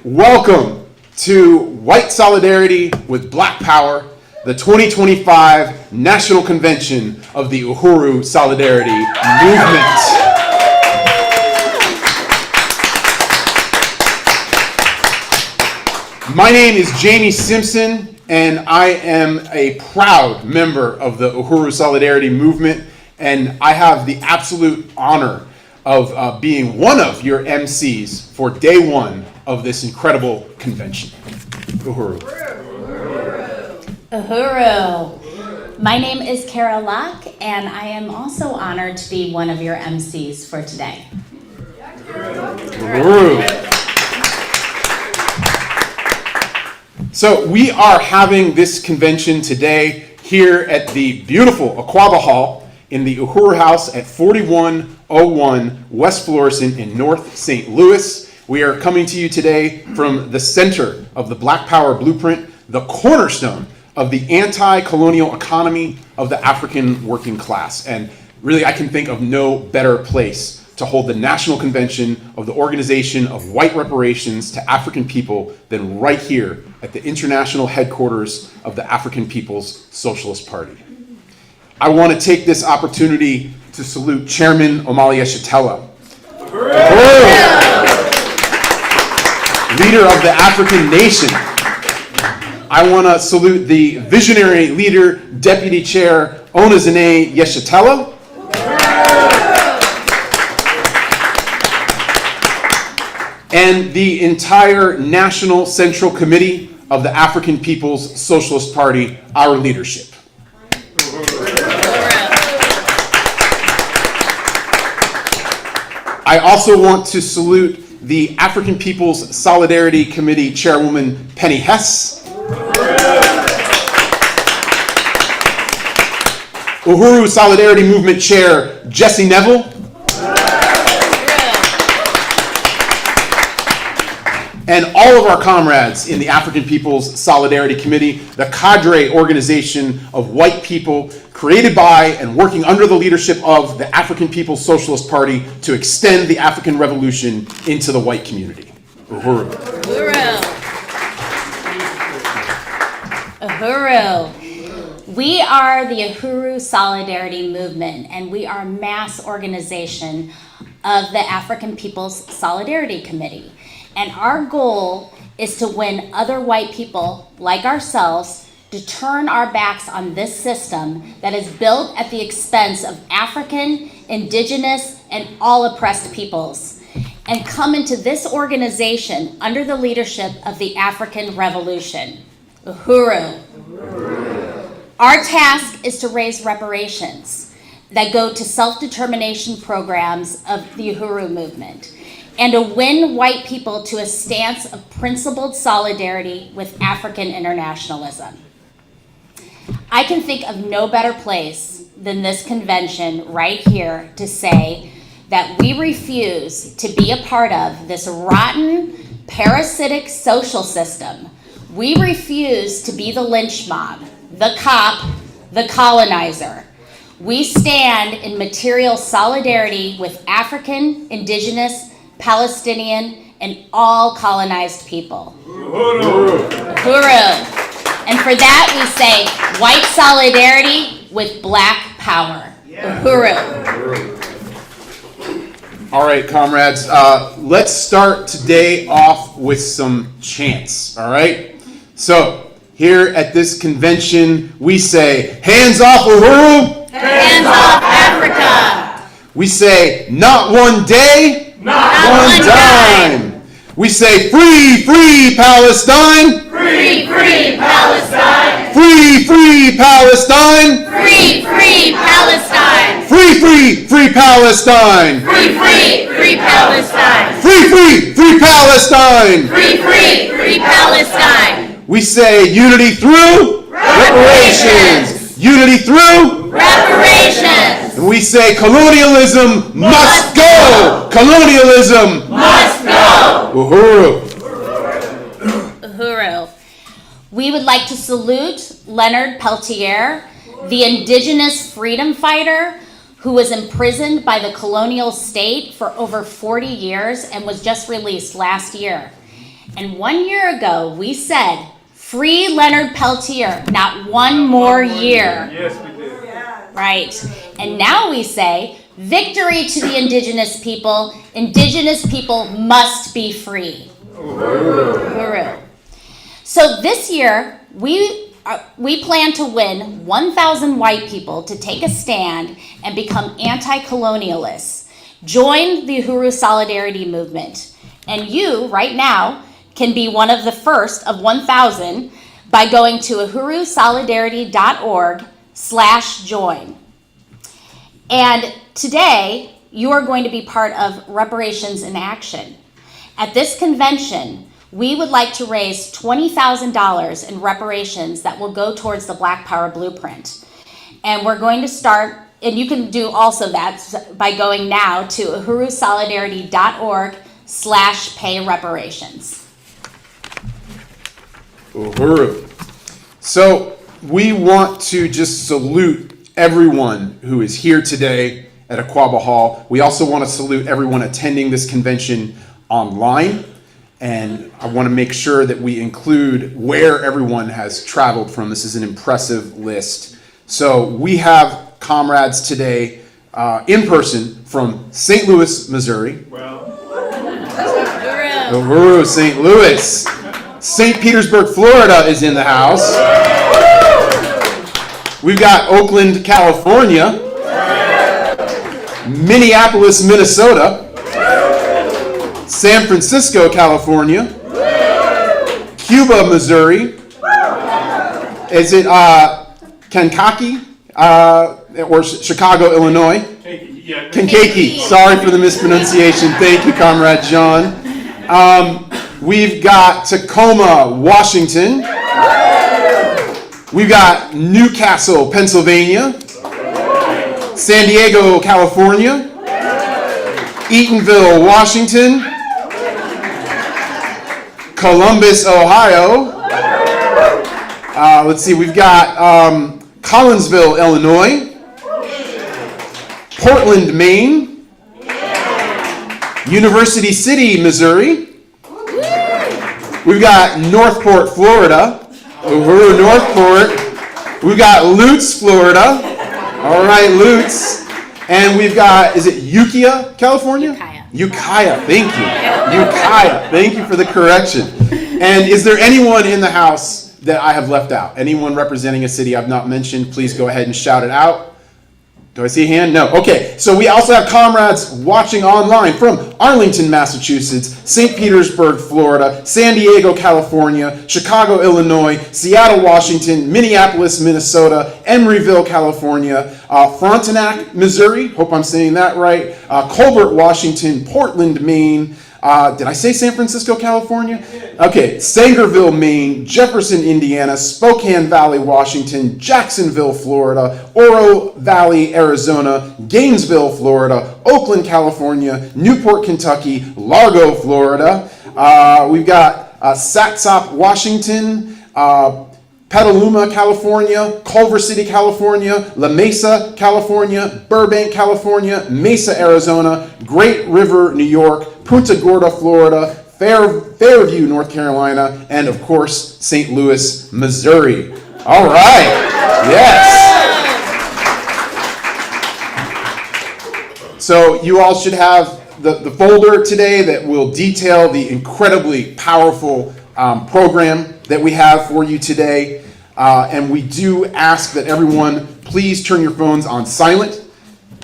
Welcome to White Solidarity with Black Power, the 2025 National Convention of the Uhuru Solidarity Movement. My name is Jamie Simpson, and I am a proud member of the Uhuru Solidarity Movement, and I have the absolute honor of being one of your MCs for day one of this incredible convention. Uhuru. Uhuru. My name is Kara Locke, and I am also honored to be one of your MCs for today. Uhuru. So we are having this convention today here at the beautiful Aquaba Hall in the Uhuru House at 4101 West Florissant in North St. Louis. We are coming to you today from the center of the Black Power Blueprint, the cornerstone of the anti-colonial economy of the African working class. And really, I can think of no better place to hold the National Convention of the Organization of White Reparations to African People than right here at the international headquarters of the African People's Socialist Party. I want to take this opportunity to salute Chairman Omali Yeshitela, leader of the African nation. I want to salute the visionary leader, Deputy Chair Onezene Yeshitela. And the entire National Central Committee of the African People's Socialist Party, our leadership. I also want to salute the African People's Solidarity Committee Chairwoman Penny Hess. Uhuru Solidarity Movement Chair Jesse Neville. And all of our comrades in the African People's Solidarity Committee, the cadre organization of white people created by and working under the leadership of the African People's Socialist Party to extend the African Revolution into the white community. Uhuru. Uhuru. Uhuru. We are the Uhuru Solidarity Movement, and we are a mass organization of the African People's Solidarity Committee. And our goal is to win other white people like ourselves to turn our backs on this system that is built at the expense of African, Indigenous, and all oppressed peoples, and come into this organization under the leadership of the African Revolution. Uhuru. Uhuru. Our task is to raise reparations that go to self-determination programs of the Uhuru movement, and to win white people to a stance of principled solidarity with African internationalism. I can think of no better place than this convention right here to say that we refuse to be a part of this rotten, parasitic social system. We refuse to be the lynch mob, the cop, the colonizer. We stand in material solidarity with African, Indigenous, Palestinian, and all colonized people. Uhuru. And for that we say white solidarity with black power. Uhuru. All right, comrades, let's start today off with some chants, all right? So, here at this convention, we say, hands off Uhuru! Hands off Africa! We say, not one day, Not one dime! We say, free, free Palestine! Free, free Palestine! Free, free Palestine! Free, free Palestine! Free, free, free Palestine! Free, free, free Palestine! Free, free, free Palestine! Free, free, free Palestine! We say unity through reparations! Unity through Reparations! and we say colonialism must go! Colonialism Must go! Uhuru! Uhuru. We would like to salute Leonard Peltier, the Indigenous freedom fighter who was imprisoned by the colonial state for over 40 years and was just released last year. And 1 year ago, we said, free Leonard Peltier, not one more year. Yes, we did. Right. And now we say, victory to the Indigenous people. Indigenous people must be free. Uhuru. So this year, we plan to win 1,000 white people to take a stand and become anti-colonialists. Join the Uhuru Solidarity Movement. And you, right now, can be one of the first of 1,000 by going to uhurusolidarity.org/join. And today, you are going to be part of Reparations in Action. At this convention, we would like to raise $20,000 in reparations that will go towards the Black Power Blueprint. And we're going to start, and you can do also that by going now to uhurusolidarity.org/pay reparations. Uhuru. So we want to just salute everyone who is here today at Aquaba Hall. We also want to salute everyone attending this convention online. And I want to make sure that we include where everyone has traveled from. This is an impressive list. So we have comrades today in person from St. Louis, Missouri. Uhuru, St. Louis. St. Petersburg, Florida is in the house. We've got Oakland, California. Minneapolis, Minnesota. San Francisco, California. Cuba, Missouri. Is it Kankakee or Chicago, Illinois? Kankakee. Sorry for the mispronunciation. Thank you, Comrade John. We've got Tacoma, Washington. We've got Newcastle, Pennsylvania. San Diego, California. Eatonville, Washington. Columbus, Ohio. Let's see, we've got Collinsville, Illinois. Portland, Maine. University City, Missouri. We've got Northport, Florida. Uhuru, Northport. We've got Lutz, Florida. All right, Lutz. And we've got, is it Ukiah, California? Ukiah, thank you. Ukiah, thank you for the correction. And is there anyone in the house that I have left out? Anyone representing a city I've not mentioned? Please go ahead and shout it out. Do I see a hand? No. Okay, so we also have comrades watching online from Arlington, Massachusetts, St. Petersburg, Florida, San Diego, California, Chicago, Illinois, Seattle, Washington, Minneapolis, Minnesota, Emeryville, California, Frontenac, Missouri, hope I'm saying that right, Colbert, Washington, Portland, Maine, Did I say San Francisco, California? Okay, Sangerville, Maine, Jefferson, Indiana, Spokane Valley, Washington, Jacksonville, Florida, Oro Valley, Arizona, Gainesville, Florida, Oakland, California, Newport, Kentucky, Largo, Florida. We've got Satsop, Washington, Petaluma, California, Culver City, California, La Mesa, California, Burbank, California, Mesa, Arizona, Great River, New York, Punta Gorda, Florida, Fairview, North Carolina, and of course, St. Louis, Missouri. All right. Yes. So you all should have the folder today that will detail the incredibly powerful program that we have for you today. And we do ask that everyone please turn your phones on silent.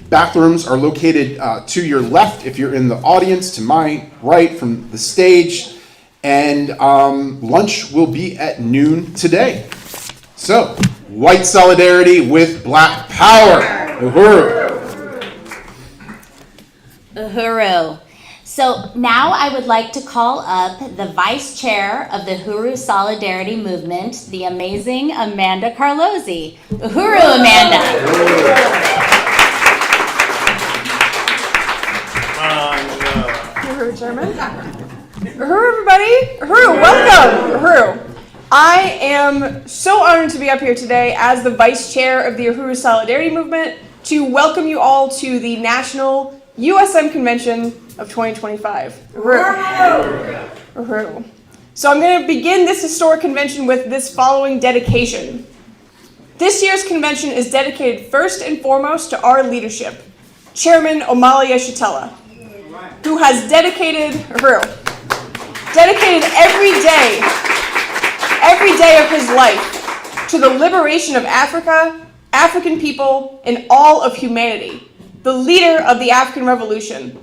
Bathrooms are located to your left if you're in the audience, to my right from the stage. And lunch will be at noon today. So, white solidarity with Black power. Uhuru. Uhuru. So now I would like to call up the Vice Chair of the Uhuru Solidarity Movement, the amazing Amanda Carlozzi. Uhuru, Amanda. Uhuru, Chairman. Uhuru, everybody. Uhuru, welcome. Uhuru. I am so honored to be up here today as the Vice Chair of the Uhuru Solidarity Movement to welcome you all to the National USM Convention of 2025. Uhuru. Uhuru. So I'm going to begin this historic convention with this following dedication. This year's convention is dedicated first and foremost to our leadership, Chairman Omali Yeshitela, who has dedicated every day of his life to the liberation of Africa, African people, and all of humanity, the leader of the African Revolution.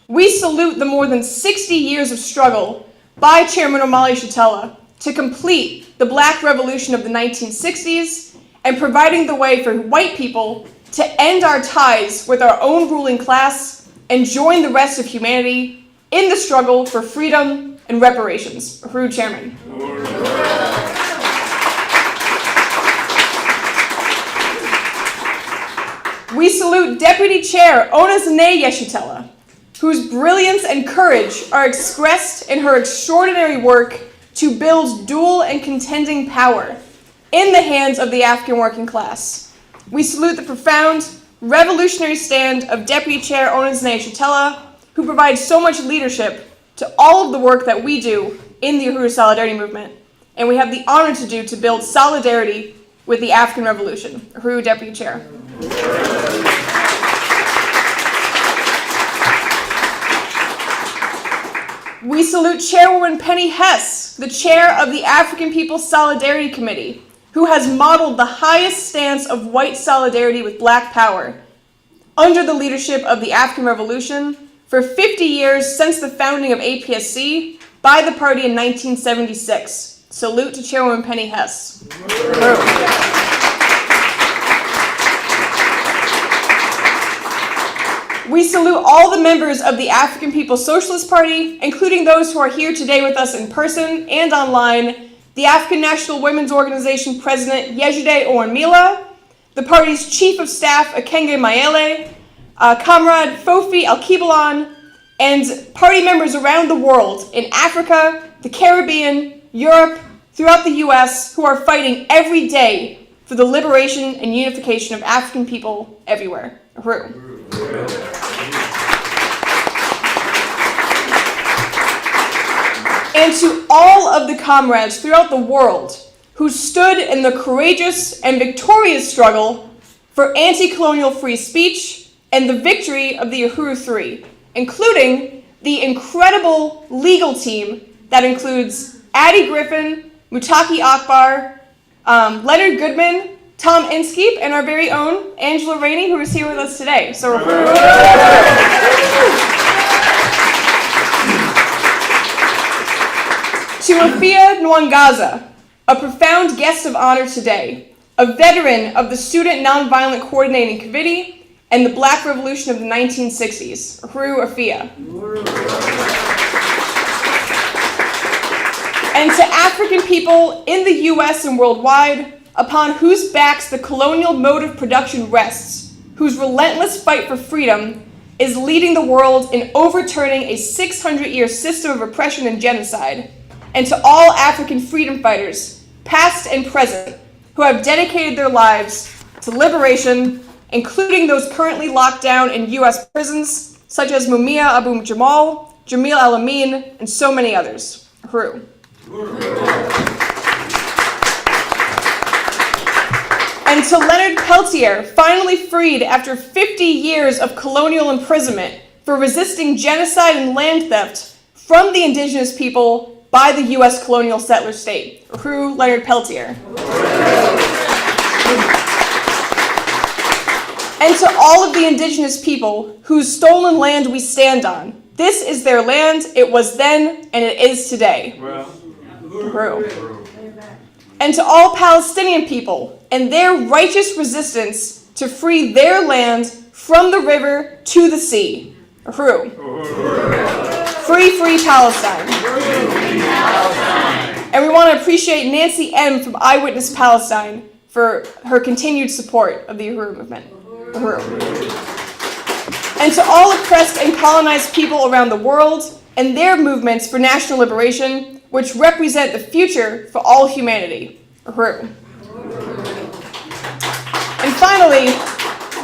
We salute the more than 60 years of struggle by Chairman Omali Yeshitela to complete the Black Revolution of the 1960s and providing the way for white people to end our ties with our own ruling class and join the rest of humanity in the struggle for freedom and reparations. Uhuru, Chairman. We salute Deputy Chair Onasene Yeshitela, whose brilliance and courage are expressed in her extraordinary work to build dual and contending power in the hands of the African working class. We salute the profound, revolutionary stand of Deputy Chair Onasene Yeshitela, who provides so much leadership to all of the work that we do in the Uhuru Solidarity Movement, and we have the honor to do to build solidarity with the African Revolution. Uhuru, Deputy Chair. We salute Chairwoman Penny Hess, the chair of the African People's Solidarity Committee, who has modeled the highest stance of white solidarity with Black power under the leadership of the African Revolution for 50 years since the founding of APSC by the party in 1976. Salute to Chairwoman Penny Hess. We salute all the members of the African People's Socialist Party, including those who are here today with us in person and online, the African National Women's Organization President Yejide Owanmila, the party's Chief of Staff Akenge Mayele, Comrade Fofi Alkebalan, and party members around the world in Africa, the Caribbean, Europe, throughout the US, who are fighting every day for the liberation and unification of African people everywhere. Uhuru. And to all of the comrades throughout the world who stood in the courageous and victorious struggle for anti-colonial free speech and the victory of the Uhuru Three, including the incredible legal team that includes Addie Griffin, Mutaki Akbar, Leonard Goodman, Tom Inskeep, and our very own Angela Rainey, who is here with us today. So to Afia Nwangaza, a profound guest of honor today, a veteran of the Student Nonviolent Coordinating Committee and the Black Revolution of the 1960s. Uhuru Afia. And to African people in the US and worldwide, upon whose backs the colonial mode of production rests, whose relentless fight for freedom is leading the world in overturning a 600-year system of oppression and genocide. And to all African freedom fighters, past and present, who have dedicated their lives to liberation, including those currently locked down in US prisons, such as Mumia Abu Jamal, Jamil Al-Amin, and so many others. Uhuru. And to Leonard Peltier, finally freed after 50 years of colonial imprisonment for resisting genocide and land theft from the indigenous people by the US colonial settler state. Uhuru, Leonard Peltier. And to all of the indigenous people whose stolen land we stand on, this is their land, it was then, and it is today. Uhuru. And to all Palestinian people and their righteous resistance to free their land from the river to the sea. Uhuru. Free, free Palestine. And we want to appreciate Nancy M. from Eyewitness Palestine for her continued support of the Uhuru movement. Uhuru. And to all oppressed and colonized people around the world and their movements for national liberation, which represent the future for all humanity. Uhuru. And finally,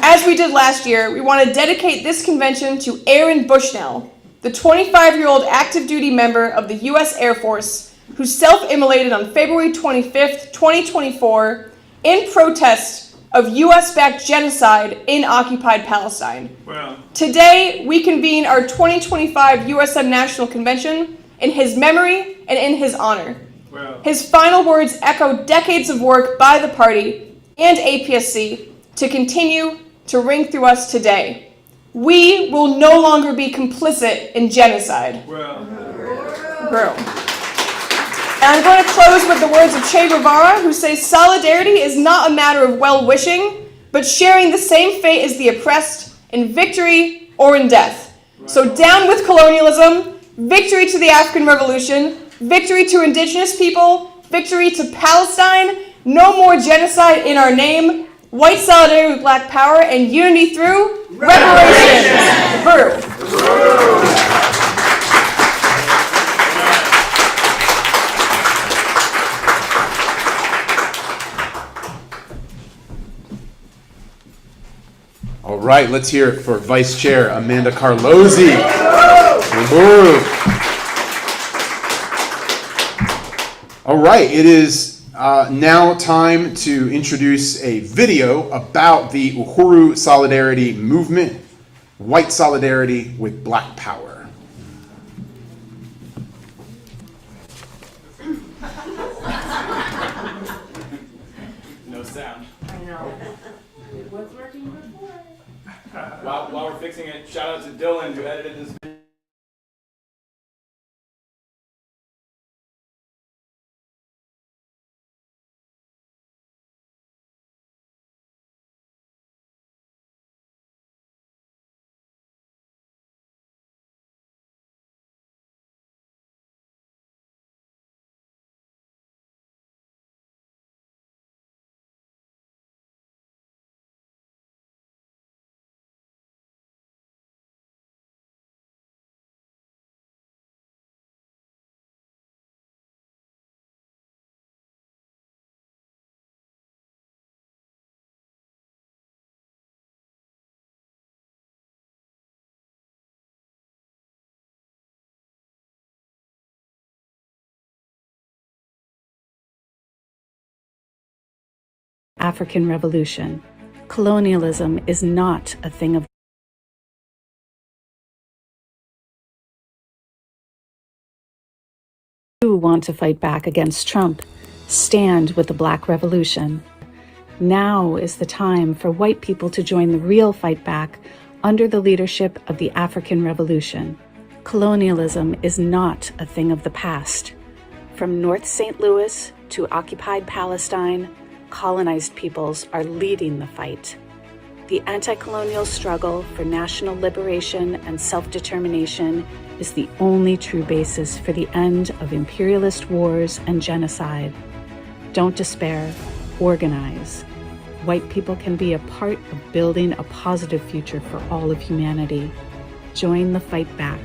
as we did last year, we want to dedicate this convention to Aaron Bushnell, the 25-year-old active duty member of the U.S. Air Force who self-immolated on February 25th, 2024 in protest of U.S.-backed genocide in occupied Palestine. Wow. Today, we convene our 2025 USM National Convention in his memory and in his honor. Wow. His final words echo decades of work by the party and APSC to continue to ring through us today. We will no longer be complicit in genocide. Wow. And I'm going to close with the words of Che Guevara, who says, solidarity is not a matter of well-wishing, but sharing the same fate as the oppressed in victory or in death. Right. So down with colonialism, victory to the African Revolution, victory to indigenous people, victory to Palestine, no more genocide in our name, white solidarity with black power, and unity through reparations. Uhuru. All right, let's hear it for Vice Chair Amanda Carlozzi. Uhuru. All right, it is now time to introduce a video about the Uhuru Solidarity Movement, white solidarity with black power. No sound. I know. It was working before. While we're fixing it, shout out to Dylan who edited this video. African Revolution. Colonialism is not a thing of who want to fight back against Trump. Stand with the Black Revolution. Now is the time for white people to join the real fight back under the leadership of the African Revolution. Colonialism is not a thing of the past. From North St. Louis to occupied Palestine, colonized peoples are leading the fight. The anti-colonial struggle for national liberation and self-determination is the only true basis for the end of imperialist wars and genocide. Don't despair, organize. White people can be a part of building a positive future for all of humanity. Join the fight back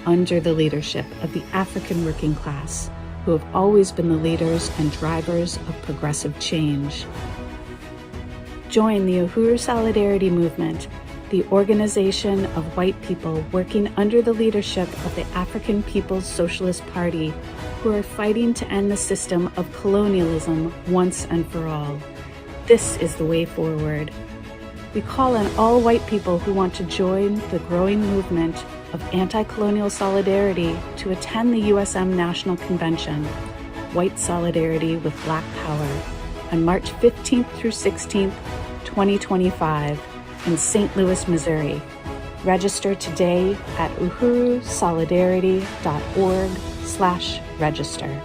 under the leadership of the African working class, who have always been the leaders and drivers of progressive change. Join the Uhuru Solidarity Movement, the organization of white people working under the leadership of the African People's Socialist Party, who are fighting to end the system of colonialism once and for all. This is the way forward. We call on all white people who want to join the growing movement of anti-colonial solidarity to attend the USM National Convention, White Solidarity with Black Power, on March 15th through 16th, 2025, in St. Louis, Missouri. Register today at uhurusolidarity.org/register.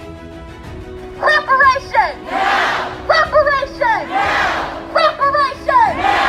Reparation! Now! Reparation! Now! Reparation! Now!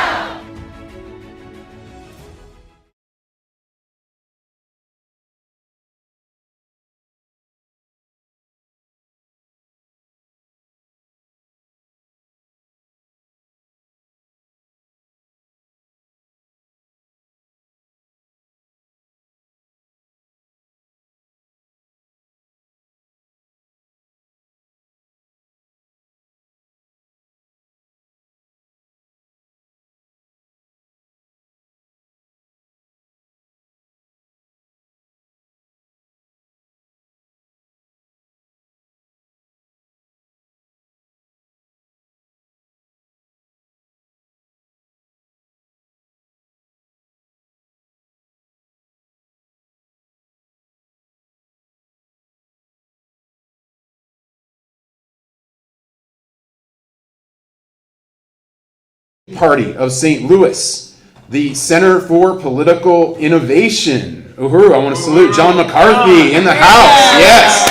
Party of St. Louis, the Center for Political Innovation. Uhuru, I want to salute John McCarthy in the house. Yes.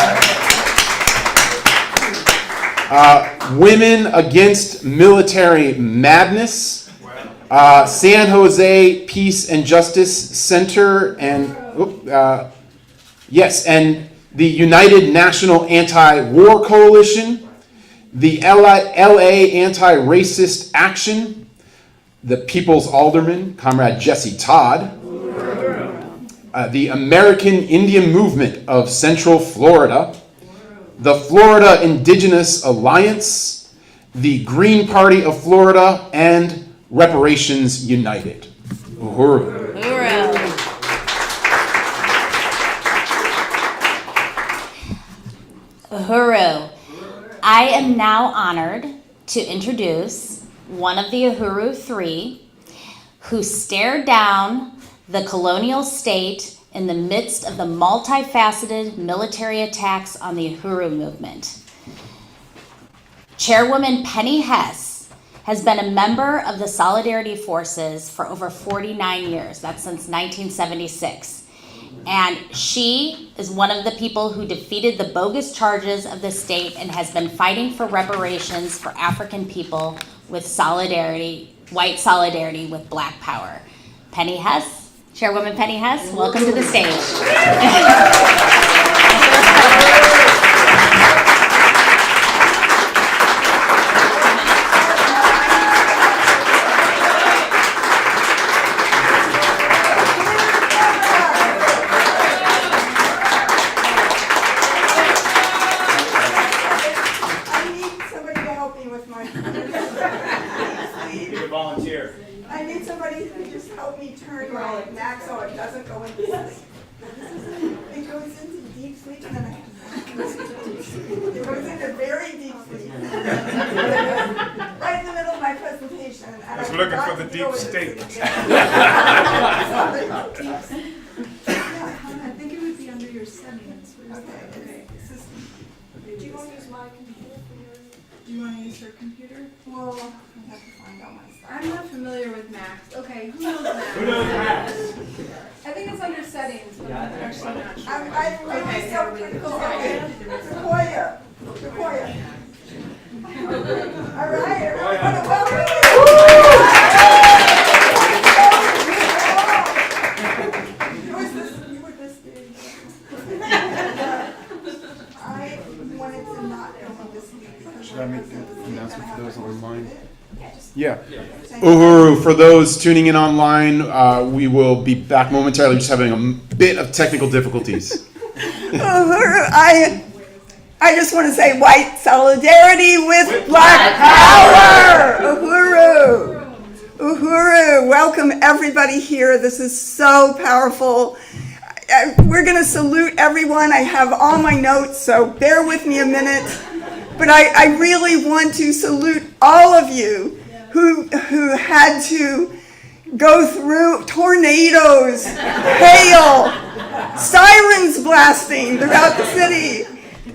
Women Against Military Madness, San Jose Peace and Justice Center, and and the United National Anti-War Coalition, the LA Anti-Racist Action, the People's Alderman, Comrade Jesse Todd, the American Indian Movement of Central Florida, the Florida Indigenous Alliance, the Green Party of Florida, and Reparations United. Uhuru. Uhuru. I am now honored to introduce one of the Uhuru Three, who stared down the colonial state in the midst of the multifaceted military attacks on the Uhuru movement. Chairwoman Penny Hess has been a member of the Solidarity Forces for over 49 years. That's since 1976. And she is one of the people who defeated the bogus charges of the state and has been fighting for reparations for African people with solidarity, white solidarity with Black power. Penny Hess, Chairwoman Penny Hess, welcome to the stage. Looking for the deep state. I think it would be under your settings. Okay. Do you want to use my computer for yours? Do you want to use her computer? Well, I have to find out myself. I'm not familiar with Macs. Okay, who knows Macs? Who knows Max? I think it's under settings, but I'm actually not sure. I'm really self-critical. Sequoia. All right, everyone, welcome you. Who is this? You were this big. Uhuru, for those tuning in online, we will be back momentarily, just having a bit of technical difficulties. Uhuru, I just want to say white solidarity with black power. Uhuru. Uhuru, welcome everybody here. This is so powerful. We're going to salute everyone. I have all my notes, so bear with me a minute. But I really want to salute all of you who had to go through tornadoes, hail, sirens blasting throughout the city,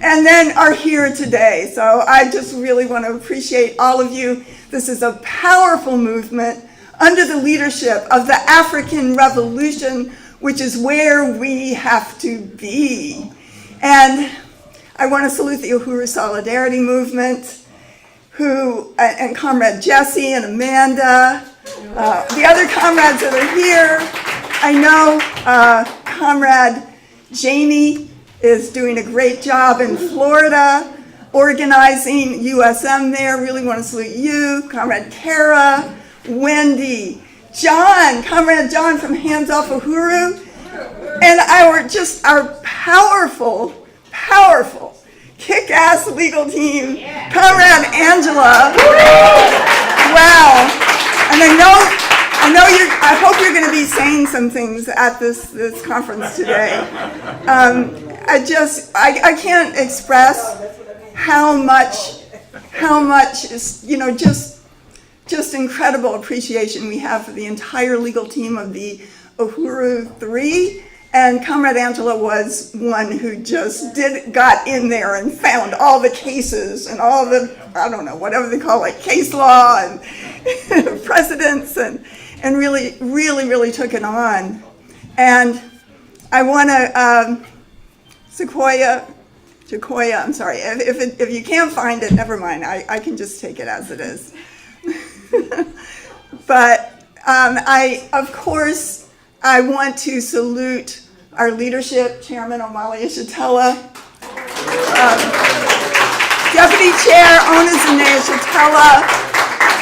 and then are here today. So I just really want to appreciate all of you. This is a powerful movement under the leadership of the African Revolution, which is where we have to be. And I want to salute the Uhuru Solidarity Movement, and Comrade Jesse and Amanda, the other comrades that are here. I know Comrade Jamie is doing a great job in Florida, organizing USM there. Really want to salute you. Comrade Kara, Wendy, John, Comrade John from Hands Off Uhuru, and our powerful, kick-ass legal team, Comrade Angela. Wow. And I hope you're going to be saying some things at this conference today. I can't express how much is, just incredible appreciation we have for the entire legal team of the Uhuru 3. And Comrade Angela was one who just got in there and found all the cases and all the, I don't know, whatever they call it, case law and precedents, and really took it on. And I want to, Sequoia, I'm sorry, if you can't find it, never mind, I can just take it as it is. But of course, I want to salute our leadership, Chairman Omali Yeshitela, Deputy Chair Ona Zanea Yeshitela,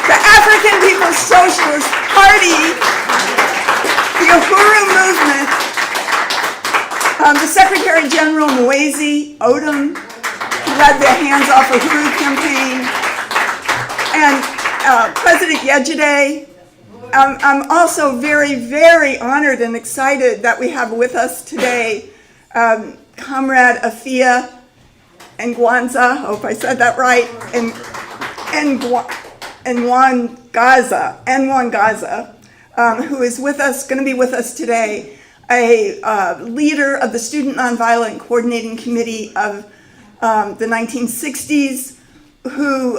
the African People's Socialist Party, the Uhuru Movement, the Secretary General Mwezi Odom, who led the Hands Off Uhuru campaign, and President Yejide. I'm also very honored and excited that we have with us today Comrade Afia Ngwanza, hope I said that right, and Gaza, who is with us, going to be with us today, a leader of the Student Nonviolent Coordinating Committee of the 1960s, who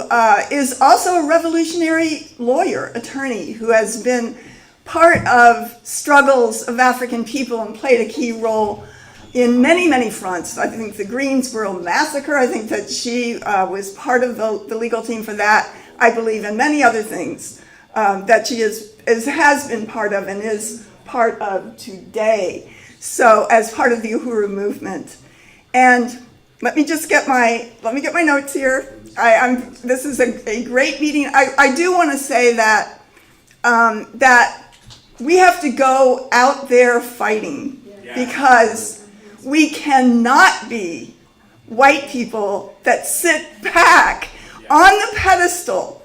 is also a revolutionary lawyer, attorney, who has been part of struggles of African people and played a key role in many fronts. I think the Greensboro Massacre, I think that she was part of the legal team for that, I believe, and many other things that she has been part of and is part of today. So as part of the Uhuru movement. And let me get my notes here. This is a great meeting. I do want to say that that we have to go out there fighting, because we cannot be white people that sit back on the pedestal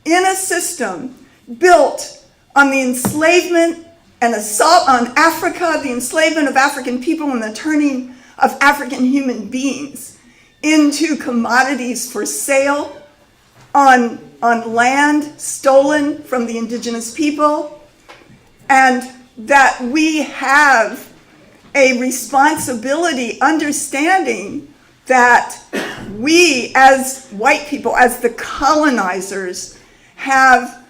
in a system built on the enslavement and assault on Africa, the enslavement of African people and the turning of African human beings into commodities for sale on land stolen from the indigenous people, and that we have a responsibility understanding that we as white people, as the colonizers, have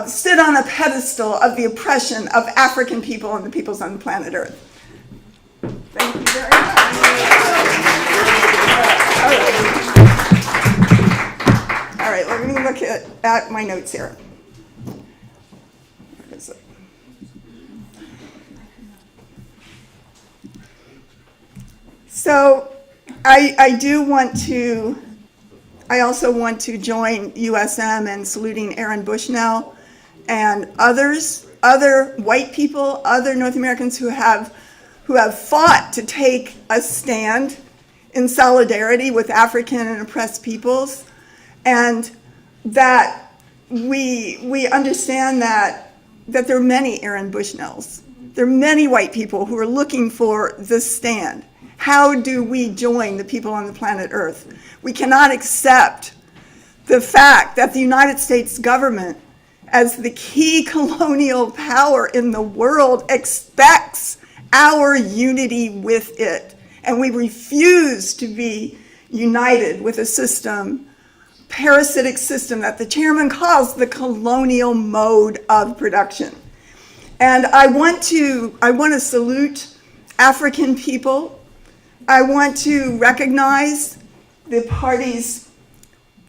stood on a pedestal of the oppression of African people and the peoples on the planet Earth. Thank you very much. All right, let me look at my notes here. Where is it? So I also want to join USM in saluting Aaron Bushnell, and other white people, other North Americans who have fought to take a stand in solidarity with African and oppressed peoples, and that we understand that there are many Aaron Bushnells. There are many white people who are looking for this stand. How do we join the people on the planet Earth? We cannot accept the fact that the United States government, as the key colonial power in the world, expects our unity with it. And we refuse to be united with a system, parasitic system that the chairman calls the colonial mode of production. And I want to salute African people. I want to recognize the party's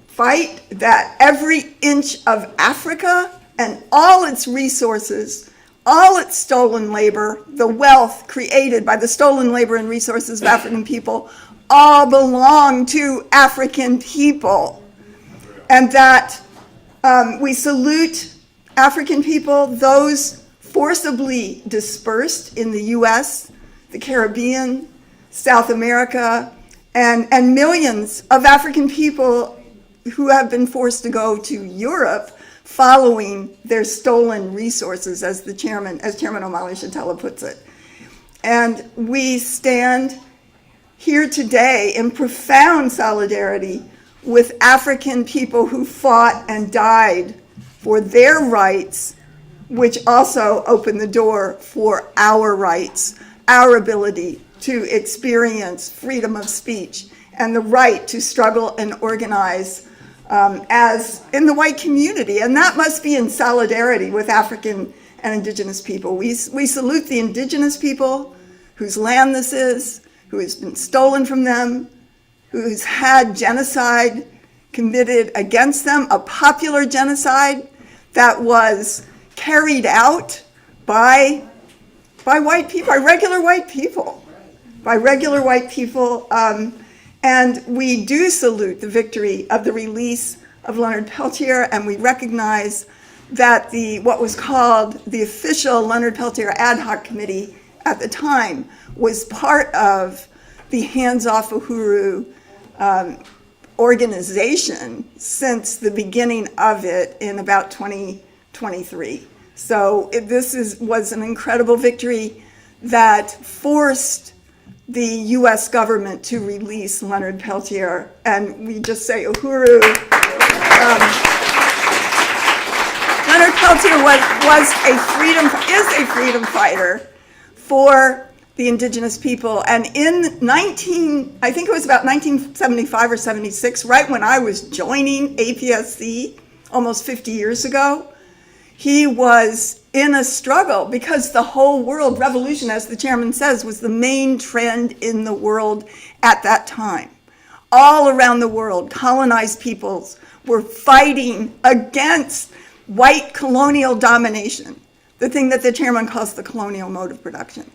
fight that every inch of Africa and all its resources, all its stolen labor, the wealth created by the stolen labor and resources of African people, all belong to African people. And that we salute African people, those forcibly dispersed in the US, the Caribbean, South America, and millions of African people who have been forced to go to Europe following their stolen resources, as Chairman Omali Shatella puts it. And we stand here today in profound solidarity with African people who fought and died for their rights, which also opened the door for our rights, our ability to experience freedom of speech and the right to struggle and organize as in the white community. And that must be in solidarity with African and Indigenous people. We salute the Indigenous people whose land this is, who has been stolen from them, who's had genocide committed against them, a popular genocide that was carried out by white people, by regular white people. And we do salute the victory of the release of Leonard Peltier, and we recognize that what was called the official Leonard Peltier Ad Hoc Committee at the time was part of the Hands Off Uhuru organization since the beginning of it in about 2023. So this was an incredible victory that forced the US government to release Leonard Peltier. And we just say Uhuru. Leonard Peltier is a freedom fighter for the Indigenous people. And in I think it was about 1975 or 76, right when I was joining APSC almost 50 years ago, he was in a struggle because the whole world revolution, as the chairman says, was the main trend in the world at that time. All around the world, colonized peoples were fighting against white colonial domination, the thing that the chairman calls the colonial mode of production.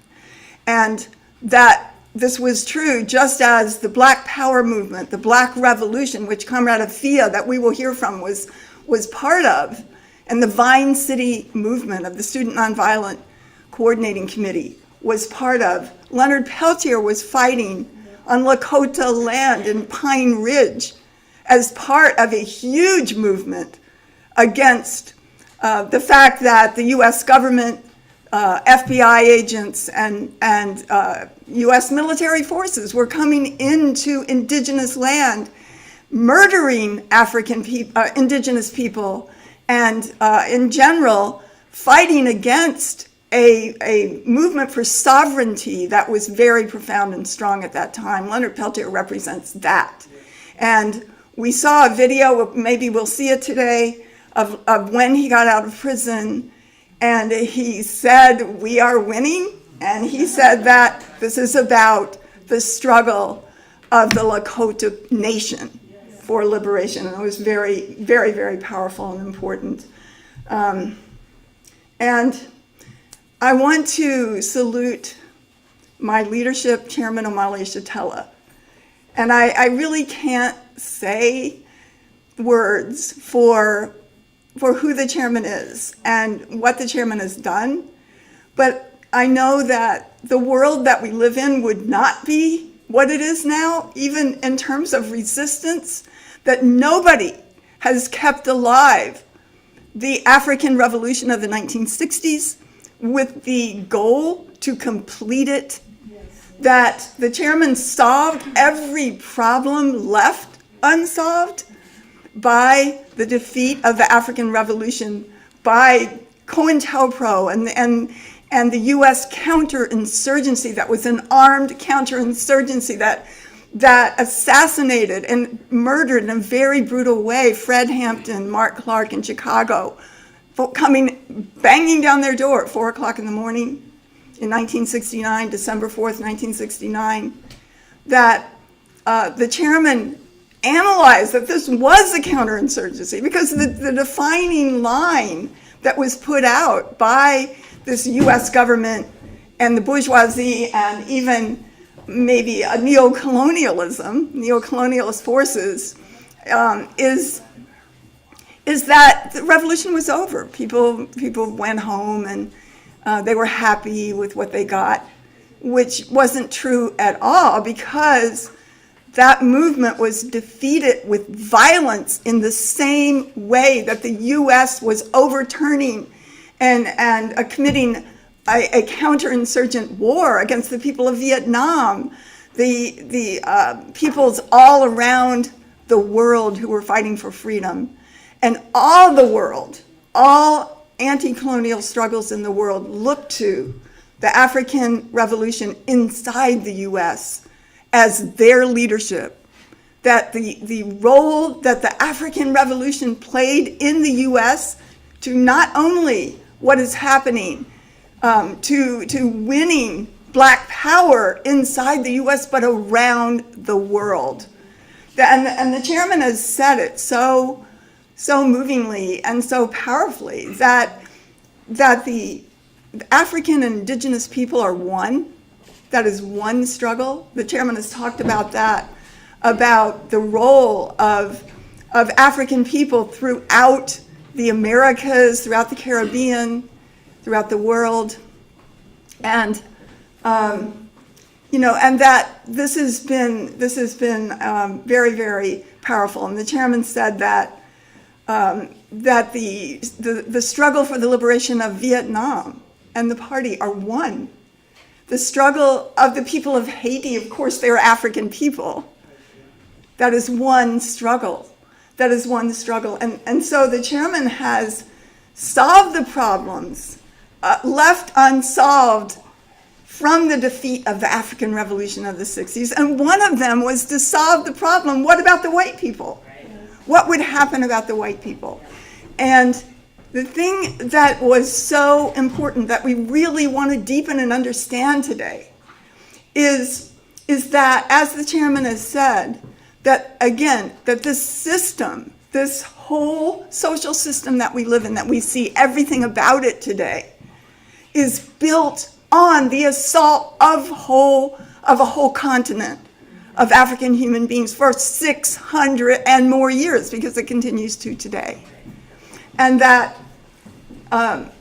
And that this was true just as the Black Power movement, the Black Revolution, which Comrade Afia, that we will hear from, was part of, and the Vine City movement of the Student Nonviolent Coordinating Committee was part of. Leonard Peltier was fighting on Lakota land in Pine Ridge as part of a huge movement against the fact that the US government, FBI agents, and US military forces were coming into Indigenous land, murdering Indigenous people, and in general, fighting against a movement for sovereignty that was very profound and strong at that time. Leonard Peltier represents that. And we saw a video, maybe we'll see it today, of when he got out of prison, and he said, "We are winning," and he said that this is about the struggle of the Lakota Nation for liberation, and it was very, very, very powerful and important. And I want to salute my leadership, Chairman Omali Shatella. And I really can't say words for for who the chairman is and what the chairman has done. But I know that the world that we live in would not be what it is now, even in terms of resistance, that nobody has kept alive the African Revolution of the 1960s with the goal to complete it, that the chairman solved every problem left unsolved by the defeat of the African Revolution, by COINTELPRO and the U.S. counterinsurgency that was an armed counterinsurgency that assassinated and murdered in a very brutal way Fred Hampton, Mark Clark in Chicago, banging down their door at 4 o'clock in the morning in 1969, December 4th, 1969, that the chairman analyzed that this was a counterinsurgency because the defining line that was put out by this U.S. government and the bourgeoisie and even maybe a neocolonialist forces, is that the revolution was over. People went home and they were happy with what they got, which wasn't true at all because that movement was defeated with violence in the same way that the U.S. was overturning and committing a counterinsurgent war against the people of Vietnam, the peoples all around the world who were fighting for freedom. And all the world, all anti-colonial struggles in the world looked to the African Revolution inside the U.S. as their leadership, that the role that the African Revolution played in the U.S. to not only what is happening to winning Black power inside the U.S., but around the world. And the chairman has said it so movingly and so powerfully that the African and Indigenous people are one. That is one struggle. The chairman has talked about that, about the role of African people throughout the Americas, throughout the Caribbean, throughout the world, and and that this has been very, very powerful. And the chairman said that the struggle for the liberation of Vietnam and the party are one. The struggle of the people of Haiti, of course, they are African people. That is one struggle. That is one struggle. And so the chairman has solved the problems left unsolved from the defeat of the African Revolution of the 60s. And one of them was to solve the problem, what about the white people? What would happen about the white people? And the thing that was so important that we really want to deepen and understand today is that, as the chairman has said, that again, that this system, this whole social system that we live in, that we see everything about it today, is built on the assault of a whole continent of African human beings for 600 and more years, because it continues to today. And that, that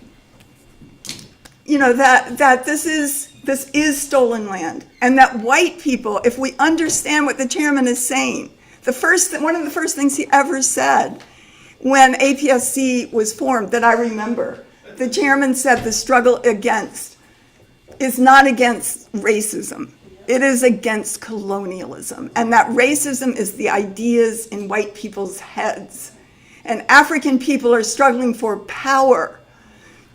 this is stolen land, and that white people, if we understand what the chairman is saying, one of the first things he ever said when APSC was formed that I remember, the chairman said the struggle is not against racism. It is against colonialism, and that racism is the ideas in white people's heads. And African people are struggling for power.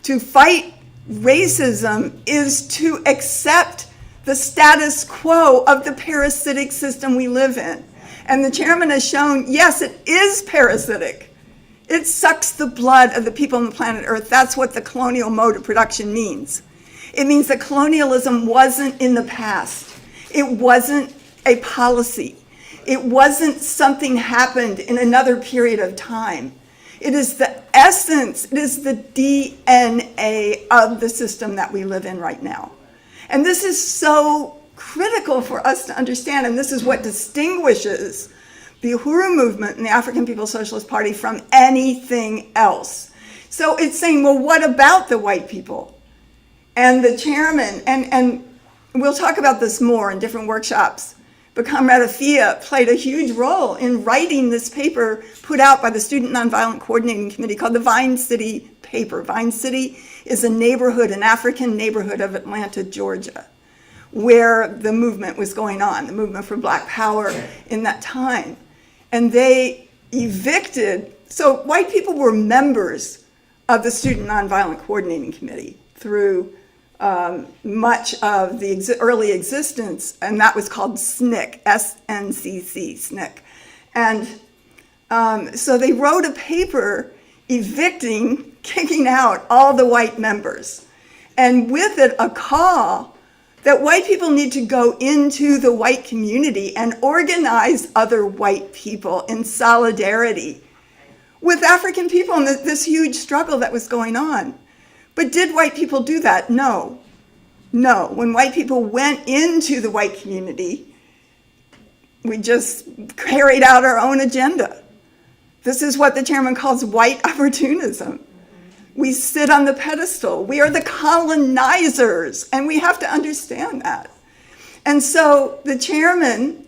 To fight racism is to accept the status quo of the parasitic system we live in. And the chairman has shown, yes, it is parasitic. It sucks the blood of the people on the planet Earth. That's what the colonial mode of production means. It means that colonialism wasn't in the past. It wasn't a policy. It wasn't something happened in another period of time. It is the essence, it is the DNA of the system that we live in right now. And this is so critical for us to understand, and this is what distinguishes the Uhuru movement and the African People's Socialist Party from anything else. So it's saying, well, what about the white people? And the chairman, and we'll talk about this more in different workshops, but Comrade Afia played a huge role in writing this paper put out by the Student Nonviolent Coordinating Committee called the Vine City Paper. Vine City is a neighborhood, an African neighborhood of Atlanta, Georgia, where the movement was going on, the movement for Black Power in that time. And they evicted, so white people were members of the Student Nonviolent Coordinating Committee through much of the early existence, and that was called SNCC, S-N-C-C, SNCC. And so they wrote a paper evicting, kicking out all the white members, and with it a call that white people need to go into the white community and organize other white people in solidarity with African people in this huge struggle that was going on. But did white people do that? No. No. When white people went into the white community, we just carried out our own agenda. This is what the chairman calls white opportunism. We sit on the pedestal. We are the colonizers, and we have to understand that. And so the chairman,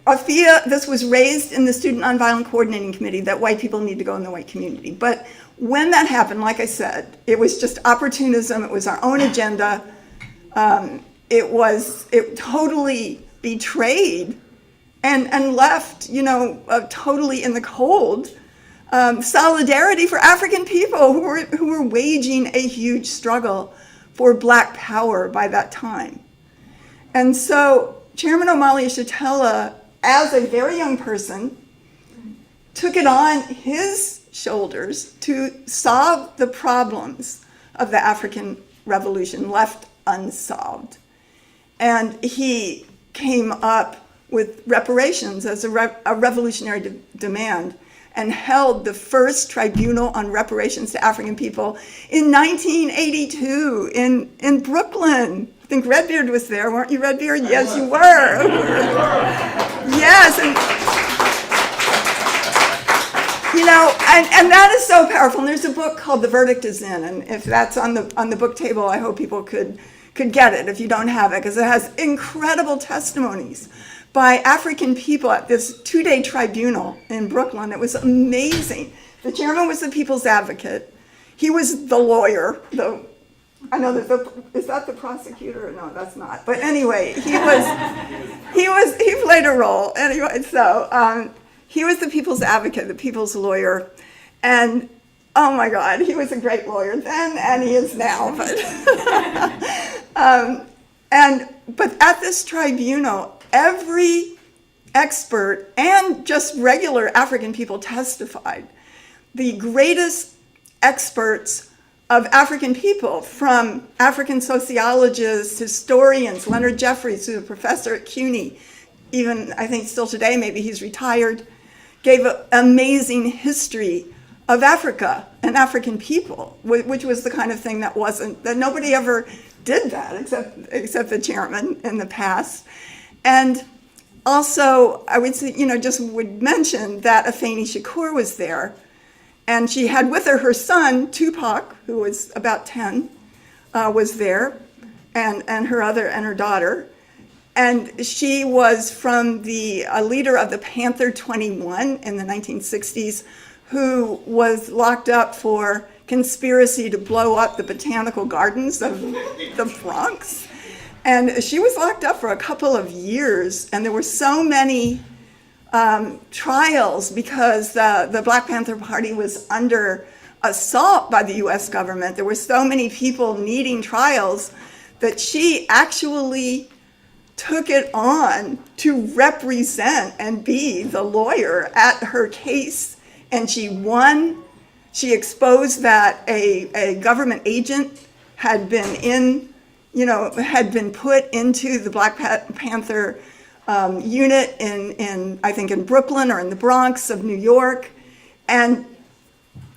Afia, this was raised in the Student Nonviolent Coordinating Committee that white people need to go in the white community. But when that happened, like I said, it was just opportunism. It was our own agenda. It totally betrayed and left, totally in the cold. Solidarity for African people who were waging a huge struggle for Black Power by that time. And so Chairman Omali Yeshitela, as a very young person, took it on his shoulders to solve the problems of the African Revolution left unsolved. And he came up with reparations as a revolutionary demand, and held the first tribunal on reparations to African people in 1982 in Brooklyn. I think Redbeard was there, weren't you, Redbeard? Yes, you were. Yes, and that is so powerful. And there's a book called The Verdict Is In, and if that's on the book table, I hope people could get it if you don't have it, because it has incredible testimonies by African people at this 2-day tribunal in Brooklyn. It was amazing. The chairman was the people's advocate. He was the lawyer. I know is that the prosecutor? No, that's not. But anyway, he played a role. Anyway, so he was the people's advocate, the people's lawyer. And oh my God, he was a great lawyer then, and he is now. But at this tribunal, every expert and just regular African people testified. The greatest experts of African people, from African sociologists, historians, Leonard Jeffries, who's a professor at CUNY, even I think still today, maybe he's retired, gave an amazing history of Africa and African people, which was the kind of thing that nobody ever did that except the chairman in the past. And also, I would say, just would mention that Afeni Shakur was there, and she had with her son, Tupac, who was about 10, was there, and her daughter. And she was from a leader of the Panther 21 in the 1960s, who was locked up for conspiracy to blow up the botanical gardens of the Bronx. And she was locked up for a couple of years, and there were so many trials because the Black Panther Party was under assault by the US government. There were so many people needing trials that she actually took it on to represent and be the lawyer at her case, and she won. She exposed that a government agent had been had been put into the Black Panther unit in I think in Brooklyn or in the Bronx of New York, and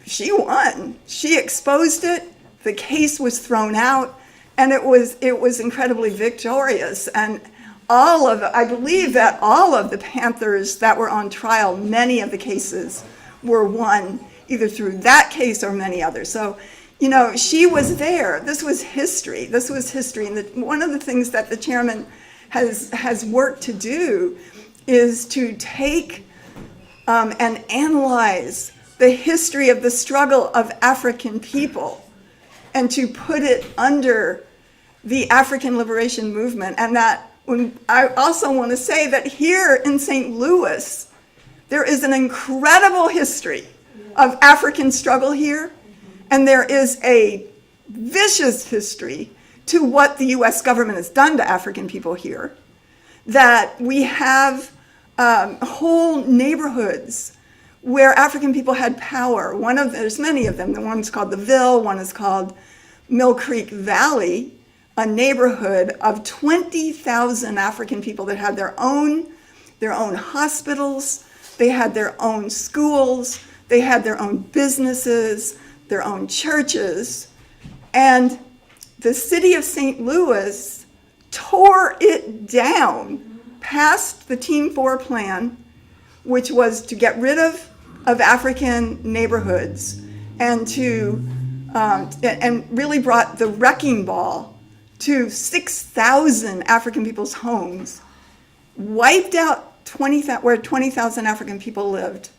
she won. She exposed it. The case was thrown out, and it was incredibly victorious. And I believe that all of the Panthers that were on trial, many of the cases were won either through that case or many others. So, you know, she was there. This was history. This was history. And one of the things that the chairman has worked to do is to take and analyze the history of the struggle of African people and to put it under the African liberation movement. And that I also want to say that here in St. Louis, there is an incredible history of African struggle here, and there is a vicious history to what the US government has done to African people here, that we have whole neighborhoods where African people had power. There's many of them. The one's called the Ville, one is called Mill Creek Valley, a neighborhood of 20,000 African people that had their own hospitals, they had their own schools, they had their own businesses, their own churches, and the city of St. Louis tore it down, passed the Team 4 plan, which was to get rid of African neighborhoods and and really brought the wrecking ball to 6,000 African people's homes, wiped out where 20,000 African people lived.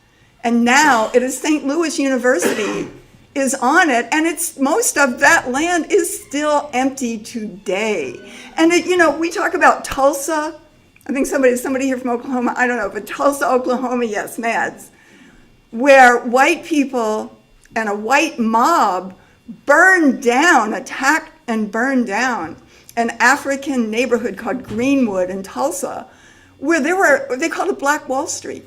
And now it is St. Louis University is on it, and most of that land is still empty today. And we talk about Tulsa. I think somebody here from Oklahoma, I don't know, but Tulsa, Oklahoma, yes, Mads, where white people and a white mob attacked and burned down an African neighborhood called Greenwood in Tulsa, where they called it Black Wall Street.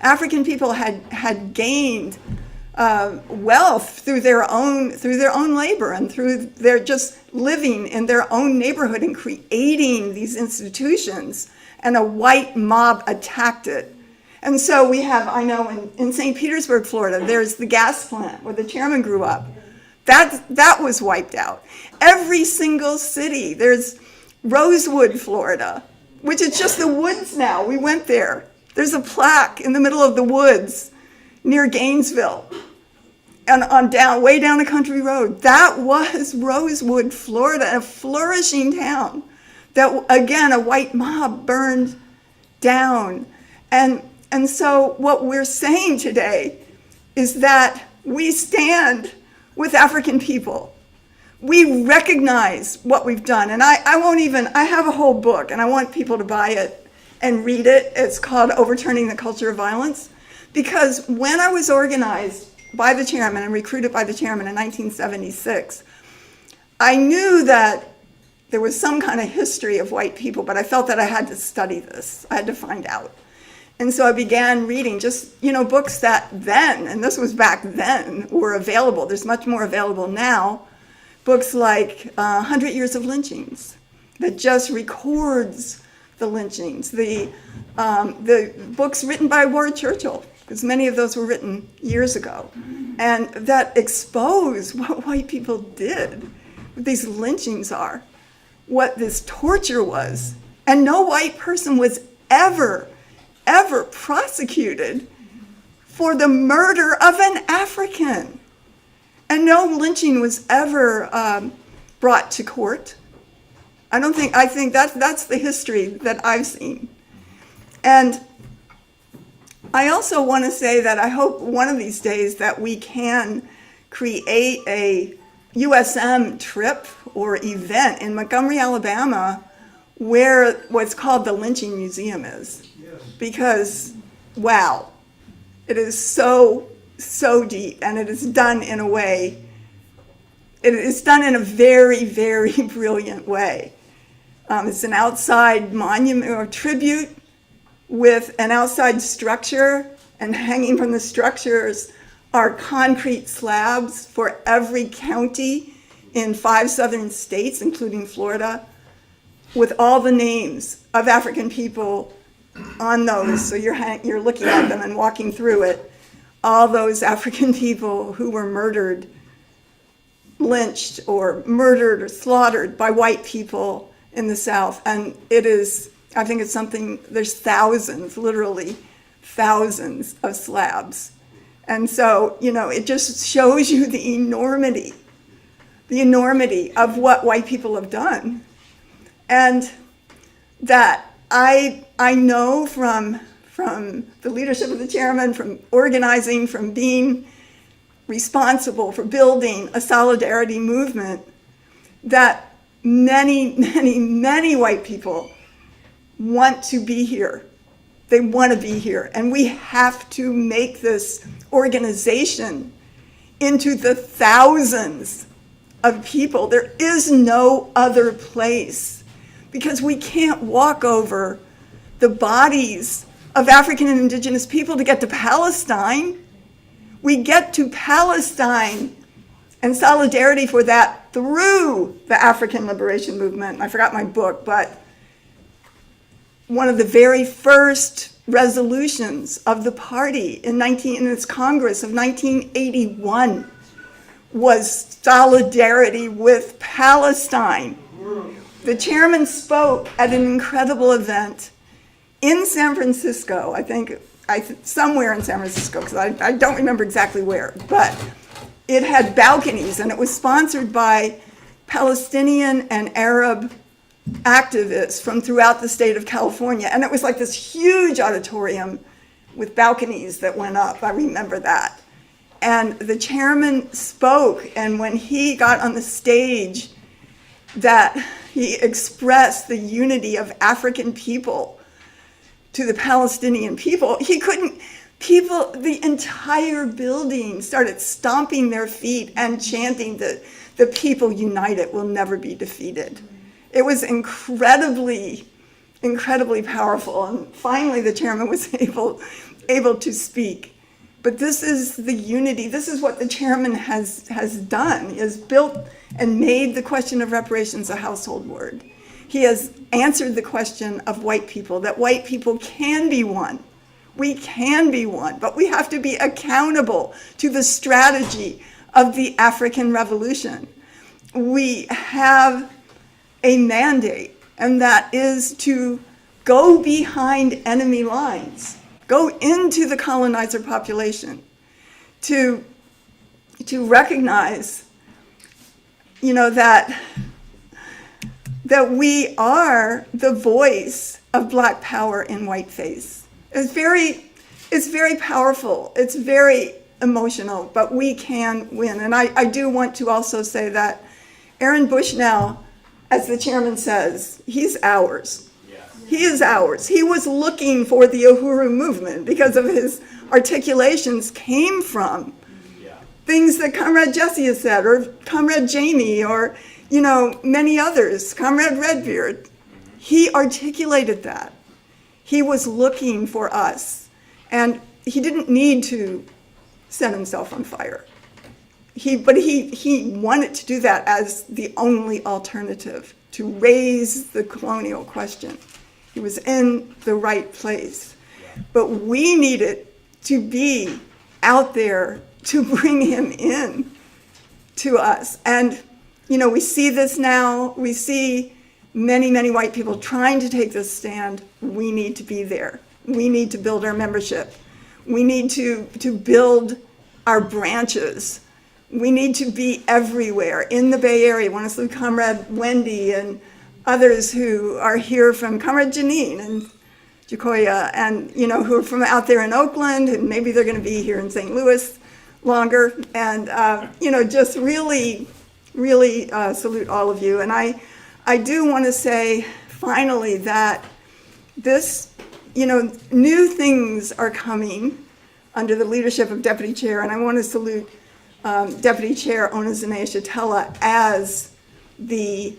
African people had gained wealth through their own labor and through their just living in their own neighborhood and creating these institutions, and a white mob attacked it. And so we have, I know in St. Petersburg, Florida, there's the gas plant where the chairman grew up. That was wiped out. Every single city, there's Rosewood, Florida, which is just the woods now. We went there. There's a plaque in the middle of the woods near Gainesville and way down a country road. That was Rosewood, Florida, a flourishing town that, again, a white mob burned down. And so what we're saying today is that we stand with African people. We recognize what we've done. And I have a whole book, and I want people to buy it and read it. It's called Overturning the Culture of Violence. Because when I was organized by the chairman and recruited by the chairman in 1976, I knew that there was some kind of history of white people, but I felt that I had to study this. I had to find out. And so I began reading just, books that then, and this was back then, were available. There's much more available now. Books like 100 Years of Lynchings, that just records the lynchings. The books written by Ward Churchill, because many of those were written years ago, and that expose what white people did, what these lynchings are, what this torture was. And no white person was ever prosecuted for the murder of an African. And no lynching was ever brought to court. I think that's the history that I've seen. And I also want to say that I hope one of these days that we can create a USM trip or event in Montgomery, Alabama, where what's called the Lynching Museum is. Because, wow, it is so deep, and it is done in a way, it is done in a very, very brilliant way. It's an outside monument or tribute with an outside structure, and hanging from the structures are concrete slabs for every county in 5 southern states, including Florida, with all the names of African people on those. So you're looking at them and walking through it. All those African people who were murdered, lynched, or murdered or slaughtered by white people in the South. And it is I think it's something, there's thousands, literally thousands of slabs. And so, it just shows you the enormity of what white people have done. And that I know from the leadership of the chairman, from organizing, from being responsible for building a solidarity movement, that many, many, many white people want to be here. They want to be here. And we have to make this organization into the thousands of people. There is no other place, because we can't walk over the bodies of African and Indigenous people to get to Palestine. We get to Palestine and solidarity for that through the African Liberation Movement. I forgot my book, but one of the very first resolutions of the party in its Congress of 1981 was solidarity with Palestine. The chairman spoke at an incredible event in San Francisco, I think somewhere in San Francisco, because I don't remember exactly where, but it had balconies, and it was sponsored by Palestinian and Arab activists from throughout the state of California. And it was like this huge auditorium with balconies that went up. I remember that. And the chairman spoke, and when he got on the stage, that he expressed the unity of African people to the Palestinian people. The entire building started stomping their feet and chanting the people united will never be defeated. It was incredibly, incredibly powerful. And finally, the chairman was able to speak. But this is the unity. This is what the chairman has done. He has built and made the question of reparations a household word. He has answered the question of white people, that white people can be one. We can be one, but we have to be accountable to the strategy of the African Revolution. We have a mandate, and that is to go behind enemy lines, go into the colonizer population, to recognize, that we are the voice of Black power in white face. It's very powerful. It's very emotional, but we can win. And I do want to also say that Aaron Bushnell, as the chairman says, he's ours. Yes. He is ours. He was looking for the Uhuru movement because of his articulations came from things that Comrade Jesse has said, or Comrade Jamie, or many others, Comrade Redbeard. He articulated that. He was looking for us, and he didn't need to set himself on fire. But he wanted to do that as the only alternative, to raise the colonial question. He was in the right place. But we needed to be out there to bring him in to us. And, we see this now. We see many, many white people trying to take this stand. We need to be there. We need to build our membership. We need to build our branches. We need to be everywhere in the Bay Area. I want to salute Comrade Wendy and others who are here from Comrade Janine and Jacoya, and who are from out there in Oakland, and maybe they're going to be here in St. Louis longer. And just really, really salute all of you. And I do want to say finally that this, new things are coming under the leadership of Deputy Chair, and I want to salute Deputy Chair Onozune Shatella as the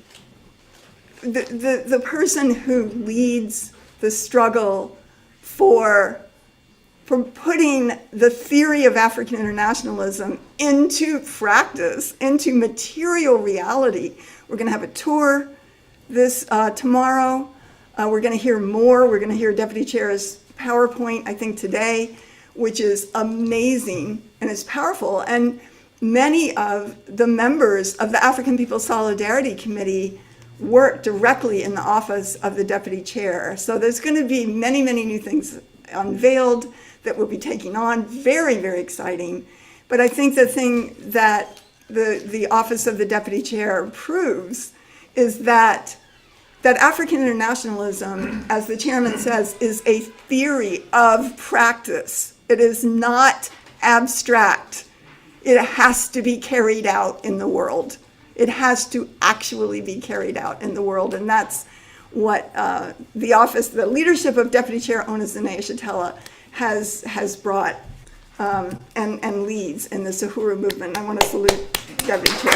person who leads the struggle for putting the theory of African internationalism into practice, into material reality. We're going to have a tour this tomorrow. We're going to hear more. We're going to hear Deputy Chair's PowerPoint, I think today, which is amazing and it's powerful. And many of the members of the African People's Solidarity Committee work directly in the office of the deputy chair. So there's going to be many, many new things unveiled that we'll be taking on. Very, very exciting. But I think the thing that the office of the deputy chair proves is that African internationalism, as the chairman says, is a theory of practice. It is not abstract. It has to be carried out in the world. It has to actually be carried out in the world. And that's what the leadership of Deputy Chair Ona Zanea-Shatella has brought and leads in the Uhuru movement. I want to salute Deputy Chair.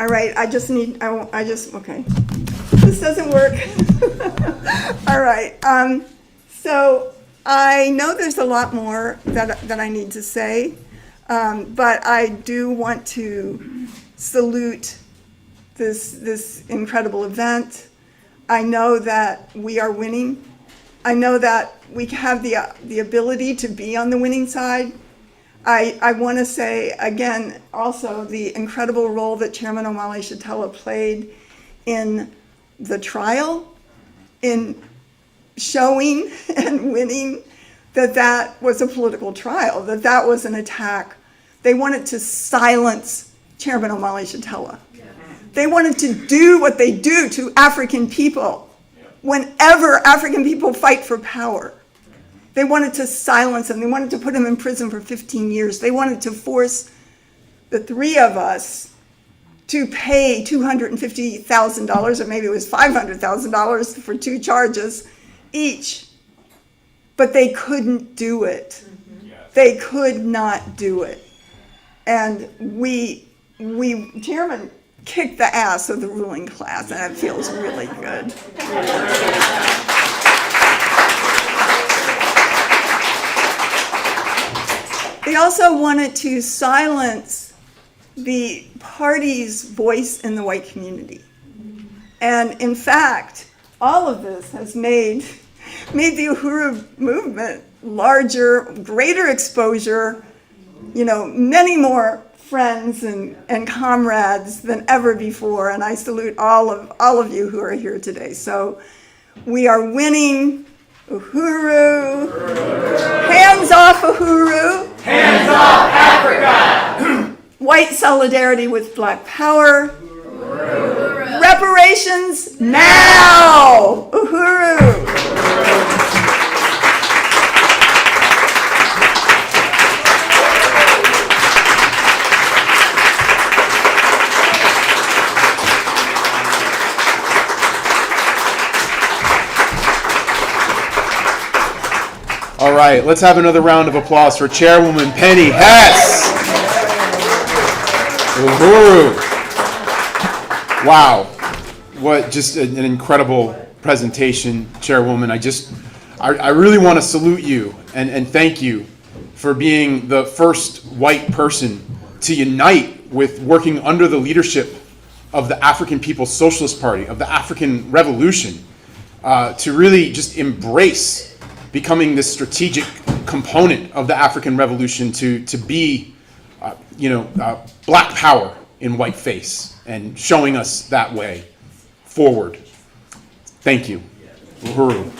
All right, okay. This doesn't work. All right, so I know there's a lot more that I need to say, but I do want to salute this incredible event. I know that we are winning. I know that we have the ability to be on the winning side. I want to say, again, also the incredible role that Chairman Omali-Shatella played in the trial, in showing and winning that was a political trial, that was an attack. They wanted to silence Chairman Omali-Shatella. They wanted to do what they do to African people whenever African people fight for power. They wanted to silence him. They wanted to put him in prison for 15 years. They wanted to force the three of us to pay $250,000, or maybe it was $500,000 for 2 charges each. But they couldn't do it. They could not do it. And we Chairman kicked the ass of the ruling class, and it feels really good. They also wanted to silence the party's voice in the white community. And in fact, all of this has made the Uhuru movement larger, greater exposure, many more friends and comrades than ever before. And I salute all of you who are here today. So we are winning. Uhuru. Hands off Uhuru. Hands off Africa! White solidarity with Black power. Uhuru. Reparations now! Uhuru! All right, let's have another round of applause for Chairwoman Penny Hess. Uhuru. Wow, what just an incredible presentation, Chairwoman. I really want to salute you and thank you for being the first white person to unite with working under the leadership of the African People's Socialist Party, of the African Revolution, to really just embrace becoming this strategic component of the African Revolution to be, Black power in white face and showing us that way forward. Thank you. Uhuru.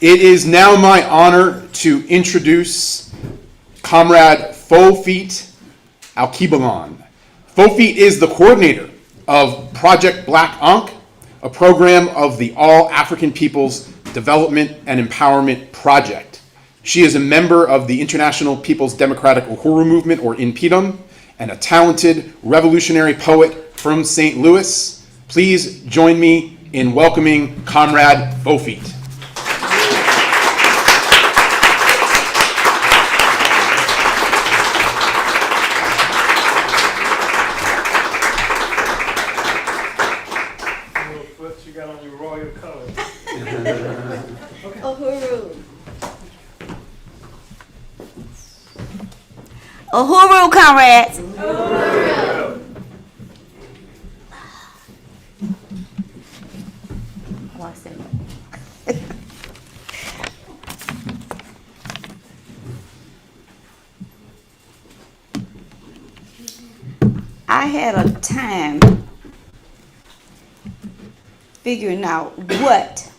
It is now my honor to introduce Comrade Fofit Alkebulan. Fofit is the coordinator of Project Black Ankh, a program of the All African Peoples Development and Empowerment Project. She is a member of the International People's Democratic Uhuru Movement, or INPDUM, and a talented revolutionary poet from St. Louis. Please join me in welcoming Comrade Fofit. Uhuru, comrades. Uhuru. I had a time figuring out what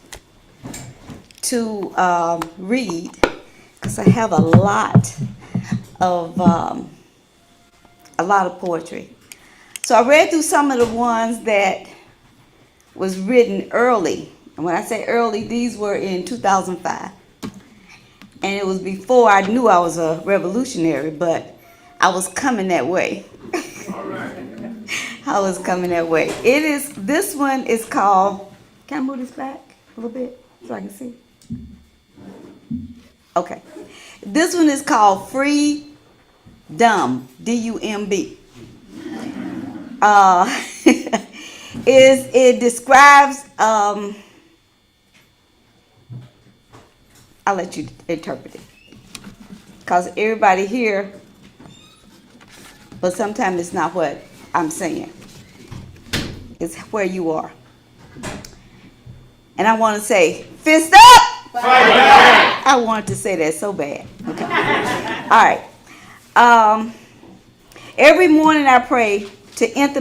to read, because I have a lot of poetry. So I read through some of the ones that was written early. And when I say early, these were in 2005. And it was before I knew I was a revolutionary, but I was coming that way. All right. I was coming that way. This one is called, can I move this back a little bit so I can see? Okay. This one is called Free Dumb, D-U-M-B. It describes, I'll let you interpret it. Because everybody here, but sometimes it's not what I'm saying. It's where you are. And I want to say, fist up! Fight back! I wanted to say that so bad. Okay. All right. Every morning I pray to enter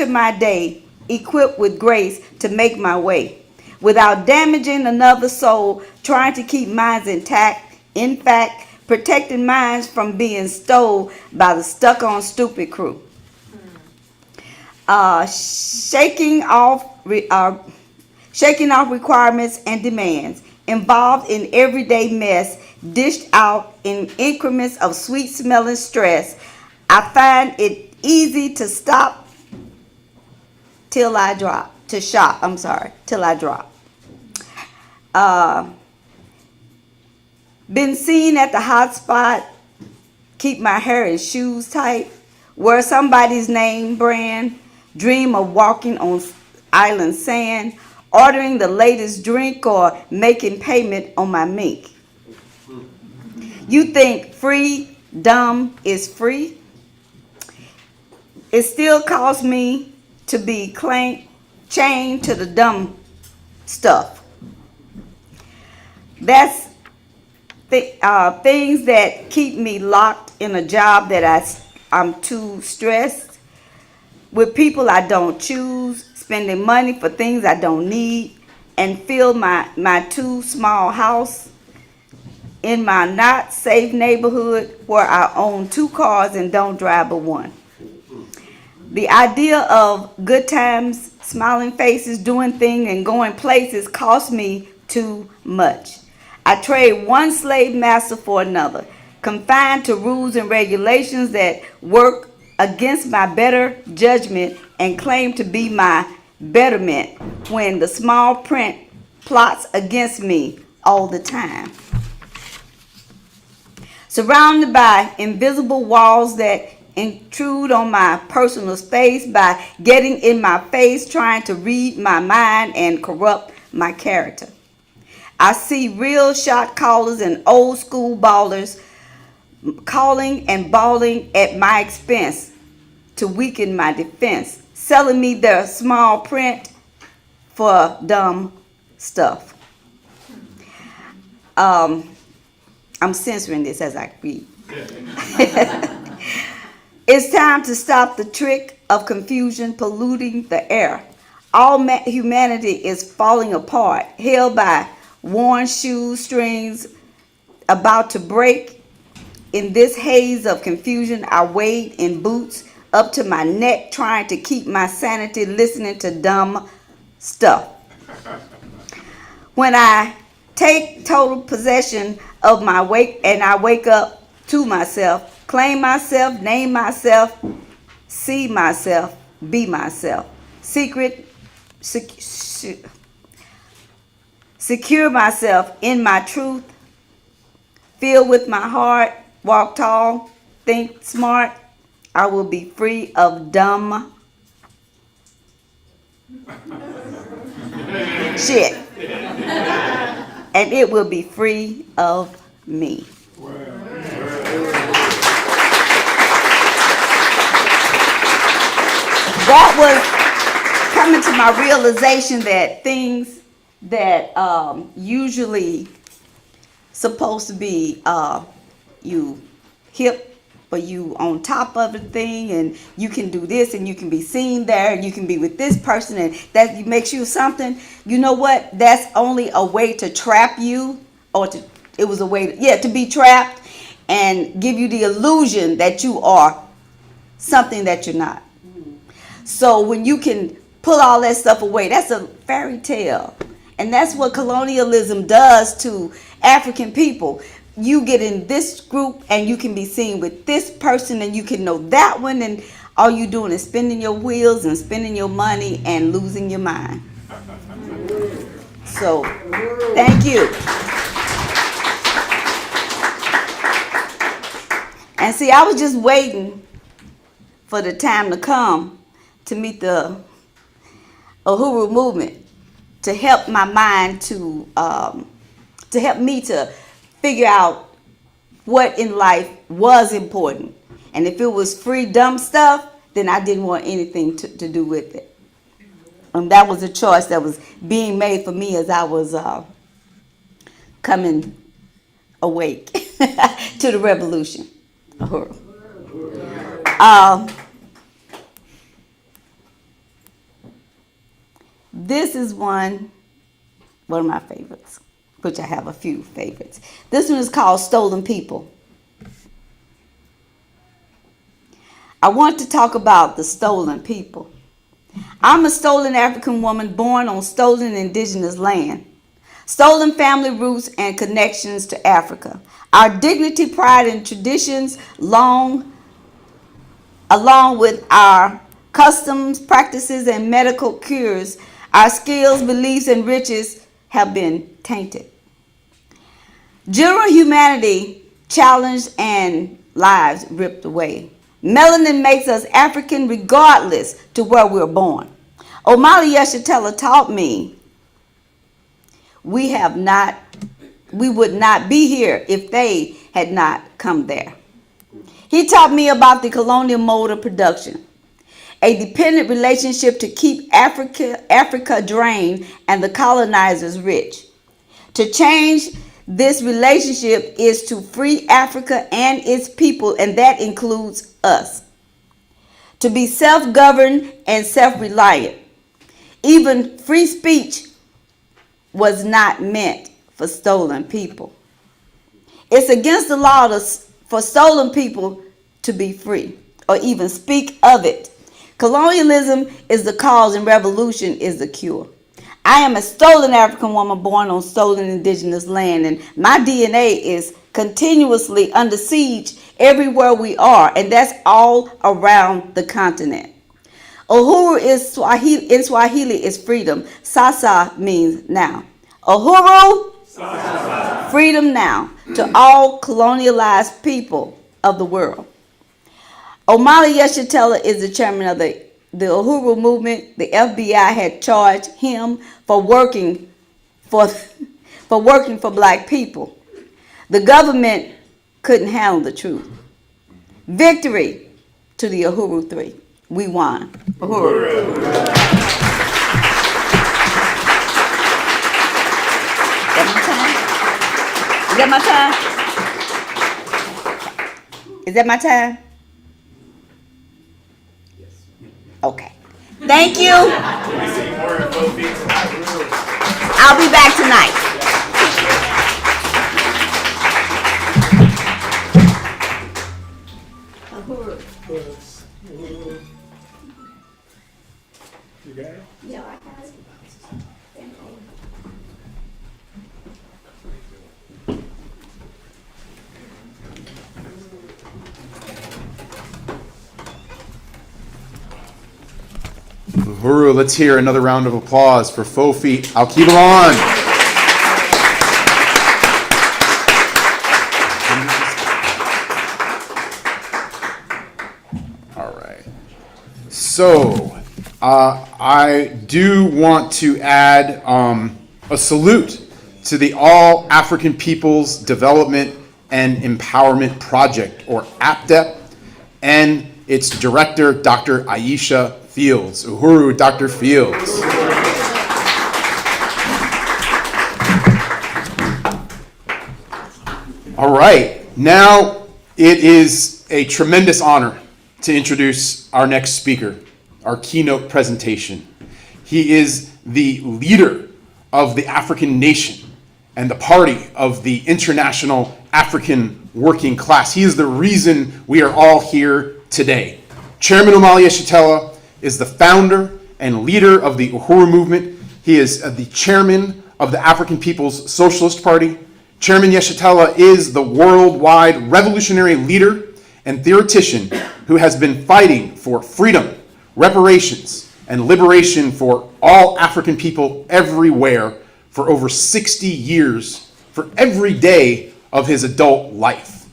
my day equipped with grace to make my way, without damaging another soul, trying to keep minds intact. In fact, protecting minds from being stole by the stuck-on stupid crew. Shaking off requirements and demands, involved in everyday mess, dished out in increments of sweet-smelling stress. I find it easy to stop till I drop. Been seen at the hot spot, keep my hair and shoes tight, wear somebody's name brand, dream of walking on island sand, ordering the latest drink or making payment on my mink. You think free dumb is free? It still costs me to be chained to the dumb stuff. That's things that keep me locked in a job that I'm too stressed, with people I don't choose, spending money for things I don't need, and fill my too small house in my not safe neighborhood where I own 2 cars and don't drive but one. The idea of good times, smiling faces, doing things, and going places costs me too much. I trade one slave master for another, confined to rules and regulations that work against my better judgment and claim to be my betterment, when the small print plots against me all the time. Surrounded by invisible walls that intrude on my personal space by getting in my face, trying to read my mind and corrupt my character. I see real shot callers and old school ballers calling and bawling at my expense to weaken my defense, selling me their small print for dumb stuff. I'm censoring this as I read. It's time to stop the trick of confusion polluting the air. All humanity is falling apart, held by worn shoestrings about to break. In this haze of confusion, I wade in boots up to my neck, trying to keep my sanity, listening to dumb stuff. When I take total possession of my wake and I wake up to myself, claim myself, name myself, see myself, be myself. Secure myself in my truth, feel with my heart, walk tall, think smart. I will be free of dumb shit. And it will be free of me. That was coming to my realization that things that usually supposed to be you hip, but you on top of the thing, and you can do this, and you can be seen there, and you can be with this person, and that makes you something. You know what? That's only a way to trap you, it was a way to be trapped and give you the illusion that you are something that you're not. So when you can pull all that stuff away, that's a fairy tale. And that's what colonialism does to African people. You get in this group and you can be seen with this person and you can know that one, and all you doing is spinning your wheels and spending your money and losing your mind. So, thank you. And see, I was just waiting for the time to come to meet the Uhuru movement, to help my mind to help me to figure out what in life was important. And if it was free dumb stuff, then I didn't want anything to do with it. And that was a choice that was being made for me as I was coming awake to the revolution. This is one of my favorites, which I have a few favorites. This one is called Stolen People. I want to talk about the stolen people. I'm a stolen African woman born on stolen indigenous land. Stolen family roots and connections to Africa. Our dignity, pride, and traditions, along with our customs, practices, and medical cures, our skills, beliefs, and riches have been tainted. General humanity challenged and lives ripped away. Melanin makes us African regardless to where we're born. Omali Yeshitela taught me we would not be here if they had not come there. He taught me about the colonial mode of production, a dependent relationship to keep Africa drained and the colonizers rich. To change this relationship is to free Africa and its people, and that includes us. To be self-governed and self-reliant. Even free speech was not meant for stolen people. It's against the law for stolen people to be free or even speak of it. Colonialism is the cause and revolution is the cure. I am a stolen African woman born on stolen indigenous land, and my DNA is continuously under siege everywhere we are, and that's all around the continent. Uhuru in Swahili is freedom. Sasa means now. Uhuru, Sasa. Freedom now to all colonialized people of the world. Omali Yeshitela is the chairman of the Uhuru movement. The FBI had charged him for working for black people. The government couldn't handle the truth. Victory to the Uhuru 3. We won. Uhuru. Is that my time? Is that my time? Okay. Thank you. I'll be back tonight. You got it? Yeah, I got it. Uhuru, let's hear another round of applause for Fofi Alkebalon. All right. So, I do want to add a salute to the All African Peoples Development and Empowerment Project, or APDEP, and its director, Dr. Aisha Fields. Uhuru, Dr. Fields. All right, now it is a tremendous honor to introduce our next speaker, our keynote presentation. He is the leader of the African nation and the party of the international African working class. He is the reason we are all here today. Chairman Omali Yeshitela is the founder and leader of the Uhuru movement. He is the chairman of the African People's Socialist Party. Chairman Yeshitela is the worldwide revolutionary leader and theoretician who has been fighting for freedom, reparations, and liberation for all African people everywhere for over 60 years, for every day of his adult life.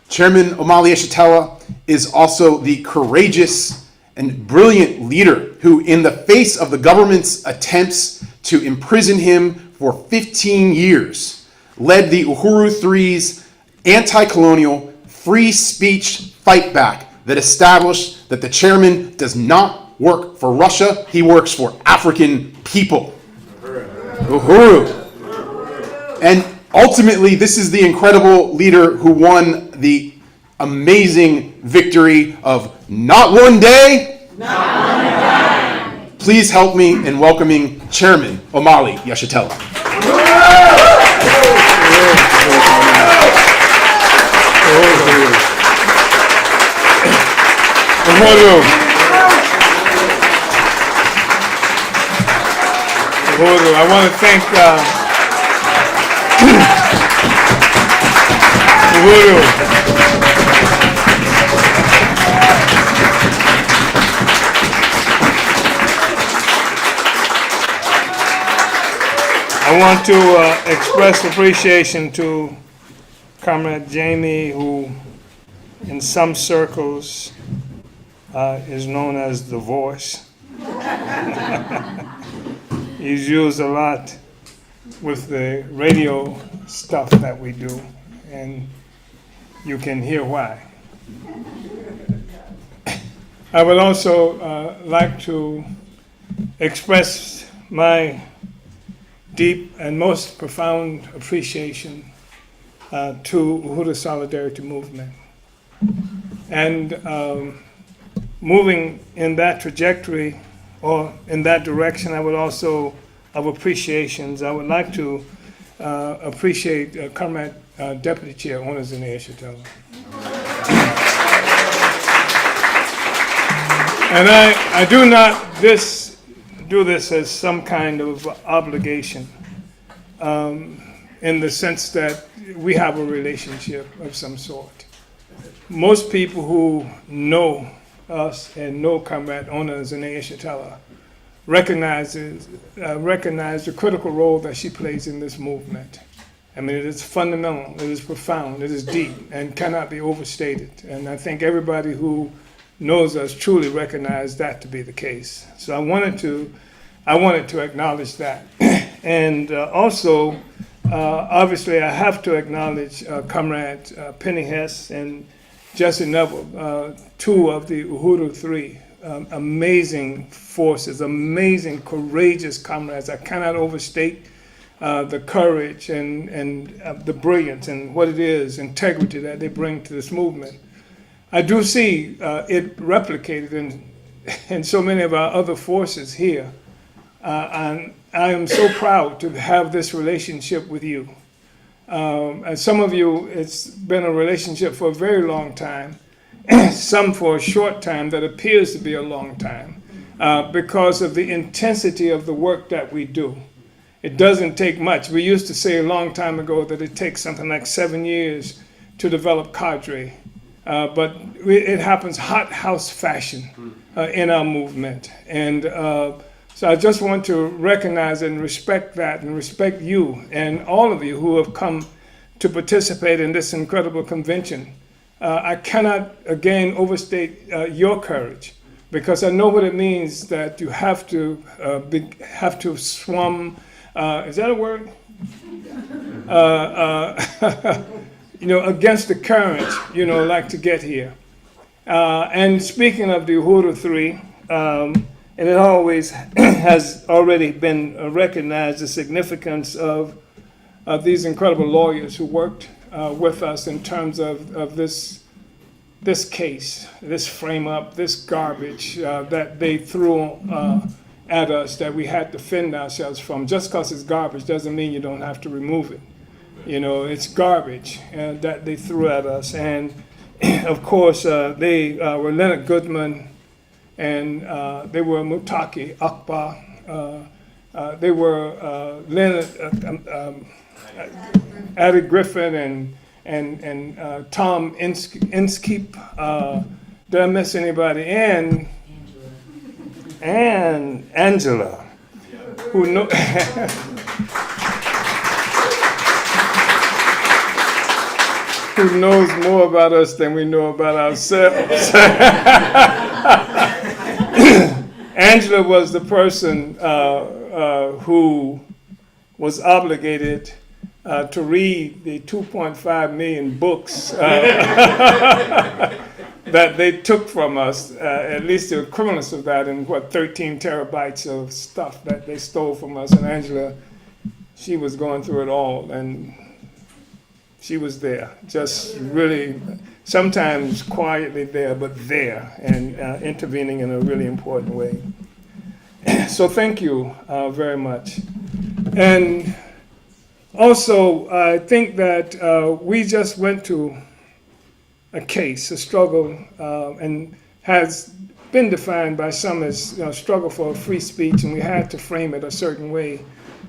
Chairman Omali Yeshitela is also the courageous and brilliant leader who, in the face of the government's attempts to imprison him for 15 years, led the Uhuru Three's anti-colonial free speech fight back that established that the chairman does not work for Russia, he works for African people. Uhuru. And ultimately, this is the incredible leader who won the amazing victory of not one day, not one time. Please help me in welcoming Chairman Omali Yeshitela. I want to thank I want to express appreciation to Comrade Jamie, who in some circles is known as the voice. He's used a lot with the radio stuff that we do, and you can hear why. I would also like to express my deep and most profound appreciation to Uhuru Solidarity Movement. And moving in that trajectory or in that direction, I would also, of appreciations, I would like to appreciate Comrade Deputy Chair Onazine Yeshitela. And I do not do this as some kind of obligation, in the sense that we have a relationship of some sort. Most people who know us and know Comrade Onazine Yeshitela recognize the critical role that she plays in this movement. I mean, it is fundamental, it is profound, it is deep, and cannot be overstated. And I think everybody who knows us truly recognize that to be the case. So I wanted to acknowledge that. And also, obviously, I have to acknowledge Comrade Penny Hess and Jesse Neville, two of the Uhuru Three. Amazing forces, amazing, courageous comrades. I cannot overstate the courage and the brilliance and what it is, integrity that they bring to this movement. I do see it replicated in so many of our other forces here. And I am so proud to have this relationship with you. And some of you, it's been a relationship for a very long time, some for a short time that appears to be a long time, because of the intensity of the work that we do. It doesn't take much. We used to say a long time ago that it takes something like 7 years to develop cadre. But it happens hothouse fashion in our movement. And so I just want to recognize and respect that and respect you and all of you who have come to participate in this incredible convention. I cannot, again, overstate your courage, because I know what it means that you have to swim, is that a word? Against the current, like to get here. And speaking of the Uhuru Three, and it always has already been recognized, the significance of these incredible lawyers who worked with us in terms of this this case, this frame up, this garbage that they threw at us that we had to fend ourselves from. Just because it's garbage doesn't mean you don't have to remove it. You know, it's garbage that they threw at us. And of course, they were Leonard Goodman, and they were Mutaki Akbar. They were Leonard, Addie Griffin, and Tom Inskeep. Did I miss anybody? And Angela, who know. Who knows more about us than we know about ourselves. Angela was the person who was obligated to read the 2.5 million books that they took from us, at least the equivalence of that in 13 terabytes of stuff that they stole from us. And Angela, she was going through it all, and she was there, just really, sometimes quietly there, but there, and intervening in a really important way. So thank you very much. And also, I think that we just went to a case, a struggle, and has been defined by some as struggle for free speech, and we had to frame it a certain way.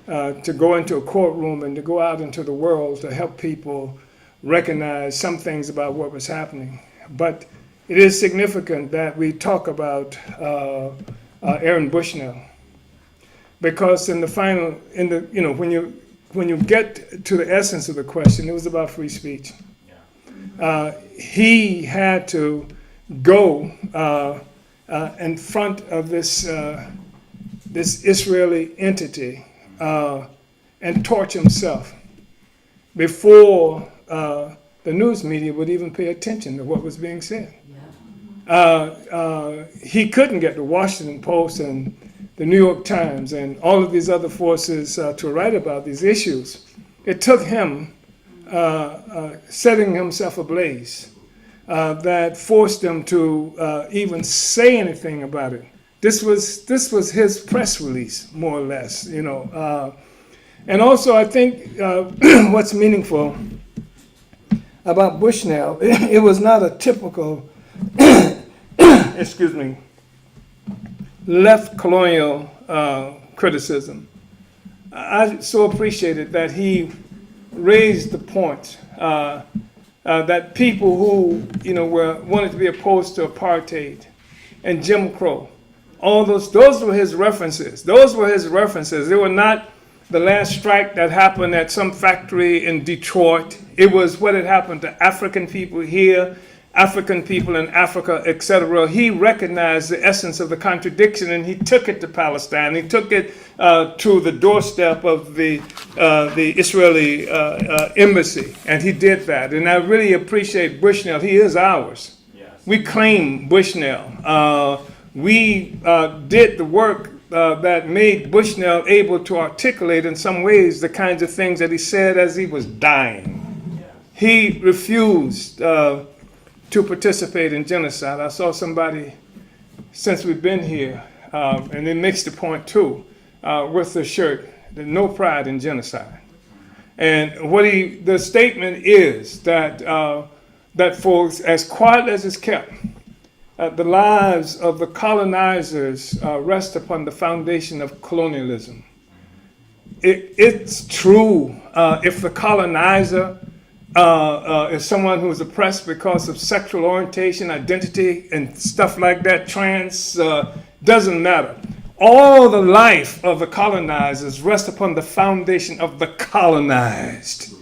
To go into a courtroom and to go out into the world to help people recognize some things about what was happening. But it is significant that we talk about Aaron Bushnell, because in the final, when you get to the essence of the question, it was about free speech. He had to go in front of this Israeli entity and torch himself before the news media would even pay attention to what was being said. He couldn't get the Washington Post and the New York Times and all of these other forces to write about these issues. It took him setting himself ablaze that forced him to even say anything about it. This was his press release, more or less, And also, I think what's meaningful about Bushnell, it was not a typical, excuse me, left colonial criticism. I so appreciated that he raised the point that people who, wanted to be opposed to apartheid and Jim Crow, all those were his references. Those were his references. They were not the last strike that happened at some factory in Detroit. It was what had happened to African people here, African people in Africa, etc. He recognized the essence of the contradiction, and he took it to Palestine. He took it to the doorstep of the Israeli embassy, and he did that. And I really appreciate Bushnell. He is ours. Yes. We claim Bushnell. We did the work that made Bushnell able to articulate in some ways the kinds of things that he said as he was dying. Yes. He refused to participate in genocide. I saw somebody, since we've been here, and it makes the point too, with the shirt, there's no pride in genocide. And the statement is that for as quiet as it's kept, the lives of the colonizers rest upon the foundation of colonialism. It's true if the colonizer is someone who is oppressed because of sexual orientation, identity, and stuff like that, trans, doesn't matter. All the life of the colonizers rests upon the foundation of the colonized.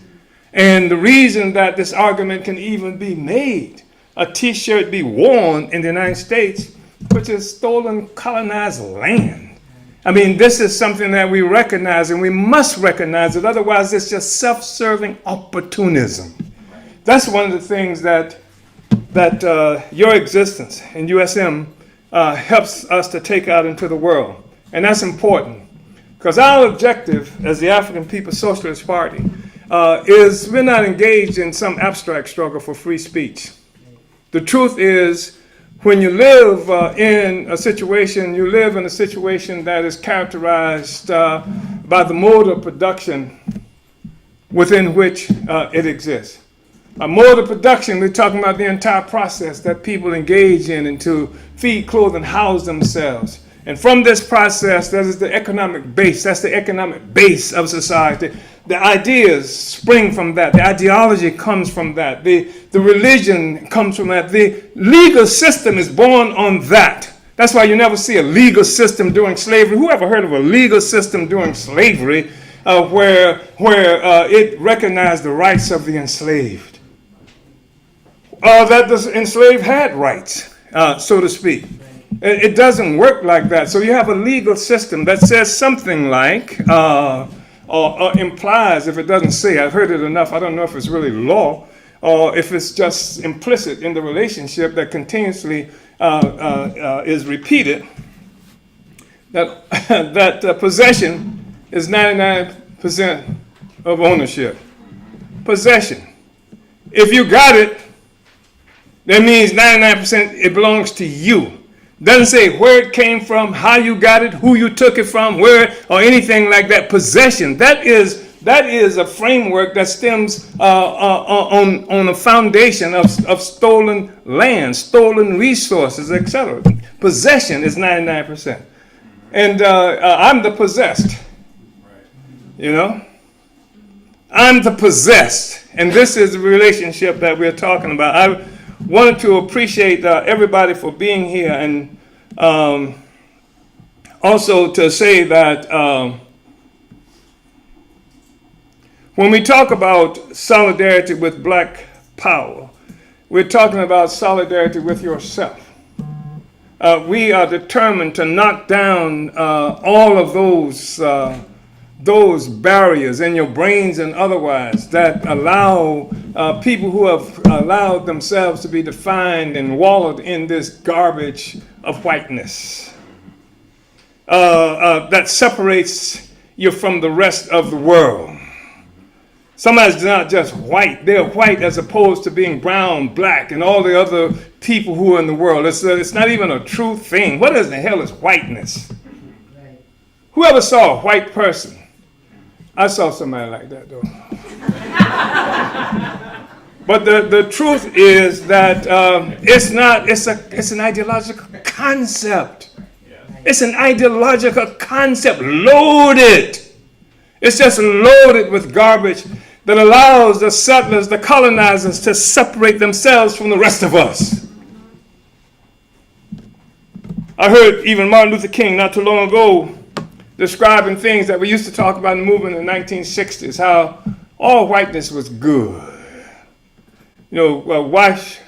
And the reason that this argument can even be made, a t-shirt be worn in the United States, which is stolen colonized land. I mean, this is something that we recognize, and we must recognize it. Otherwise, it's just self-serving opportunism. That's one of the things that your existence in USM helps us to take out into the world. And that's important, because our objective as the African People's Socialist Party is we're not engaged in some abstract struggle for free speech. The truth is, when you live in a situation, you live in a situation that is characterized by the mode of production within which it exists. A mode of production, we're talking about the entire process that people engage in and to feed, clothe, and house themselves. And from this process, that is the economic base. That's the economic base of society. The ideas spring from that. The ideology comes from that. The religion comes from that. The legal system is born on that. That's why you never see a legal system during slavery. Who ever heard of a legal system during slavery where it recognized the rights of the enslaved? That the enslaved had rights, so to speak. It doesn't work like that. So you have a legal system that says something like, or implies, if it doesn't say, I've heard it enough, I don't know if it's really law, or if it's just implicit in the relationship that continuously is repeated, that possession is 99% of ownership. Possession. If you got it, that means 99% it belongs to you. Doesn't say where it came from, how you got it, who you took it from, where, or anything like that. Possession. That is a framework that stems on a foundation of stolen land, stolen resources, etc. Possession is 99%. And I'm the possessed. You know? I'm the possessed. And this is the relationship that we're talking about. I wanted to appreciate everybody for being here, and also to say that when we talk about solidarity with Black power, we're talking about solidarity with yourself. We are determined to knock down all of those barriers in your brains and otherwise that allow people who have allowed themselves to be defined and wallowed in this garbage of whiteness that separates you from the rest of the world. Somebody's not just white, they're white as opposed to being brown, black, and all the other people who are in the world. It's not even a true thing. What in the hell is whiteness? Right. Whoever saw a white person? I saw somebody like that, though. But the truth is that it's an ideological concept. It's an ideological concept, loaded. It's just loaded with garbage that allows the settlers, the colonizers, to separate themselves from the rest of us. I heard even Martin Luther King not too long ago describing things that we used to talk about in the movement in the 1960s, how all whiteness was good. You know, wash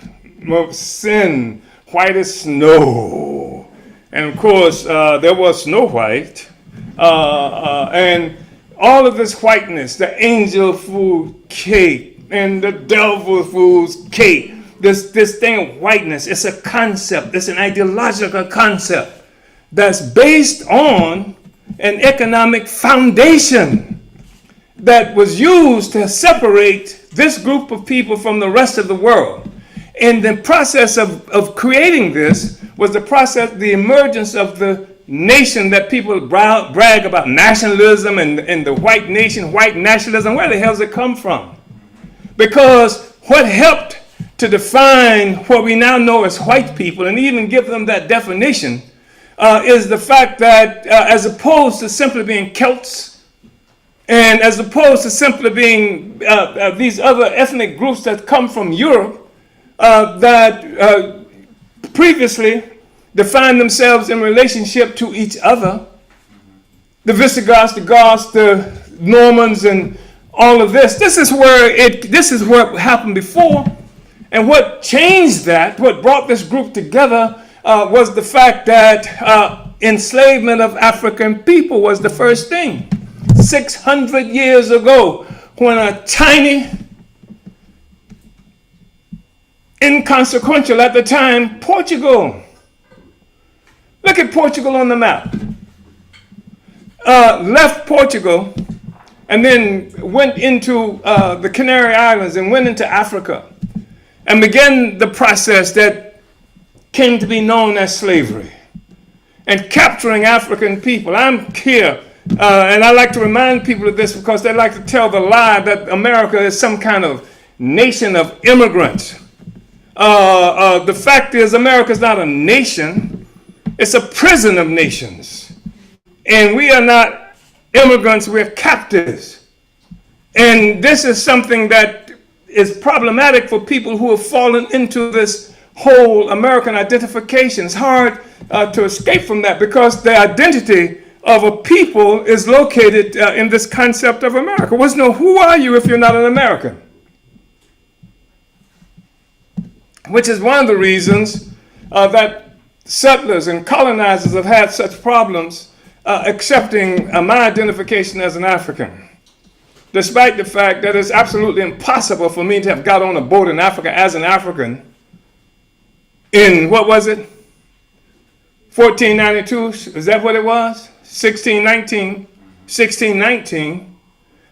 sin white as snow. And of course, there was Snow White. And all of this whiteness, the angel food cake and the devil food's cake, this thing of whiteness, it's a concept, it's an ideological concept that's based on an economic foundation that was used to separate this group of people from the rest of the world. And the process of creating this was the emergence of the nation that people brag about, nationalism and the white nation, white nationalism. Where the hell does it come from? Because what helped to define what we now know as white people, and even give them that definition, is the fact that as opposed to simply being Celts, and as opposed to simply being these other ethnic groups that come from Europe, that previously defined themselves in relationship to each other, the Visigoths, the Goths, the Normans, and all of this. This is what happened before. And what changed that, what brought this group together, was the fact that enslavement of African people was the first thing. 600 years ago, when a tiny, inconsequential at the time, Portugal. Look at Portugal on the map. Left Portugal and then went into the Canary Islands and went into Africa. and began the process that came to be known as slavery and capturing African people. I'm here, and I like to remind people of this because they like to tell the lie that America is some kind of nation of immigrants. The fact is, America is not a nation, it's a prison of nations. And we are not immigrants, we're captives. And this is something that is problematic for people who have fallen into this whole American identification. It's hard to escape from that because the identity of a people is located in this concept of America. Who are you if you're not an American? Which is one of the reasons that settlers and colonizers have had such problems accepting my identification as an African. Despite the fact that it's absolutely impossible for me to have got on a boat in Africa as an African in, what was it, 1492, is that what it was? 1619.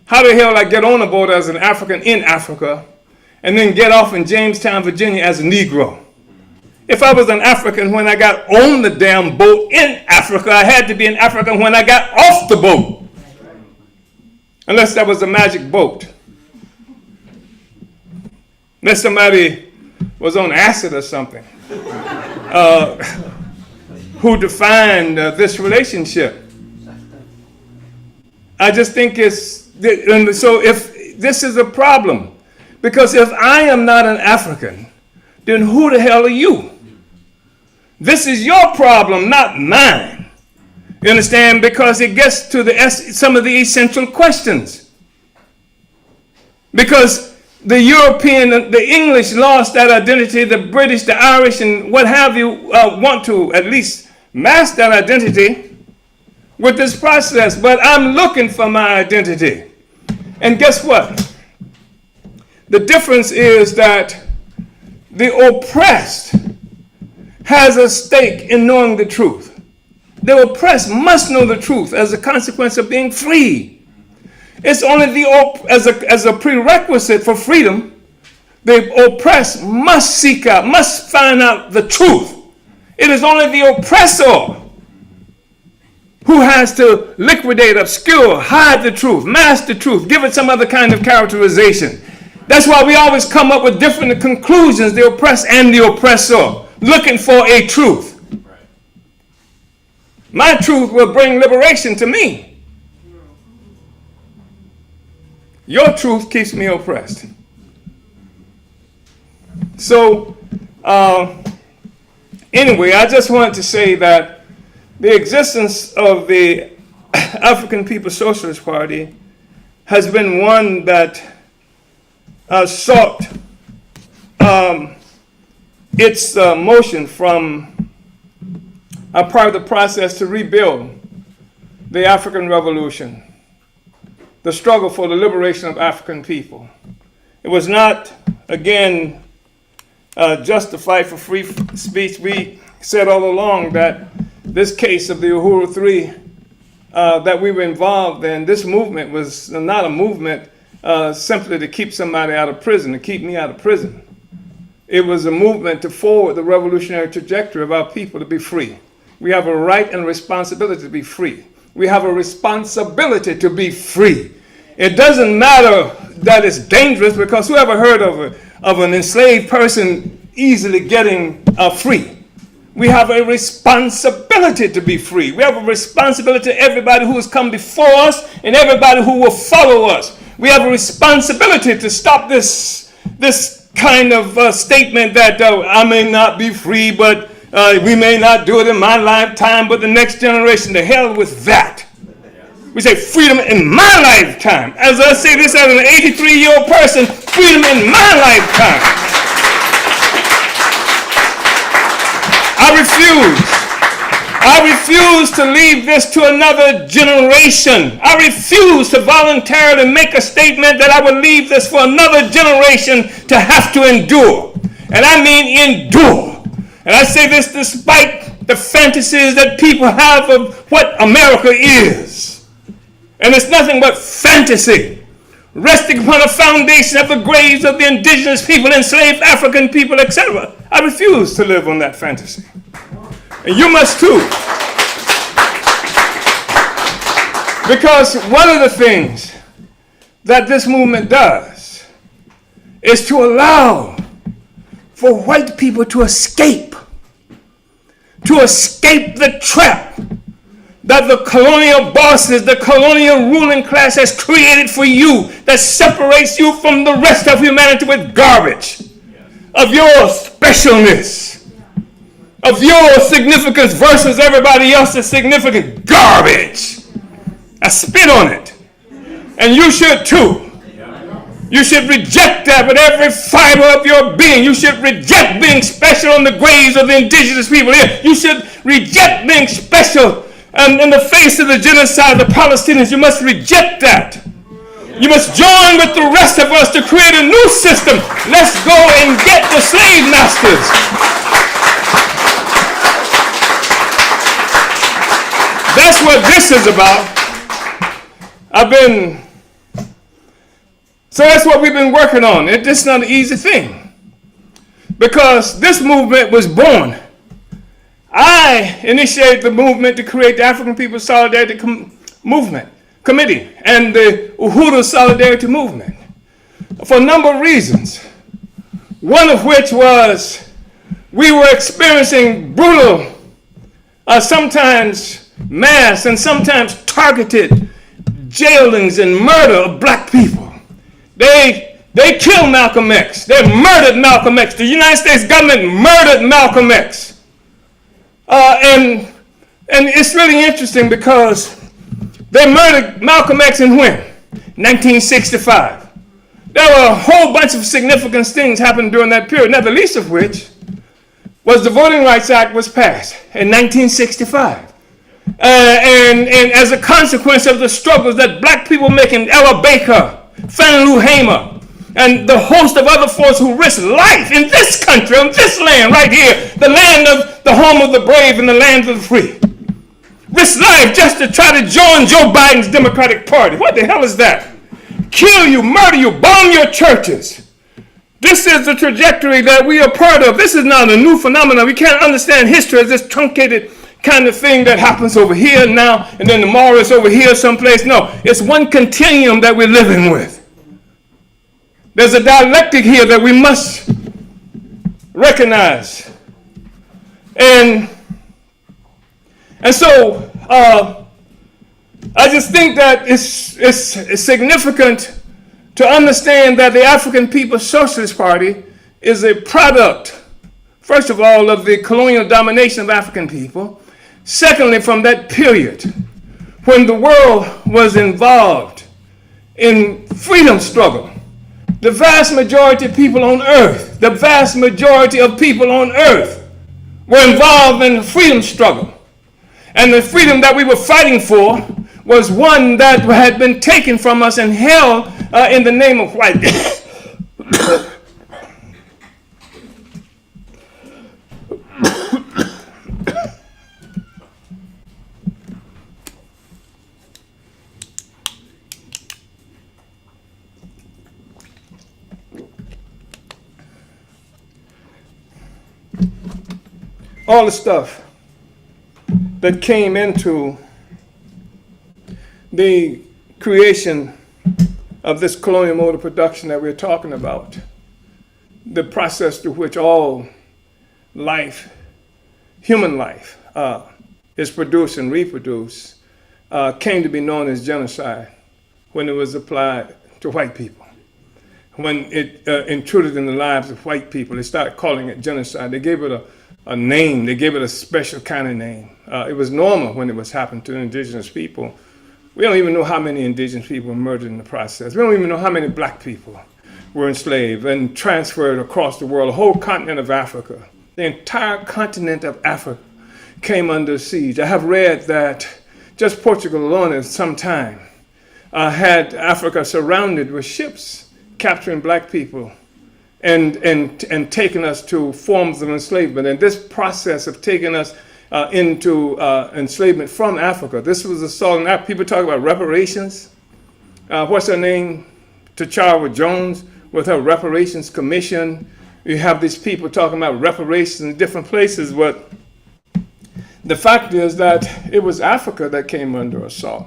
How the hell I get on a boat as an African in Africa and then get off in Jamestown, Virginia as a Negro? If I was an African when I got on the damn boat in Africa, I had to be an African when I got off the boat. Unless that was a magic boat. Unless somebody was on acid or something. Who defined this relationship. I just think and so if this is a problem, because if I am not an African, then who the hell are you? This is your problem, not mine. You understand? Because it gets to some of the essential questions. Because the European, the English lost that identity, the British, the Irish, and what have you want to at least mask that identity with this process. But I'm looking for my identity. And guess what? The difference is that the oppressed has a stake in knowing the truth. The oppressed must know the truth as a consequence of being free. It's only as a prerequisite for freedom, the oppressed must seek out, must find out the truth. It is only the oppressor who has to liquidate, obscure, hide the truth, mask the truth, give it some other kind of characterization. That's why we always come up with different conclusions, the oppressed and the oppressor, looking for a truth. My truth will bring liberation to me. Your truth keeps me oppressed. So, anyway, I just wanted to say that the existence of the African People's Socialist Party has been one that sought its motion from a part of the process to rebuild the African Revolution, the struggle for the liberation of African people. It was not, again, just the fight for free speech. We said all along that this case of the Uhuru Three that we were involved in, this movement was not a movement simply to keep somebody out of prison, to keep me out of prison. It was a movement to forward the revolutionary trajectory of our people to be free. We have a right and responsibility to be free. We have a responsibility to be free. It doesn't matter that it's dangerous, because who ever heard of an enslaved person easily getting free? We have a responsibility to be free. We have a responsibility to everybody who has come before us and everybody who will follow us. We have a responsibility to stop this kind of statement that I may not be free, but we may not do it in my lifetime, but the next generation, to hell with that. We say freedom in my lifetime. As I say this as an 83-year-old person, freedom in my lifetime. I refuse to leave this to another generation. I refuse to voluntarily make a statement that I will leave this for another generation to have to endure. And I mean endure. And I say this despite the fantasies that people have of what America is. And it's nothing but fantasy. resting upon a foundation of the graves of the indigenous people, enslaved African people, etc. I refuse to live on that fantasy. And you must too. Because one of the things that this movement does is to allow for white people to escape the trap that the colonial bosses, the colonial ruling class has created for you, that separates you from the rest of humanity with garbage of your specialness, of your significance versus everybody else's significant garbage. I spit on it. And you should too. You should reject that with every fiber of your being. You should reject being special on the graves of the indigenous people here. You should reject being special in the face of the genocide of the Palestinians. You must reject that. You must join with the rest of us to create a new system. Let's go and get the slave masters. That's what this is about. So that's what we've been working on. It's not an easy thing, because this movement was born. I initiated the movement to create the African People's Solidarity Movement Committee and the Uhuru Solidarity Movement for a number of reasons. One of which was we were experiencing brutal, sometimes mass and sometimes targeted jailings and murder of black people. They killed Malcolm X. They murdered Malcolm X. The United States government murdered Malcolm X. And it's really interesting because they murdered Malcolm X in when? 1965. There were a whole bunch of significant things happened during that period, not the least of which was the Voting Rights Act was passed in 1965. And as a consequence of the struggles that black people making, Ella Baker, Fannie Lou Hamer, and the host of other folks who risked life in this country, on this land right here, the land of the home of the brave and the land of the free. Risk life just to try to join Joe Biden's Democratic Party. What the hell is that? Kill you, murder you, bomb your churches. This is the trajectory that we are part of. This is not a new phenomenon. We can't understand history as this truncated kind of thing that happens over here now, and then tomorrow it's over here someplace. No, it's one continuum that we're living with. There's a dialectic here that we must recognize. And so I just think that it's significant to understand that the African People's Socialist Party is a product, first of all, of the colonial domination of African people. Secondly, from that period when the world was involved in freedom struggle. The vast majority of people on earth, the vast majority of people on earth were involved in the freedom struggle. And the freedom that we were fighting for was one that had been taken from us and held in the name of whiteness. All the stuff that came into the creation of this colonial mode of production that we're talking about, the process through which all life, human life, is produced and reproduced, came to be known as genocide when it was applied to white people. When it intruded in the lives of white people, they started calling it genocide. They gave it a name. They gave it a special kind of name. It was normal when it was happening to indigenous people. We don't even know how many indigenous people were murdered in the process. We don't even know how many black people were enslaved and transferred across the world, the whole continent of Africa. The entire continent of Africa came under siege. I have read that just Portugal alone at some time had Africa surrounded with ships capturing black people and taking us to forms of enslavement. And this process of taking us into enslavement from Africa, this was assault on Africa. People talk about reparations. What's her name? T'Challa Jones with her reparations commission. You have these people talking about reparations in different places, but the fact is that it was Africa that came under assault.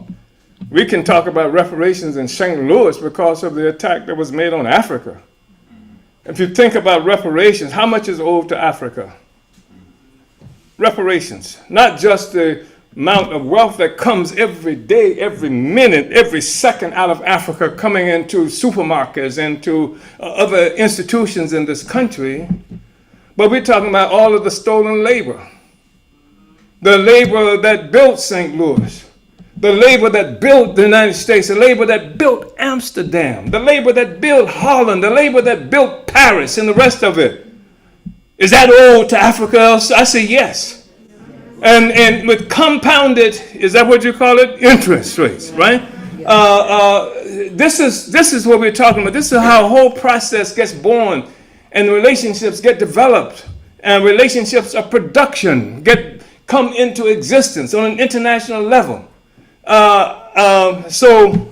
We can talk about reparations in St. Louis because of the attack that was made on Africa. If you think about reparations, how much is owed to Africa? Reparations, not just the amount of wealth that comes every day, every minute, every second out of Africa coming into supermarkets and to other institutions in this country, but we're talking about all of the stolen labor. The labor that built St. Louis, the labor that built the United States, the labor that built Amsterdam, the labor that built Holland, the labor that built Paris and the rest of it. Is that owed to Africa? I say yes. And with compounded, is that what you call it? Interest rates, right? This is what we're talking about. This is how a whole process gets born and relationships get developed and relationships of production come into existence on an international level. So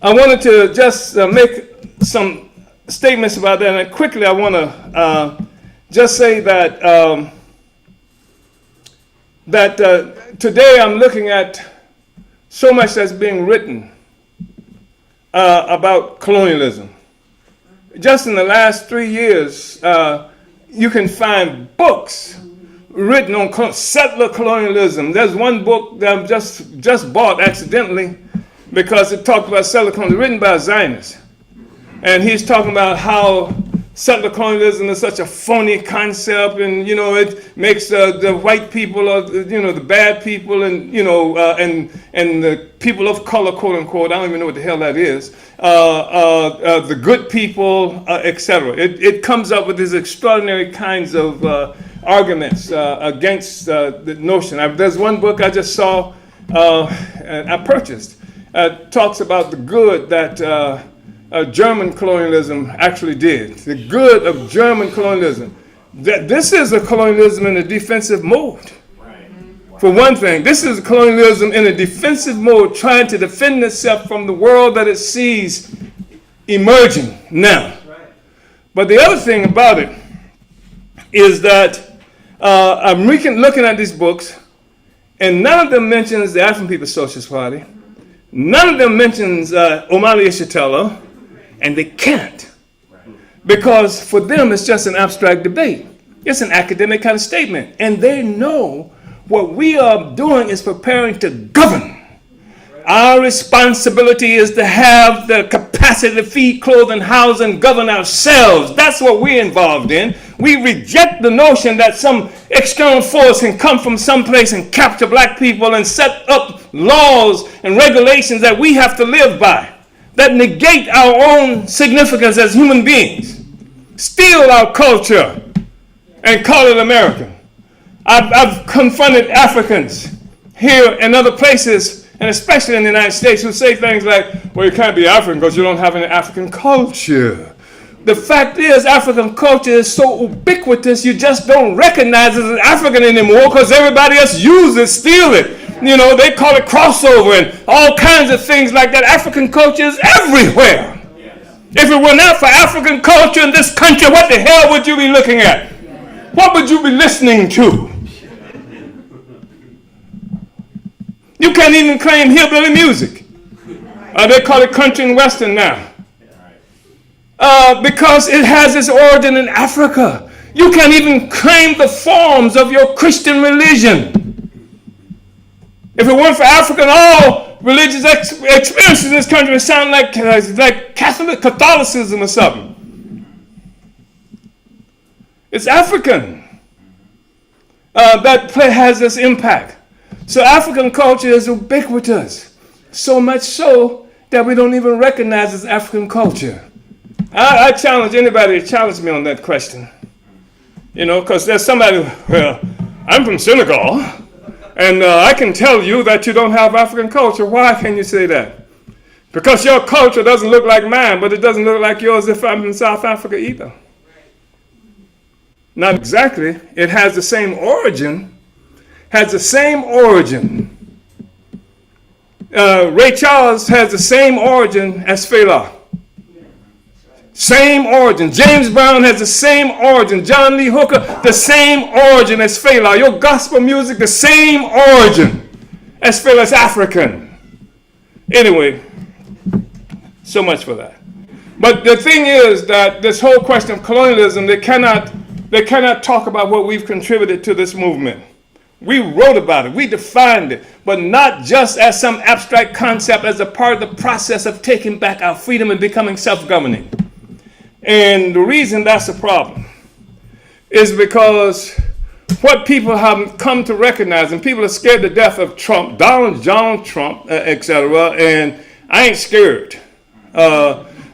I wanted to just make some statements about that, and quickly I want to just say that today I'm looking at so much that's being written about colonialism. Just in the last 3 years, you can find books written on settler colonialism. There's one book that I just bought accidentally because it talked about settler colonialism, written by a Zionist. And he's talking about how settler colonialism is such a phony concept, and it makes the white people, the bad people, and and the people of color, quote unquote. I don't even know what the hell that is. The good people, etc. It comes up with these extraordinary kinds of arguments against the notion. There's one book I just saw and I purchased. Talks about the good that German colonialism actually did. The good of German colonialism. This is a colonialism in a defensive mode. For one thing, this is colonialism in a defensive mode, trying to defend itself from the world that it sees emerging now. But the other thing about it is that I'm looking at these books, and none of them mentions the African People's Socialist Party. None of them mentions Omali Yeshitela, and they can't. Because for them, it's just an abstract debate. It's an academic kind of statement. And they know what we are doing is preparing to govern. Our responsibility is to have the capacity to feed, clothe, and house and govern ourselves. That's what we're involved in. We reject the notion that some external force can come from someplace and capture black people and set up laws and regulations that we have to live by, that negate our own significance as human beings, steal our culture, and call it American. I've confronted Africans here and other places, and especially in the United States, who say things like, well, you can't be African because you don't have any African culture. The fact is, African culture is so ubiquitous, you just don't recognize it as African anymore because everybody else uses it, steal it. They call it crossover and all kinds of things like that. African culture is everywhere. If it were not for African culture in this country, what the hell would you be looking at? What would you be listening to? You can't even claim hillbilly music. They call it country and western now. Because it has its origin in Africa. You can't even claim the forms of your Christian religion. If it weren't for African, all religious experiences in this country would sound like Catholicism or something. It's African that has this impact. So African culture is ubiquitous, so much so that we don't even recognize it as African culture. I challenge anybody to challenge me on that question. Because there's somebody, well, I'm from Senegal, and I can tell you that you don't have African culture. Why can you say that? Because your culture doesn't look like mine, but it doesn't look like yours if I'm in South Africa either. Not exactly. It has the same origin. Ray Charles has the same origin as Fela. Same origin. James Brown has the same origin. John Lee Hooker, the same origin as Fela. Your gospel music, the same origin as Fela's African. Anyway, so much for that. But the thing is that this whole question of colonialism, they cannot talk about what we've contributed to this movement. We wrote about it, we defined it, but not just as some abstract concept, as a part of the process of taking back our freedom and becoming self-governing. And the reason that's a problem is because what people have come to recognize, and people are scared to death of Trump, Donald Trump, etc., and I ain't scared.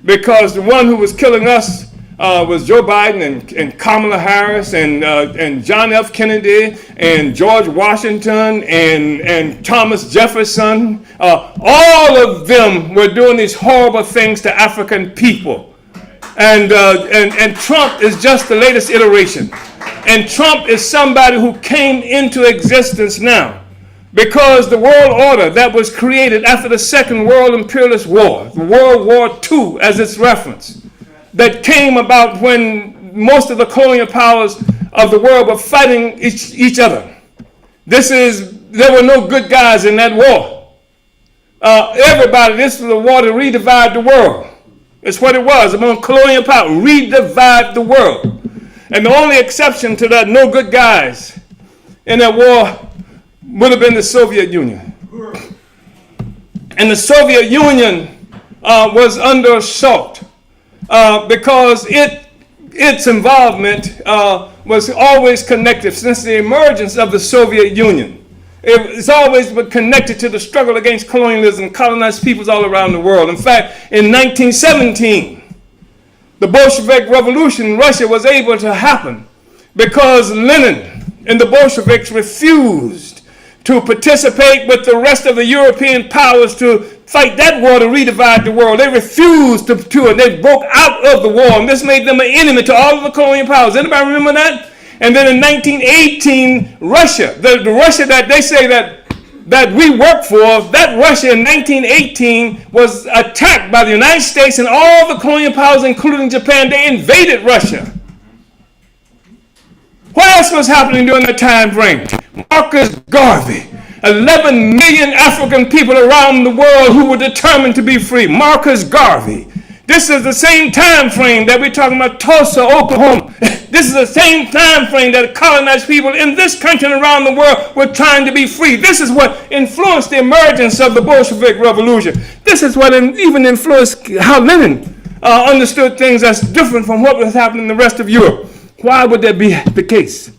Because the one who was killing us was Joe Biden and Kamala Harris and John F. Kennedy and George Washington and Thomas Jefferson. All of them were doing these horrible things to African people. And Trump is just the latest iteration. And Trump is somebody who came into existence now because the world order that was created after the Second World Imperialist War, World War II as its reference, that came about when most of the colonial powers of the world were fighting each other. There were no good guys in that war. This was a war to redivide the world. It's what it was among colonial power, redivide the world. And the only exception to that no good guys in that war would have been the Soviet Union. And the Soviet Union was under assault because its involvement was always connected since the emergence of the Soviet Union. It's always been connected to the struggle against colonialism and colonized peoples all around the world. In fact, in 1917, the Bolshevik Revolution in Russia was able to happen because Lenin and the Bolsheviks refused to participate with the rest of the European powers to fight that war to redivide the world. They refused to and they broke out of the war, and this made them an enemy to all of the colonial powers. Anybody remember that? And then in 1918, Russia, the Russia that they say that we work for, that Russia in 1918 was attacked by the United States and all the colonial powers, including Japan. They invaded Russia. What else was happening during that time frame? Marcus Garvey, 11 million African people around the world who were determined to be free. Marcus Garvey. This is the same time frame that we're talking about Tulsa, Oklahoma. This is the same time frame that colonized people in this country and around the world were trying to be free. This is what influenced the emergence of the Bolshevik Revolution. This is what even influenced how Lenin understood things that's different from what was happening in the rest of Europe. Why would that be the case?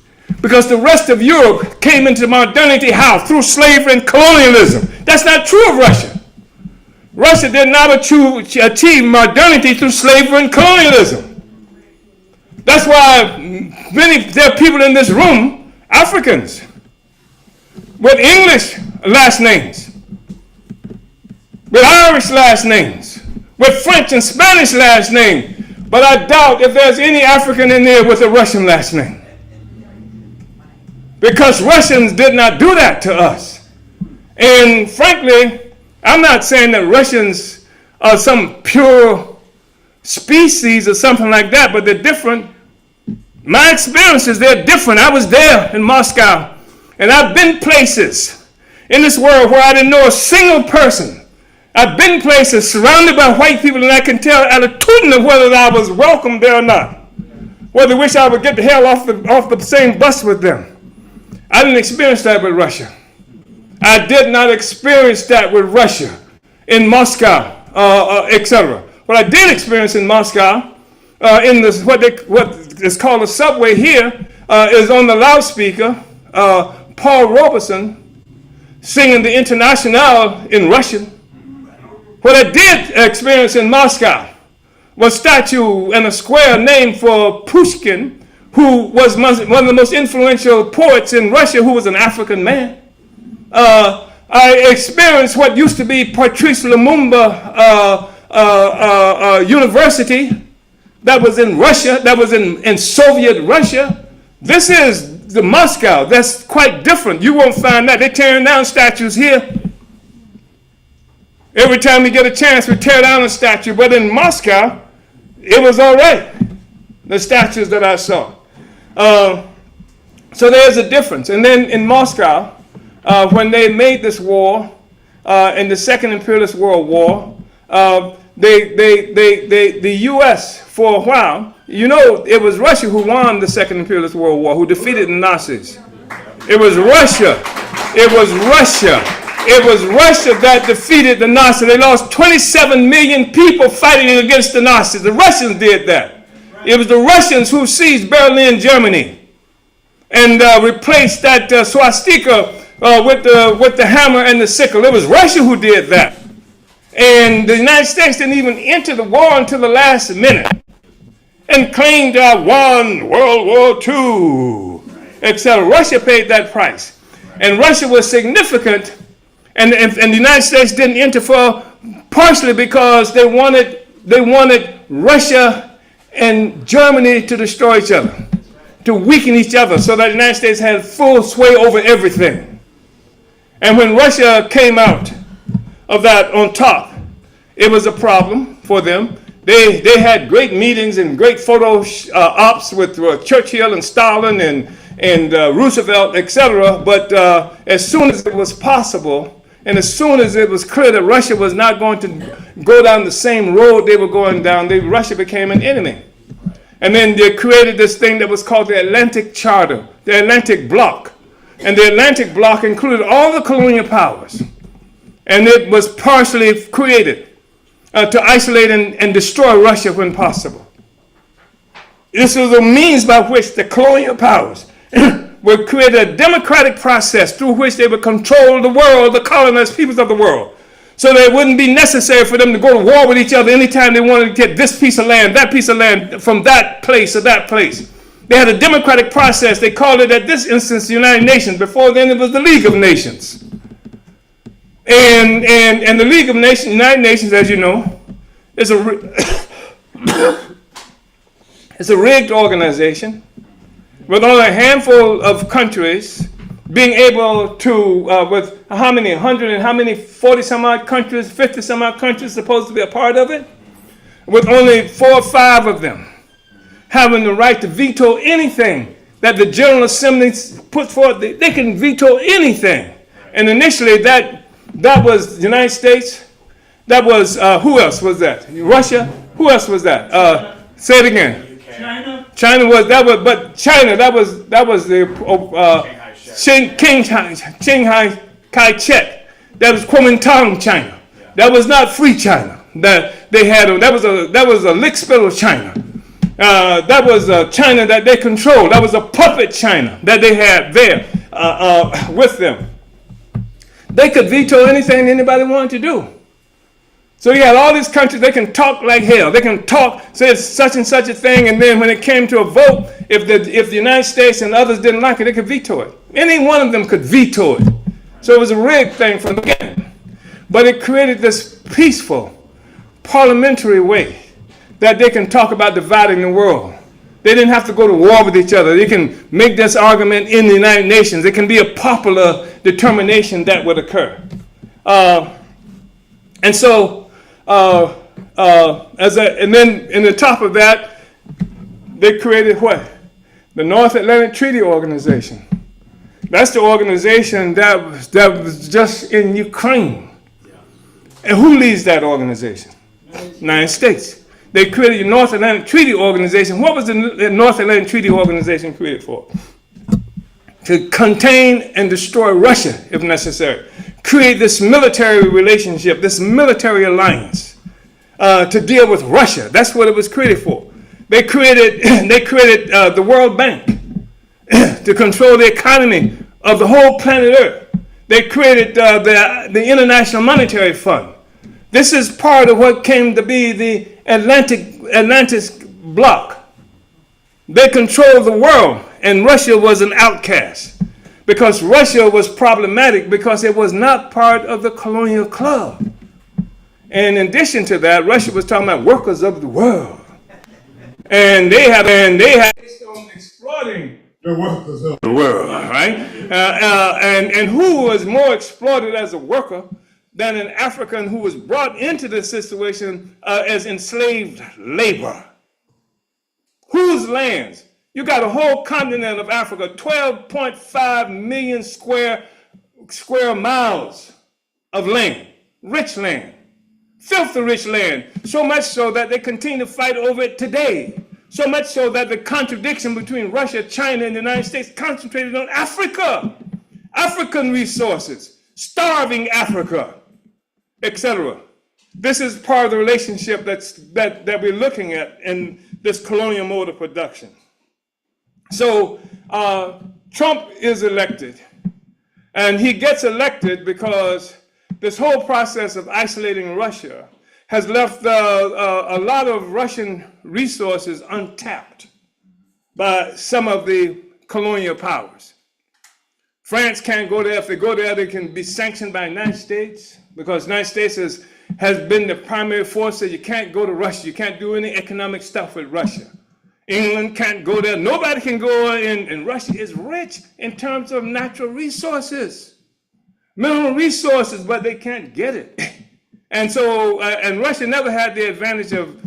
Because the rest of Europe came into modernity how? Through slavery and colonialism. That's not true of Russia. Russia did not achieve modernity through slavery and colonialism. That's why there are people in this room, Africans, with English last names, with Irish last names, with French and Spanish last names. But I doubt if there's any African in there with a Russian last name. Because Russians did not do that to us. And frankly, I'm not saying that Russians are some pure species or something like that, but they're different. My experiences, they're different. I was there in Moscow, and I've been places in this world where I didn't know a single person. I've been places surrounded by white people, and I can tell attitudinally whether I was welcome there or not. Whether they wish I would get the hell off the same bus with them. I didn't experience that with Russia. I did not experience that with Russia in Moscow, etc. What I did experience in Moscow, in this what is called a subway here, is on the loudspeaker, Paul Robeson singing the Internationale in Russian. What I did experience in Moscow was a statue and a square named for Pushkin, who was one of the most influential poets in Russia, who was an African man. I experienced what used to be Patrice Lumumba University, that was in Russia, that was in Soviet Russia. This is the Moscow. That's quite different. You won't find that. They're tearing down statues here. Every time we get a chance, we tear down a statue. But in Moscow, it was all right, the statues that I saw. So there's a difference. And then in Moscow, when they made this war, in the Second Imperialist World War, the U.S. for a while, you know, it was Russia who won the Second Imperialist World War, who defeated the Nazis. It was Russia. It was Russia. It was Russia that defeated the Nazis. They lost 27 million people fighting against the Nazis. The Russians did that. It was the Russians who seized Berlin, Germany, and replaced that swastika with the hammer and the sickle. It was Russia who did that. And the United States didn't even enter the war until the last minute and claimed won World War II, etc. Russia paid that price. And Russia was significant, and the United States didn't enter for partially because they wanted Russia and Germany to destroy each other, to weaken each other, so that the United States had full sway over everything. And when Russia came out of that on top, it was a problem for them. They had great meetings and great photo ops with Churchill and Stalin and Roosevelt, etc. But as soon as it was possible, and as soon as it was clear that Russia was not going to go down the same road they were going down, Russia became an enemy. And then they created this thing that was called the Atlantic Charter, the Atlantic Bloc. And the Atlantic Bloc included all the colonial powers. And it was partially created to isolate and destroy Russia when possible. This was a means by which the colonial powers would create a democratic process through which they would control the world, the colonized peoples of the world. So that it wouldn't be necessary for them to go to war with each other anytime they wanted to get this piece of land, that piece of land from that place or that place. They had a democratic process. They called it, at this instance, the United Nations. Before then, it was the League of Nations. And the League of Nations, United Nations, as you know, is it's a rigged organization with only a handful of countries being able to, with how many, 100 and how many, 40 some odd countries, 50 some odd countries supposed to be a part of it, with only 4 or 5 of them having the right to veto anything that the General Assembly puts forth. They can veto anything. And initially that was the United States. That was, who else was that? Russia? Who else was that? Say it again. China was, but China, that was the Chiang Kai-shek. That was Kuomintang China. That was not free China. That they had, that was a lickspittle China. That was China that they controlled. That was a puppet China that they had there with them. They could veto anything anybody wanted to do. So you had all these countries, they can talk like hell. They can talk, say it's such and such a thing, and then when it came to a vote, if the United States and others didn't like it, they could veto it. Any one of them could veto it. So it was a rigged thing from the beginning. But it created this peaceful, parliamentary way that they can talk about dividing the world. They didn't have to go to war with each other. They can make this argument in the United Nations. It can be a popular determination that would occur. And so, and then in the top of that, they created what? The North Atlantic Treaty Organization. That's the organization that was just in Ukraine. And who leads that organization? United States. They created the North Atlantic Treaty Organization. What was the North Atlantic Treaty Organization created for? To contain and destroy Russia, if necessary. Create this military relationship, this military alliance to deal with Russia. That's what it was created for. They created the World Bank to control the economy of the whole planet Earth. They created the International Monetary Fund. This is part of what came to be the Atlantic Bloc. They controlled the world, and Russia was an outcast because Russia was problematic because it was not part of the colonial club. And in addition to that, Russia was talking about workers of the world, and they had based on exploiting the workers of the world, right? And who was more exploited as a worker than an African who was brought into this situation as enslaved labor. Whose lands? You got a whole continent of Africa, 12.5 million square miles of land, rich land, filthy rich land, so much so that they continue to fight over it today. So much so that the contradiction between Russia, China, and the United States concentrated on Africa, African resources, starving Africa, etc. This is part of the relationship that we're looking at in this colonial mode of production. So Trump is elected, and he gets elected because this whole process of isolating Russia has left a lot of Russian resources untapped by some of the colonial powers. France can't go there. If they go there, they can be sanctioned by the United States, because the United States has been the primary force that you can't go to Russia. You can't do any economic stuff with Russia. England can't go there. Nobody can go in. And Russia is rich in terms of natural resources, mineral resources, but they can't get it. And so, and Russia never had the advantage of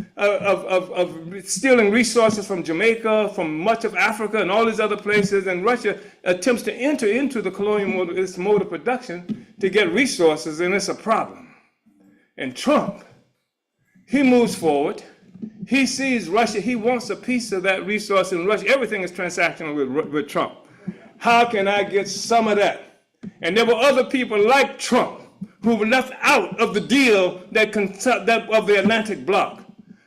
stealing resources from Jamaica, from much of Africa, and all these other places. And Russia attempts to enter into the colonial mode, this mode of production, to get resources, and it's a problem. And Trump, he moves forward. He sees Russia. He wants a piece of that resource in Russia. Everything is transactional with Trump. How can I get some of that? And there were other people like Trump who were left out of the deal that of the Atlantic Bloc.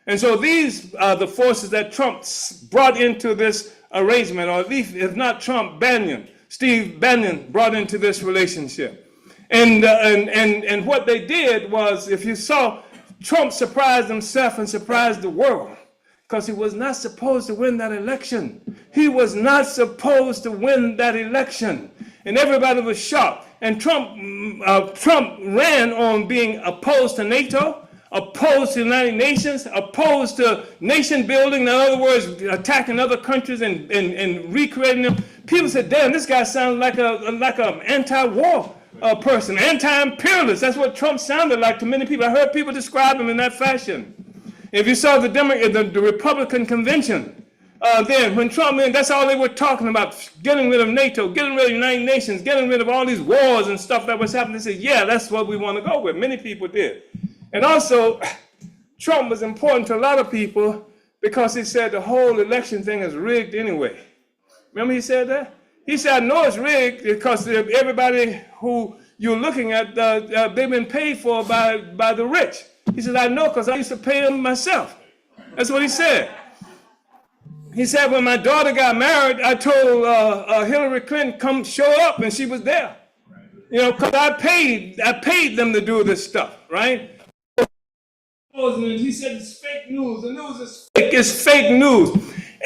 And so these are the forces that Trump brought into this arrangement, or at least, if not Trump, Steve Bannon brought into this relationship. And what they did was, if you saw, Trump surprised himself and surprised the world, because he was not supposed to win that election. He was not supposed to win that election. And everybody was shocked. And Trump ran on being opposed to NATO, opposed to the United Nations, opposed to nation building, in other words, attacking other countries and recreating them. People said, damn, this guy sounds like an anti-war person, anti-imperialist. That's what Trump sounded like to many people. I heard people describe him in that fashion. If you saw the Republican convention, then when Trump in, that's all they were talking about, getting rid of NATO, getting rid of the United Nations, getting rid of all these wars and stuff that was happening. They said, yeah, that's what we want to go with. Many people did. And also, Trump was important to a lot of people because he said the whole election thing is rigged anyway. Remember he said that? He said, I know it's rigged because everybody who you're looking at, they've been paid for by the rich. He said, I know because I used to pay them myself. That's what he said. He said, when my daughter got married, I told Hillary Clinton, come show up, and she was there. You know, because I paid them to do this stuff, right? He said, it's fake news. The news is fake. It's fake news.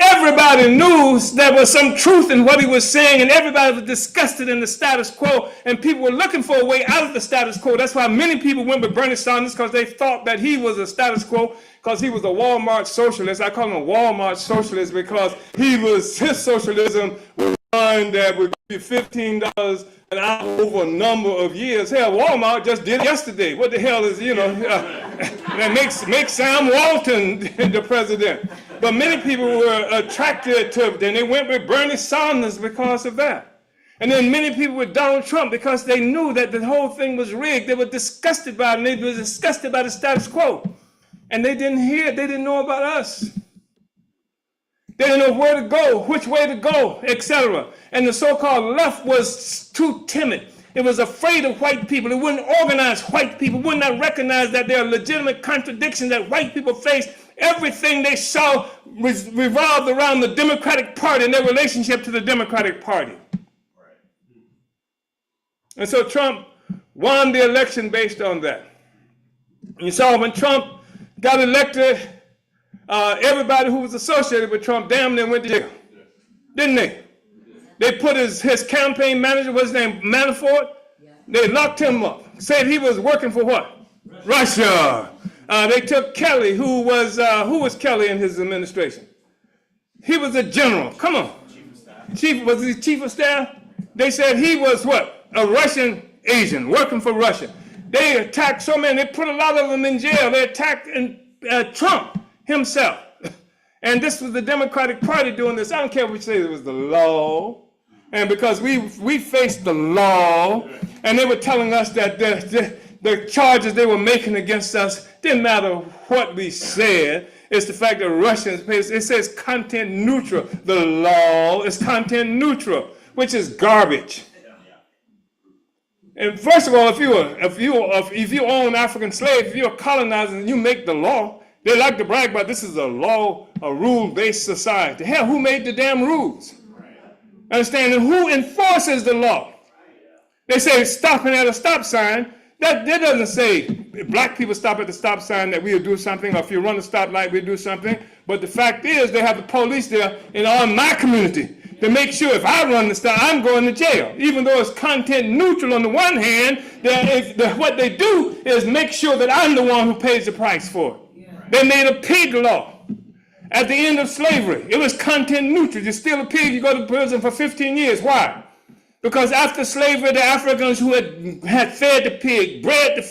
Everybody knew there was some truth in what he was saying, and everybody was disgusted in the status quo, and people were looking for a way out of the status quo. That's why many people went with Bernie Sanders, because they thought that he was a status quo, because he was a Walmart socialist. I call him a Walmart socialist because his socialism was one that would be $15 an hour over a number of years. Hell, Walmart just did it yesterday. What the hell is, that makes Sam Walton the president. But many people were attracted to it, and they went with Bernie Sanders because of that. And then many people with Donald Trump because they knew that the whole thing was rigged. They were disgusted by it, and they were disgusted by the status quo. And they didn't know about us. They didn't know where to go, which way to go, etc. And the so-called left was too timid. It was afraid of white people. It wouldn't organize white people. It would not recognize that there are legitimate contradictions that white people face. Everything they saw revolved around the Democratic Party and their relationship to the Democratic Party. And so Trump won the election based on that. You saw when Trump got elected, everybody who was associated with Trump damn near went to jail, didn't they? They put his campaign manager, what's his name, Manafort, they locked him up, said he was working for what? Russia. They took Kelly, who was Kelly in his administration? He was a general, come on. Was he chief of staff? They said he was what? A Russian agent working for Russia. They attacked so many, they put a lot of them in jail. They attacked Trump himself. And this was the Democratic Party doing this. I don't care if we say it was the law. And because we faced the law, and they were telling us that the charges they were making against us didn't matter what we said. It's the fact that Russians, it says content neutral. The law is content neutral, which is garbage. And first of all, if you own African slaves, if you're a colonizer and you make the law, they like to brag about this is a law, a rule-based society. Hell, who made the damn rules? Understand? And who enforces the law? They say stopping at a stop sign. That doesn't say if black people stop at the stop sign that we'll do something, or if you run a stoplight, we'll do something. But the fact is, they have the police there in all my community to make sure if I run the stop, I'm going to jail. Even though it's content neutral on the one hand, what they do is make sure that I'm the one who pays the price for it. They made a pig law. At the end of slavery, it was content neutral. You steal a pig, you go to prison for 15 years. Why? Because after slavery, the Africans who had fed the pig, bred the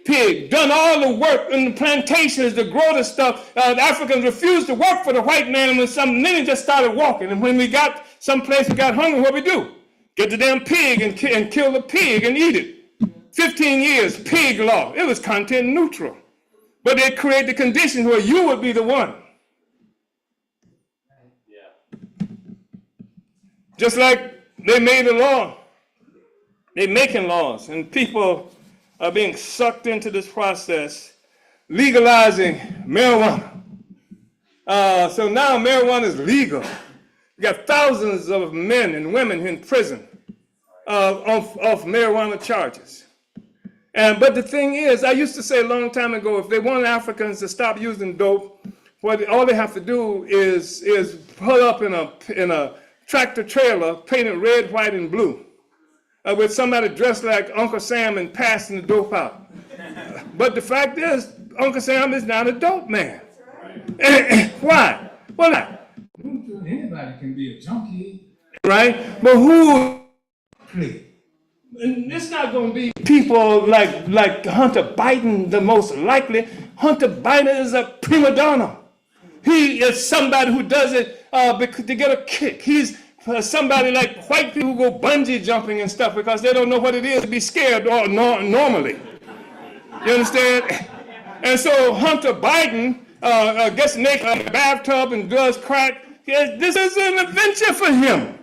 pig, done all the work in the plantations to grow the stuff, the Africans refused to work for the white man, and then they just started walking. And when we got someplace we got hungry, what we do? Get the damn pig and kill the pig and eat it. 15 years, pig law. It was content neutral. But they create the conditions where you would be the one. Just like they made a law. They're making laws, and people are being sucked into this process, legalizing marijuana. So now marijuana is legal. You got thousands of men and women in prison off marijuana charges. But the thing is, I used to say a long time ago, if they want Africans to stop using dope, all they have to do is pull up in a tractor trailer painted red, white, and blue, with somebody dressed like Uncle Sam and passing the dope out. But the fact is, Uncle Sam is not a dope man. Why? Well, anybody can be a junkie, right? But who? And it's not going to be people like Hunter Biden, the most likely. Hunter Biden is a prima donna. He is somebody who does it to get a kick. He's somebody like white people who go bungee jumping and stuff because they don't know what it is to be scared normally. You understand? And so Hunter Biden gets naked in a bathtub and does crack. This is an adventure for him.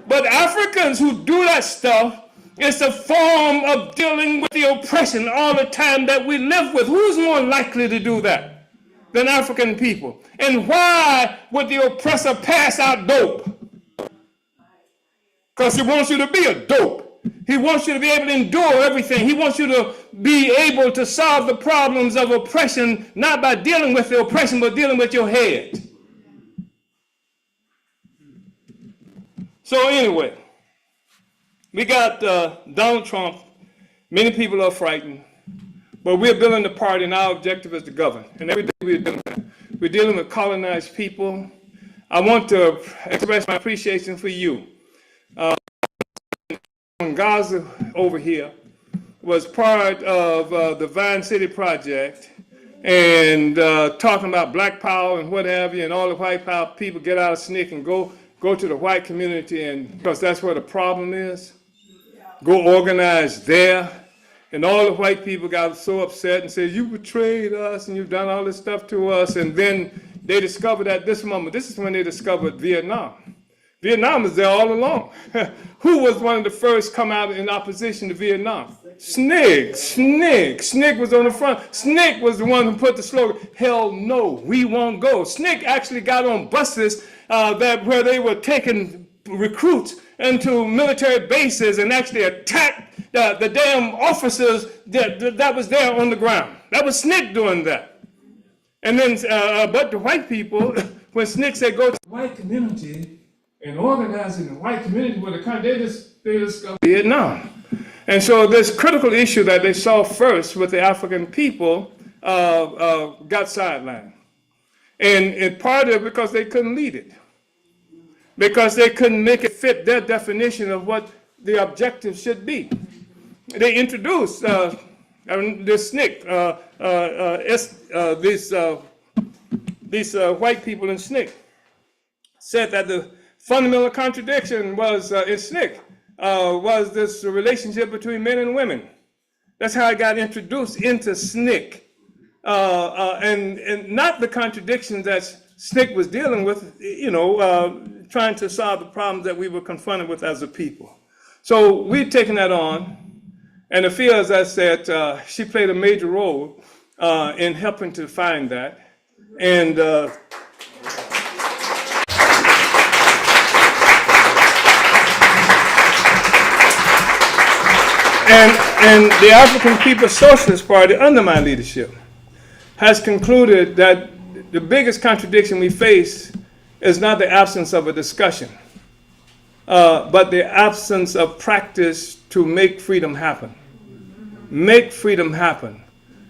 But Africans who do that stuff, it's a form of dealing with the oppression all the time that we live with. Who's more likely to do that than African people? And why would the oppressor pass out dope? Because he wants you to be a dope. He wants you to be able to endure everything. He wants you to be able to solve the problems of oppression, not by dealing with the oppression, but dealing with your head. So anyway, we got Donald Trump. Many people are frightened, but we're building the party, and our objective is to govern. And every day we're dealing with colonized people. I want to express my appreciation for you. Gaza over here was part of the Vine City Project, and talking about black power and what have you, and all the white power people get out of SNCC and go to the white community, and because that's where the problem is. Go organize there. And all the white people got so upset and said, you betrayed us and you've done all this stuff to us. And then they discovered at this moment, this is when they discovered Vietnam. Vietnam was there all along. Who was one of the first come out in opposition to Vietnam? SNCC was on the front. SNCC was the one who put the slogan, hell no, we won't go. SNCC actually got on buses where they were taking recruits into military bases and actually attacked the damn officers that was there on the ground. That was SNCC doing that. And then, but the white people, when SNCC said go to the white community and organizing the white community with the country, they discovered Vietnam. And so this critical issue that they saw first with the African people got sidelined. And part of it because they couldn't lead it. Because they couldn't make it fit their definition of what the objective should be. They introduced the SNCC, these white people in SNCC said that the fundamental contradiction was in SNCC was this relationship between men and women. That's how I got introduced into SNCC, and not the contradictions that SNCC was dealing with, trying to solve the problems that we were confronted with as a people. So we've taken that on, and Afia, as I said, she played a major role in helping to find that. And and the African People's Socialist Party, under my leadership, has concluded that the biggest contradiction we face is not the absence of a discussion, but the absence of practice to make freedom happen. Make freedom happen.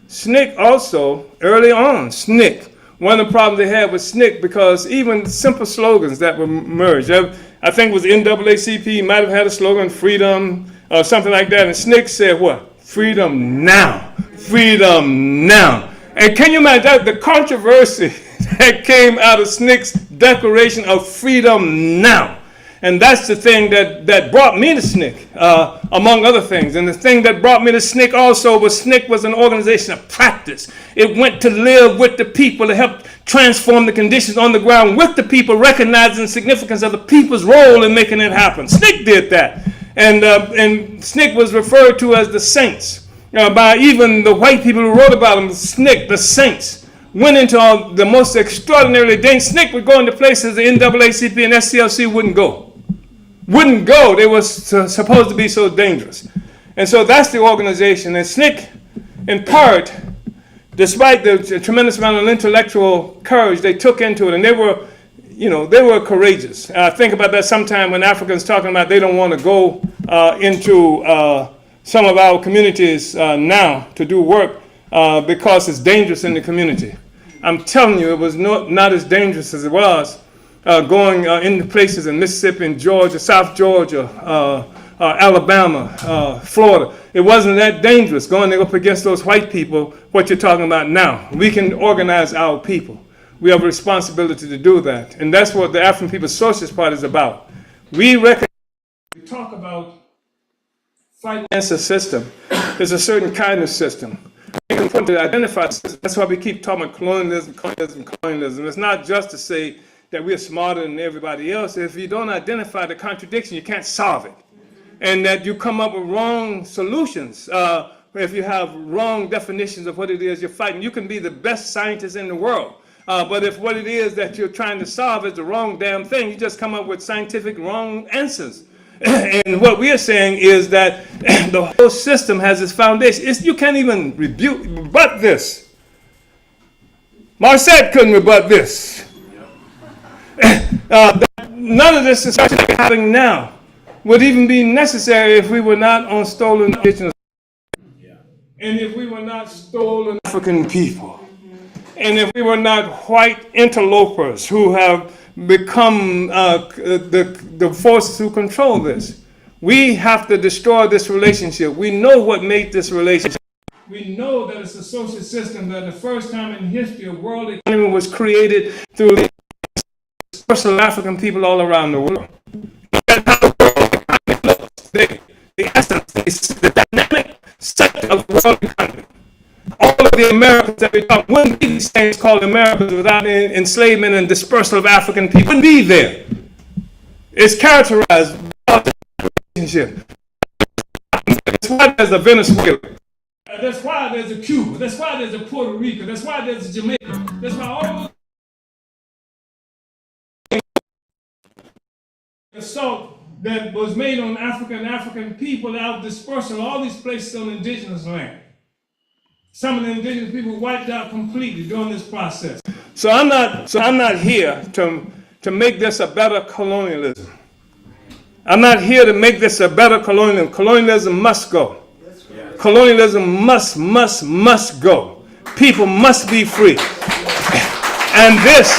SNCC also, early on, SNCC, one of the problems they had with SNCC, because even simple slogans that were merged, I think it was NAACP might have had a slogan, freedom, or something like that, and SNCC said what? Freedom now. Freedom now. And can you imagine that, the controversy that came out of SNCC's declaration of freedom now? And that's the thing that brought me to SNCC, among other things. And the thing that brought me to SNCC also was SNCC was an organization of practice. It went to live with the people to help transform the conditions on the ground with the people, recognizing the significance of the people's role in making it happen. SNCC did that. And SNCC was referred to as the saints by even the white people who wrote about them. SNCC, the saints, went into all the most extraordinarily dangerous. SNCC would go into places the NAACP and SCLC wouldn't go. Wouldn't go. They were supposed to be so dangerous. And so that's the organization. And SNCC, in part, despite the tremendous amount of intellectual courage they took into it, and they were courageous. Think about that sometime when Africans talking about they don't want to go into some of our communities now to do work because it's dangerous in the community. I'm telling you, it was not as dangerous as it was going into places in Mississippi and Georgia, South Georgia, Alabama, Florida. It wasn't that dangerous going up against those white people, what you're talking about now. We can organize our people. We have a responsibility to do that. And that's what the African People's Socialist Party is about. We talk about fighting against a system. There's a certain kind of system. We can put to identify. That's why we keep talking about colonialism. It's not just to say that we're smarter than everybody else. If you don't identify the contradiction, you can't solve it. And that you come up with wrong solutions. If you have wrong definitions of what it is you're fighting, you can be the best scientist in the world. But if what it is that you're trying to solve is the wrong damn thing, you just come up with scientific wrong answers. And what we are saying is that the whole system has its foundation. You can't even rebut this. Marcet couldn't rebut this. None of this discussion that we're having now would even be necessary if we were not on stolen indigenous and if we were not stolen African people. And if we were not white interlopers who have become the forces who control this, we have to destroy this relationship. We know what made this relationship. We know that it's a social system that the first time in history of world economy was created through the dispersal of African people all around the world. That's how the world economy looks. The essence, the dynamic sector of the world economy. All of the Americans that we talk wouldn't be these things called Americans without enslavement and dispersal of African people. Wouldn't be there. It's characterized by the relationship. That's why there's a Venezuela. That's why there's a Cuba. That's why there's a Puerto Rico. That's why there's a Jamaica. That's why all the assault that was made on African people out dispersal, all these places on indigenous land. Some of the indigenous people wiped out completely during this process. So I'm not here to make this a better colonialism. I'm not here to make this a better colonialism. Colonialism must go. Colonialism must go. People must be free. And this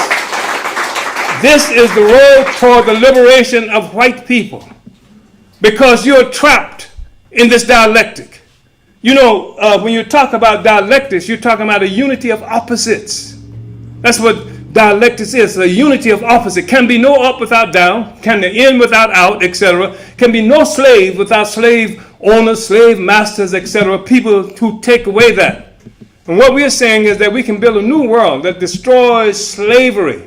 is the road toward the liberation of white people. Because you're trapped in this dialectic. You know, when you talk about dialectics, you're talking about a unity of opposites. That's what dialectics is, a unity of opposites. Can be no up without down, can be in without out, etc. Can be no slave without slave owners, slave masters, etc. People who take away that. And what we're saying is that we can build a new world that destroys slavery.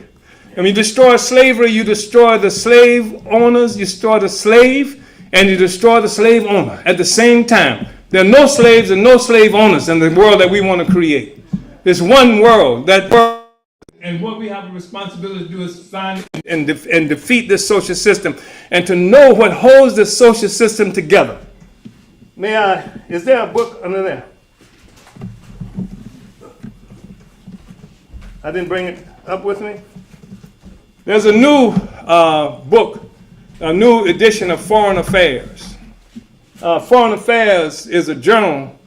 And when you destroy slavery, you destroy the slave owners, you destroy the slave, and you destroy the slave owner at the same time. There are no slaves and no slave owners in the world that we want to create. There's one world, that world. And what we have a responsibility to do is find and defeat this social system and to know what holds this social system together. Is there a book under there? I didn't bring it up with me. There's a new book, a new edition of Foreign Affairs. Foreign Affairs is a journal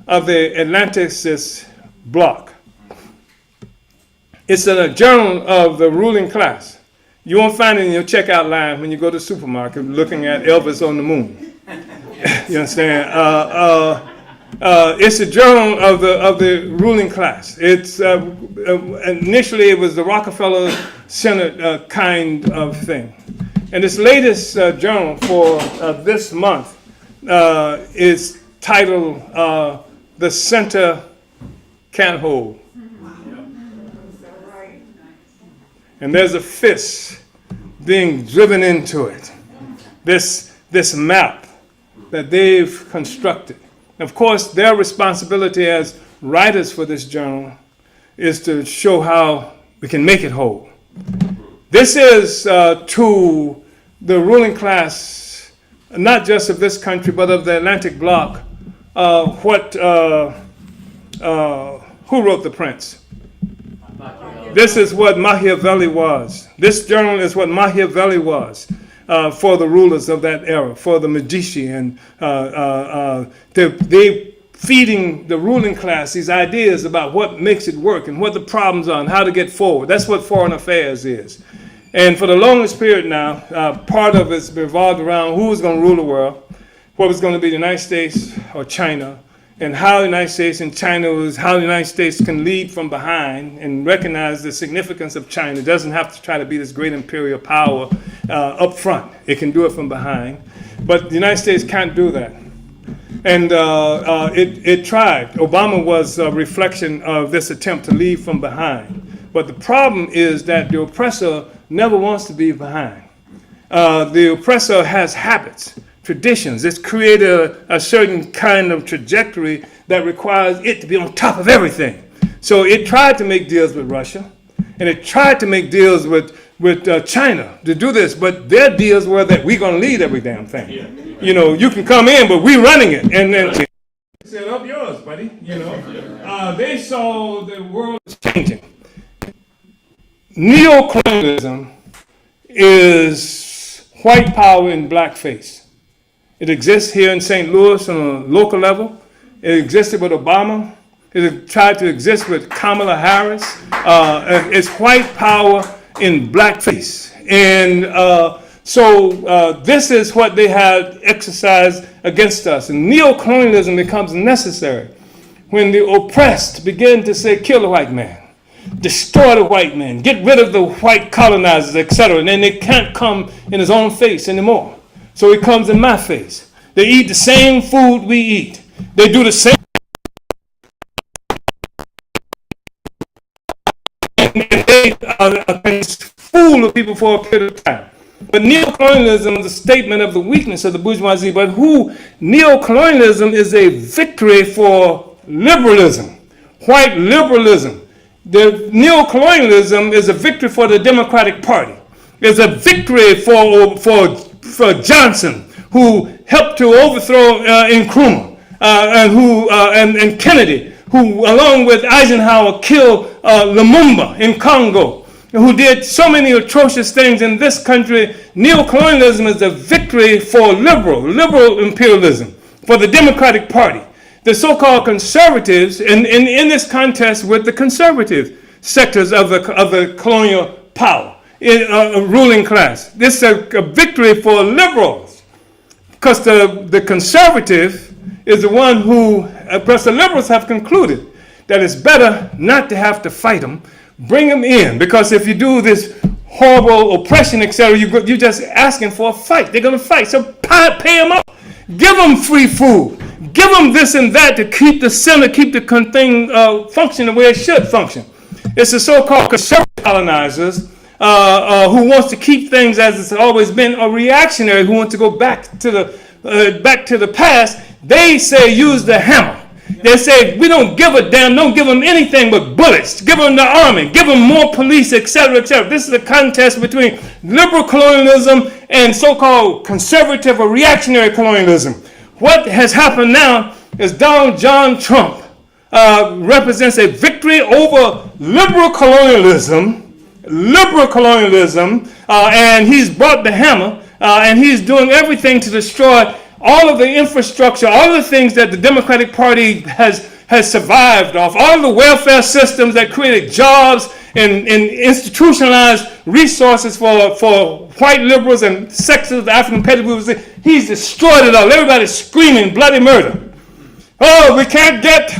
of the Atlanticist bloc. It's a journal of the ruling class. You won't find it in your checkout line when you go to the supermarket looking at Elvis on the moon. You understand? It's a journal of the ruling class. It's initially it was the Rockefeller Senate kind of thing, and this latest journal for this month is titled "The Center Can't Hold," and there's a fist being driven into it. This map that they've constructed. Of course, their responsibility as writers for this journal is to show how we can make it whole. This is to the ruling class, not just of this country, but of the Atlantic bloc, who wrote The Prince? This is what Machiavelli was. This journal is what Machiavelli was. For the rulers of that era, for the Medici, and they feeding the ruling class these ideas about what makes it work and what the problems are and how to get forward. That's what Foreign Affairs is. And for the longest period now, part of it's revolved around who was going to rule the world, what was going to be the United States or China, and how the United States and China was, how the United States can lead from behind and recognize the significance of China. It doesn't have to try to be this great imperial power up front. It can do it from behind. But the United States can't do that. And it tried. Obama was a reflection of this attempt to lead from behind. But the problem is that the oppressor never wants to be behind. The oppressor has habits, traditions. It's created a certain kind of trajectory that requires it to be on top of everything. So it tried to make deals with Russia, and it tried to make deals with China to do this, but their deals were that we're going to lead every damn thing. Yeah. You know, you can come in, but we're running it. And then set up yours, buddy. You know, they saw the world changing. Neocolonialism is white power in blackface. It exists here in St. Louis on a local level. It existed with Obama. It tried to exist with Kamala Harris. It's white power in blackface. And so this is what they had exercised against us. And neocolonialism becomes necessary when the oppressed begin to say, kill the white man, destroy the white man, get rid of the white colonizers, etc. And then they can't come in his own face anymore. So he comes in my face. They eat the same food we eat. They do the same. And they can fool the people for a period of time. But neocolonialism is a statement of the weakness of the bourgeoisie. But neocolonialism is a victory for liberalism, white liberalism. The neocolonialism is a victory for the Democratic Party. It's a victory for Johnson, who helped to overthrow Nkrumah, and Kennedy, who, along with Eisenhower, killed Lumumba in Congo, who did so many atrocious things in this country. Neocolonialism is a victory for liberal imperialism, for the Democratic Party. The so-called conservatives, in this contest with the conservative sectors of the colonial power, ruling class. This is a victory for liberals, because the conservative is the one who, plus the liberals have concluded that it's better not to have to fight them, bring them in, because if you do this horrible oppression, etc., you're just asking for a fight. They're going to fight, so pay them up. Give them free food. Give them this and that to keep the center, keep the thing function the way it should function. It's the so-called conservative colonizers who wants to keep things as it's always been, or reactionary who want to go back to the past. They say use the hammer. They say we don't give a damn, don't give them anything but bullets. Give them the army, give them more police, etc., etc. This is a contest between liberal colonialism and so-called conservative or reactionary colonialism. What has happened now is Donald John Trump represents a victory over liberal colonialism, and he's brought the hammer, and he's doing everything to destroy all of the infrastructure, all of the things that the Democratic Party has survived off, all of the welfare systems that created jobs and institutionalized resources for white liberals and sections of the African pedigree. He's destroyed it all. Everybody's screaming bloody murder. Oh, we can't get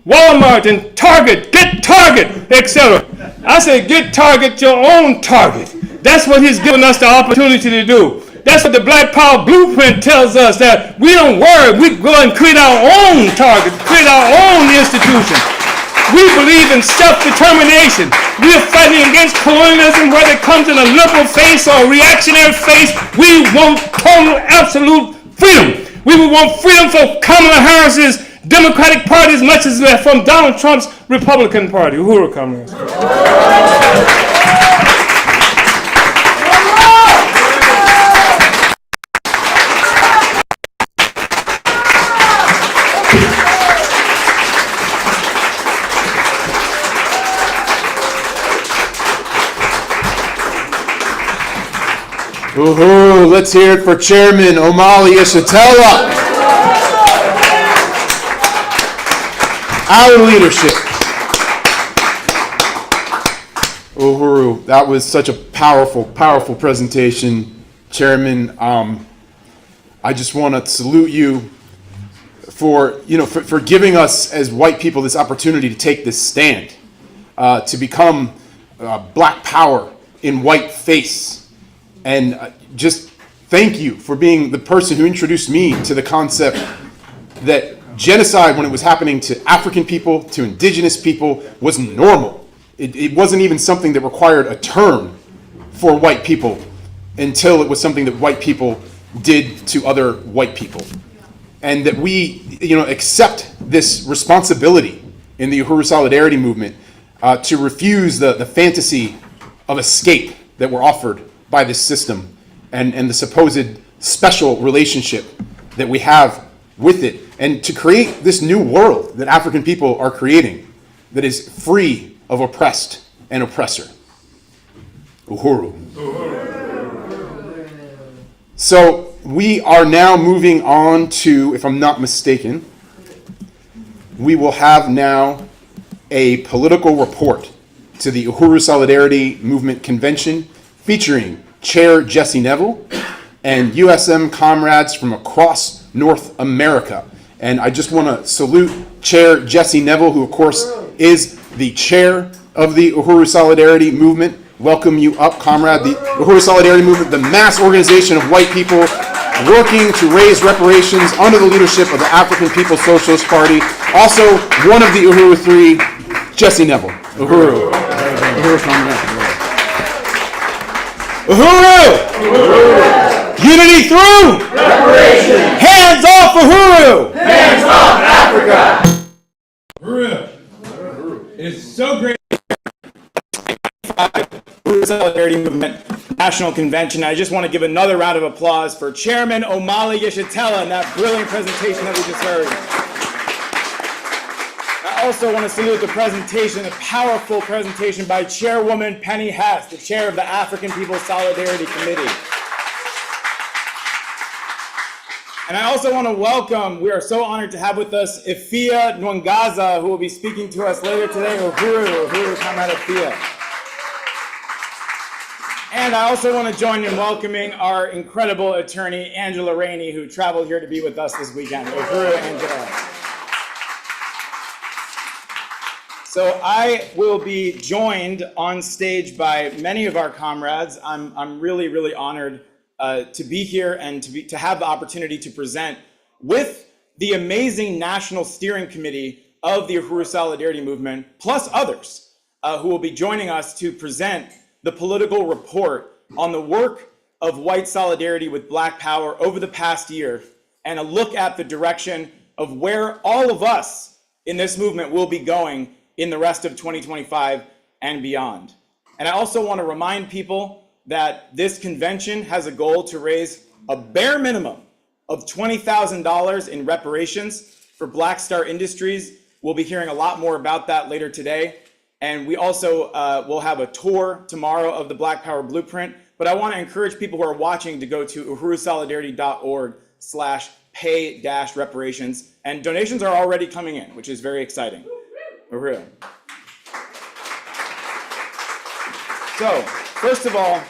Walmart and Target. Get Target, etc. I say get Target your own Target. That's what he's given us the opportunity to do. That's what the Black Power Blueprint tells us, that we don't worry. We go and create our own Target, create our own institution. We believe in self-determination. We are fighting against colonialism, whether it comes in a liberal face or a reactionary face. We want total, absolute freedom. We would want freedom for Kamala Harris's Democratic Party as much as from Donald Trump's Republican Party. Uhuru Communists. Woohoo! Let's hear it for Chairman Omali Yeshitela. Our leadership. Uhuru, that was such a powerful, powerful presentation, Chairman. I just want to salute you for giving us as white people this opportunity to take this stand, to become black power in white face. And just thank you for being the person who introduced me to the concept that genocide, when it was happening to African people, to indigenous people, was normal. It wasn't even something that required a term for white people until it was something that white people did to other white people. And that we accept this responsibility in the Uhuru Solidarity Movement to refuse the fantasy of escape that we're offered by this system and the supposed special relationship that we have with it, and to create this new world that African people are creating that is free of oppressed and oppressor. Uhuru. So we are now moving on to, if I'm not mistaken, we will have now a political report to the Uhuru Solidarity Movement Convention featuring Chair Jesse Neville and USM comrades from across North America. And I just want to salute Chair Jesse Neville, who of course is the chair of the Uhuru Solidarity Movement. Welcome you up, comrade. The Uhuru Solidarity Movement, the mass organization of white people working to raise reparations under the leadership of the African People's Socialist Party. Also, one of the Uhuru Three, Jesse Neville. Uhuru. Uhuru, comrade. Uhuru! Uhuru! Unity through! Reparation! Hands off Uhuru! Hands off Africa! Uhuru! It's so great. Uhuru Solidarity Movement National Convention. I just want to give another round of applause for Chairman Omali Yeshitela and that brilliant presentation that we just heard. I also want to salute the presentation, a powerful presentation by Chairwoman Penny Hess, the chair of the African People's Solidarity Committee. And I also want to welcome, we are so honored to have with us Ifia Nwangaza, who will be speaking to us later today. Uhuru, comrade Ifia. And I also want to join in welcoming our incredible attorney, Angela Rainey, who traveled here to be with us this weekend. Uhuru, Angela. So I will be joined on stage by many of our comrades. I'm really, really honored to be here and to have the opportunity to present with the amazing National Steering Committee of the Uhuru Solidarity Movement, plus others who will be joining us to present the political report on the work of white solidarity with Black power over the past year, and a look at the direction of where all of us in this movement will be going in the rest of 2025 and beyond. And I also want to remind people that this convention has a goal to raise a bare minimum of $20,000 in reparations for Black Star Industries. We'll be hearing a lot more about that later today. And we also will have a tour tomorrow of the Black Power Blueprint. But I want to encourage people who are watching to go to uhurusolidarity.org/pay-reparations. And donations are already coming in, which is very exciting. Uhuru. So, first of all,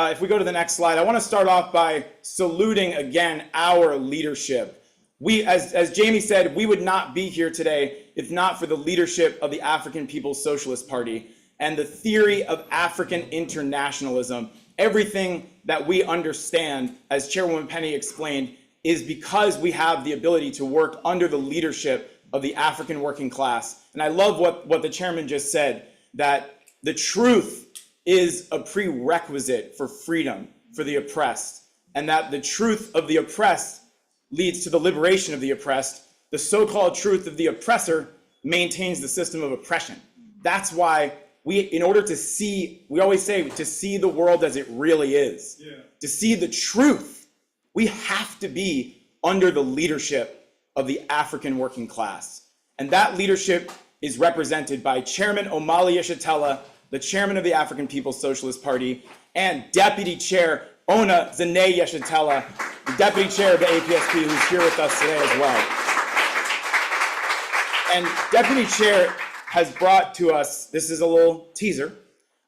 if we go to the next slide, I want to start off by saluting again our leadership. We, as Jamie said, we would not be here today if not for the leadership of the African People's Socialist Party and the theory of African internationalism. Everything that we understand, as Chairwoman Penny explained, is because we have the ability to work under the leadership of the African working class. And I love what the chairman just said, that the truth is a prerequisite for freedom for the oppressed, and that the truth of the oppressed leads to the liberation of the oppressed. The so-called truth of the oppressor maintains the system of oppression. That's why in order to see, we always say, to see the world as it really is, to see the truth, we have to be under the leadership of the African working class. And that leadership is represented by Chairman Omali Yeshitela, the chairman of the African People's Socialist Party, and Deputy Chair Ona Zane Yeshitela, the deputy chair of the APSP, who's here with us today as well. And Deputy Chair has brought to us, this is a little teaser,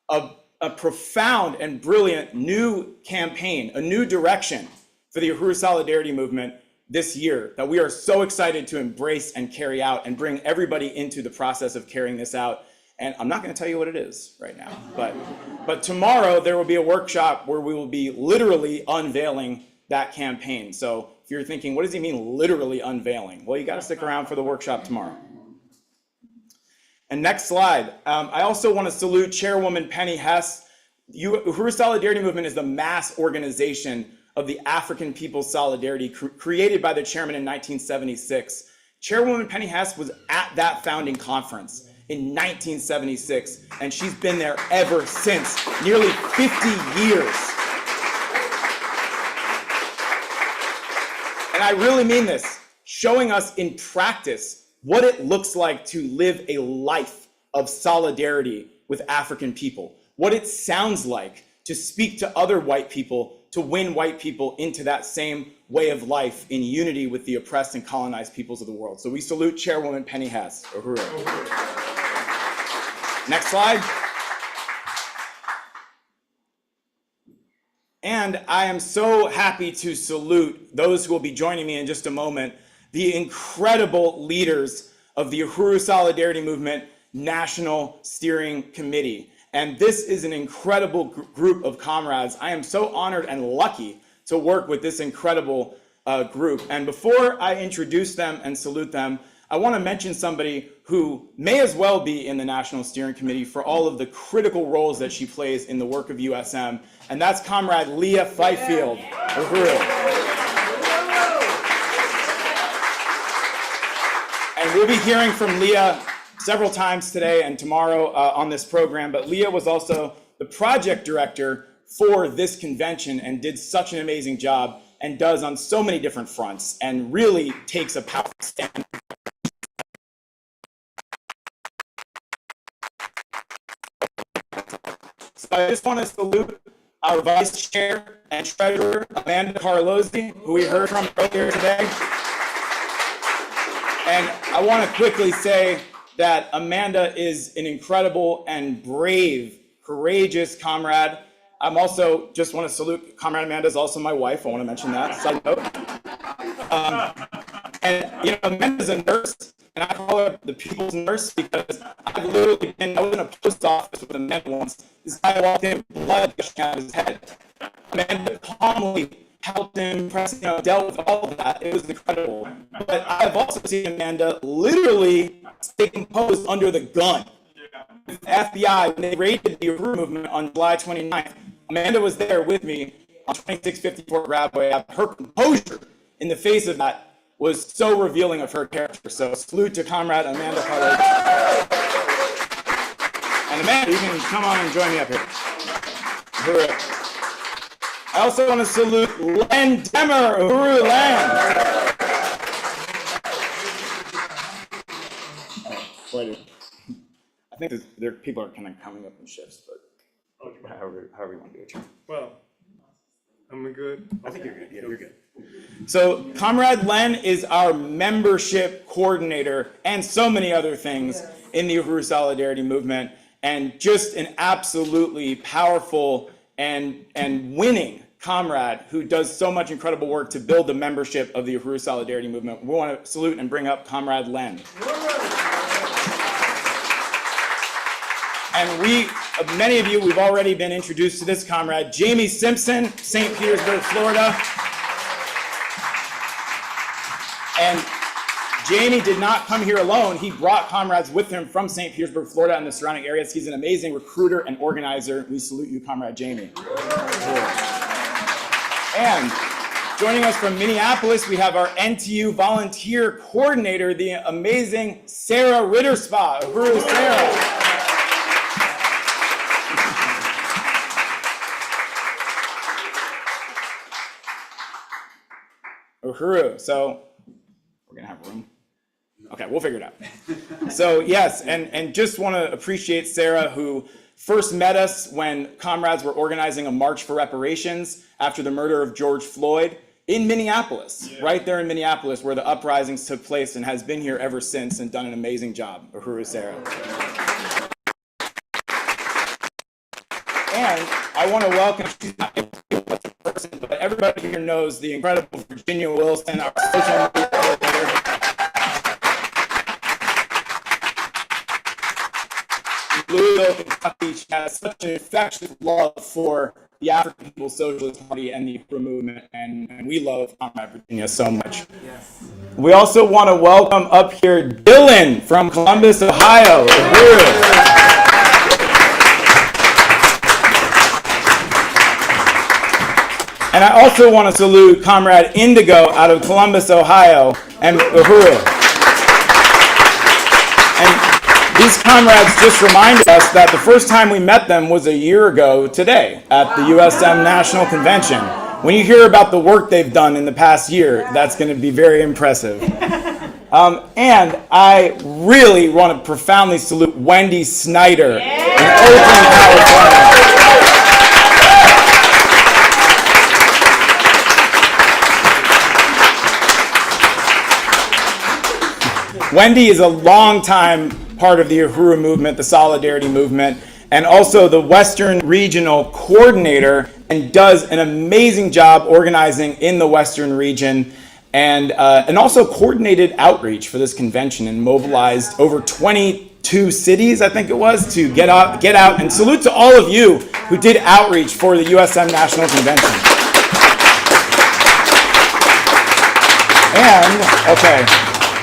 a profound and brilliant new campaign, a new direction for the Uhuru Solidarity Movement this year that we are so excited to embrace and carry out and bring everybody into the process of carrying this out. And I'm not going to tell you what it is right now, but tomorrow there will be a workshop where we will be literally unveiling that campaign. So if you're thinking, what does he mean literally unveiling? Well, you got to stick around for the workshop tomorrow. And next slide. I also want to salute Chairwoman Penny Hess. Uhuru Solidarity Movement is the mass organization of the African People's Solidarity created by the chairman in 1976. Chairwoman Penny Hess was at that founding conference in 1976, and she's been there ever since, nearly 50 years. And I really mean this, showing us in practice what it looks like to live a life of solidarity with African people, what it sounds like to speak to other white people, to win white people into that same way of life in unity with the oppressed and colonized peoples of the world. So we salute Chairwoman Penny Hess. Uhuru. Next slide. And I am so happy to salute those who will be joining me in just a moment, the incredible leaders of the Uhuru Solidarity Movement National Steering Committee. And this is an incredible group of comrades. I am so honored and lucky to work with this incredible group. And before I introduce them and salute them, I want to mention somebody who may as well be in the National Steering Committee for all of the critical roles that she plays in the work of USM, and that's Comrade Leah Fifield. Uhuru. And we'll be hearing from Leah several times today and tomorrow on this program, but Leah was also the project director for this convention and did such an amazing job and does on so many different fronts and really takes a powerful stand. So I just want to salute our vice chair and treasurer, Amanda Carlozzi, who we heard from earlier today. And I want to quickly say that Amanda is an incredible and brave, courageous comrade. I'm also just want to salute Comrade Amanda is also my wife. I want to mention that. Side note. And you know, Amanda's a nurse, and I call her the people's nurse because I've literally been. I was in a post office with Amanda once. This guy walked in with blood gushing out of his head. Amanda calmly helped him, dealt with all of that. It was incredible. But I've also seen Amanda literally stay composed under the gun. With the FBI, when they raided the Uhuru movement on July 29th, Amanda was there with me on 2654 Grabway. Her composure in the face of that was so revealing of her character. So salute to Comrade Amanda Carter. And Amanda, you can come on and join me up here. Uhuru. I also want to salute Len Demmer, Uhuru Len. I think there people are kind of coming up in shifts, but however you want to do it. Well, am we good? I think you're good. Yeah, you're good. So Comrade Len is our membership coordinator and so many other things in the Uhuru Solidarity Movement, and just an absolutely powerful and winning comrade who does so much incredible work to build the membership of the Uhuru Solidarity Movement. We want to salute and bring up Comrade Len. And many of you, we've already been introduced to this comrade, Jamie Simpson, St. Petersburg, Florida. And Jamie did not come here alone. He brought comrades with him from St. Petersburg, Florida and the surrounding areas. He's an amazing recruiter and organizer. We salute you, Comrade Jamie. And joining us from Minneapolis, we have our NTU volunteer coordinator, the amazing Sarah Ritterspa. Uhuru, Sarah. Uhuru. So we're gonna have room. Okay, we'll figure it out. So yes, and just want to appreciate Sarah, who first met us when comrades were organizing a march for reparations after the murder of George Floyd in Minneapolis, right there in Minneapolis, where the uprisings took place, and has been here ever since and done an amazing job. Uhuru, Sarah. And I want to welcome, she's not able to be with us in person, but everybody here knows the incredible Virginia Wilson, our social media coordinator. Louisville, Kentucky, she has such an infectious love for the African People's Socialist Party and the Uhuru movement, and we love Comrade Virginia so much. Yes. We also want to welcome up here Dylan from Columbus, Ohio. And I also want to salute Comrade Indigo out of Columbus, Ohio, and Uhuru. And these comrades just reminded us that the first time we met them was a year ago today at the USM National Convention. When you hear about the work they've done in the past year, that's going to be very impressive. And I really want to profoundly salute Wendy Snyder in Oakland, California. Wendy is a longtime part of the Uhuru movement, the Solidarity movement, and also the Western Regional Coordinator, and does an amazing job organizing in the Western region, and also coordinated outreach for this convention and mobilized over 22 cities, I think it was, to get out. And salute to all of you who did outreach for the USM National Convention. And, okay,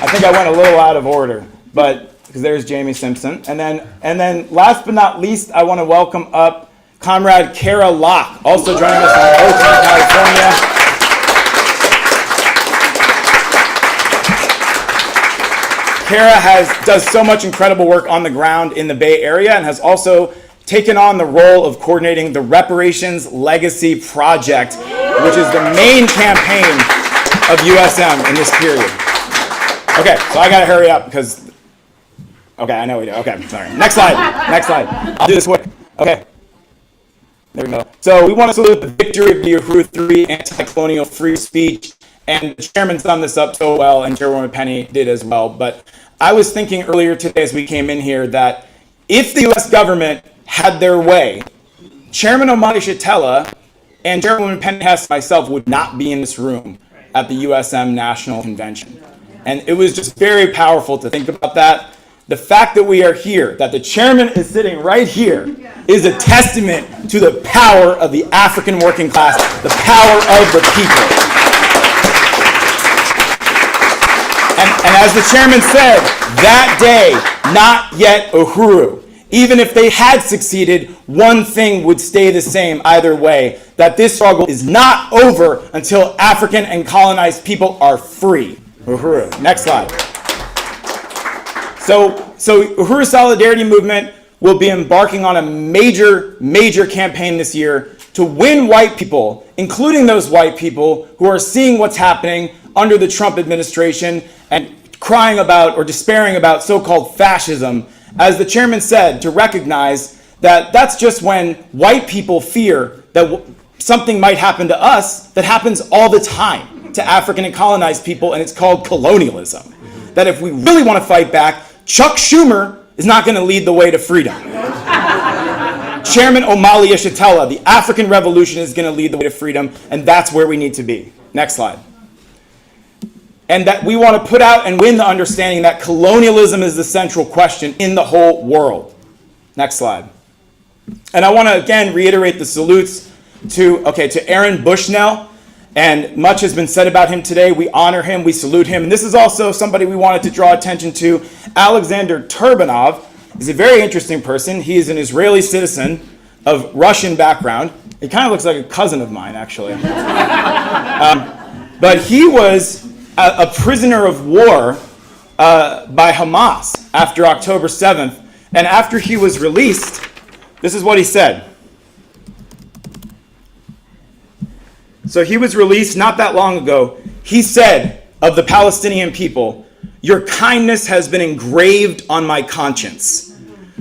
I think I went a little out of order, but because there's Jamie Simpson. And then last but not least, I want to welcome up Comrade Kara Locke, also joining us from Oakland, California. Kara does so much incredible work on the ground in the Bay Area, and has also taken on the role of coordinating the Reparations Legacy Project, which is the main campaign of USM in this period. Okay, so I gotta hurry up because, okay, I know we do. Okay, sorry. Next slide. I'll do this quick. Okay. There we go. So we want to salute the victory of the Uhuru 3 anti-colonial free speech. And the chairman summed this up so well, and Chairwoman Penny did as well. But I was thinking earlier today as we came in here that if the U.S. government had their way, Chairman Omali Shatella and Chairwoman Penny Hess and myself would not be in this room at the USM National Convention. And it was just very powerful to think about that. The fact that we are here, that the chairman is sitting right here, is a testament to the power of the African working class, the power of the people. And as the chairman said, that day, not yet Uhuru. Even if they had succeeded, one thing would stay the same either way, that this struggle is not over until African and colonized people are free. Uhuru. Next slide. So Uhuru Solidarity Movement will be embarking on a major campaign this year to win white people, including those white people who are seeing what's happening under the Trump administration and crying about or despairing about so-called fascism, as the chairman said, to recognize that that's just when white people fear that something might happen to us that happens all the time to African and colonized people, and it's called colonialism. That if we really want to fight back, Chuck Schumer is not going to lead the way to freedom. Chairman Omali Shatella, the African Revolution, is going to lead the way to freedom, and that's where we need to be. Next slide. And that we want to put out and win the understanding that colonialism is the central question in the whole world. Next slide. And I want to again reiterate the salutes to Aaron Bushnell. And much has been said about him today. We honor him, we salute him. And this is also somebody we wanted to draw attention to. Alexander Turbanov is a very interesting person. He is an Israeli citizen of Russian background. He kind of looks like a cousin of mine, actually. But he was a prisoner of war by Hamas after October 7th. And after he was released, this is what he said. So he was released not that long ago. He said of the Palestinian people, "Your kindness has been engraved on my conscience.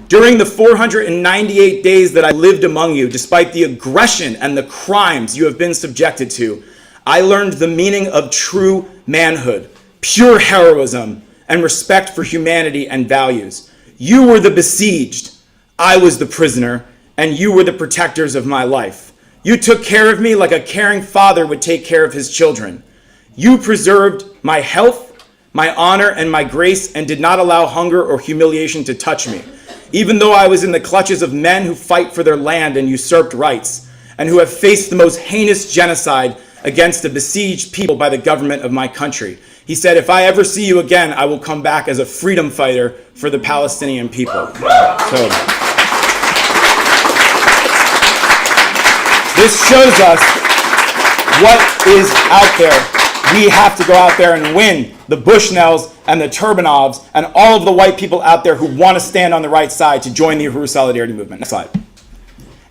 During the 498 days that I lived among you, despite the aggression and the crimes you have been subjected to, I learned the meaning of true manhood, pure heroism, and respect for humanity and values. You were the besieged, I was the prisoner, and you were the protectors of my life. You took care of me like a caring father would take care of his children. You preserved my health, my honor, and my grace, and did not allow hunger or humiliation to touch me, even though I was in the clutches of men who fight for their land and usurped rights, and who have faced the most heinous genocide against the besieged people by the government of my country." He said, "If I ever see you again, I will come back as a freedom fighter for the Palestinian people." So this shows us what is out there. We have to go out there and win the Bushnells and the Turbanovs and all of the white people out there who want to stand on the right side to join the Uhuru Solidarity Movement. Next slide.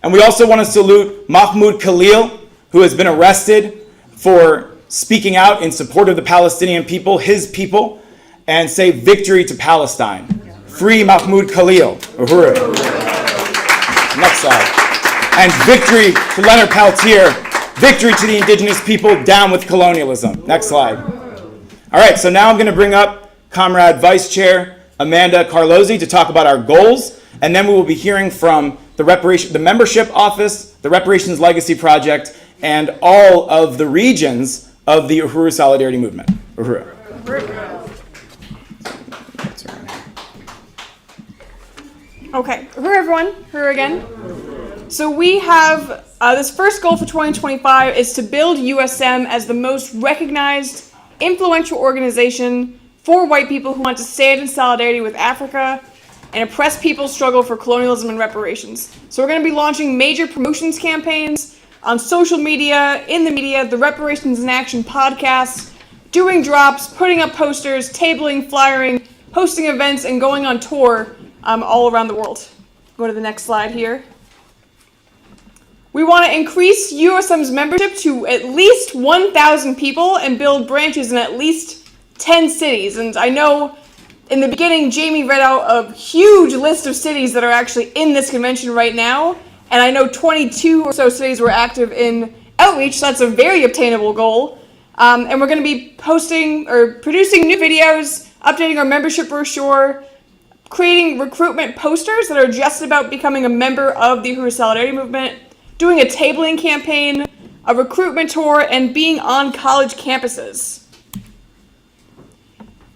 And we also want to salute Mahmoud Khalil, who has been arrested for speaking out in support of the Palestinian people, his people, and say victory to Palestine. Free Mahmoud Khalil. Uhuru. Next slide. And victory to Leonard Peltier. Victory to the indigenous people. Down with colonialism. Next slide. All right, so now I'm going to bring up Comrade Vice Chair Amanda Carlozzi to talk about our goals, and then we will be hearing from the membership office, the Reparations Legacy Project, and all of the regions of the Uhuru Solidarity Movement. Uhuru. Okay, Uhuru everyone, Uhuru again. So we have, this first goal for 2025 is to build USM as the most recognized, influential organization for white people who want to stand in solidarity with Africa and oppressed people's struggle for colonialism and reparations. So we're going to be launching major promotions campaigns on social media, in the media, the Reparations in Action podcast, doing drops, putting up posters, tabling, flyering, hosting events, and going on tour all around the world. Go to the next slide here. We want to increase USM's membership to at least 1,000 people and build branches in at least 10 cities. And I know in the beginning, Jamie read out a huge list of cities that are actually in this convention right now. And I know 22 or so cities were active in outreach, so that's a very obtainable goal. And we're going to be posting or producing new videos, updating our membership brochure, creating recruitment posters that are just about becoming a member of the Uhuru Solidarity Movement, doing a tabling campaign, a recruitment tour, and being on college campuses.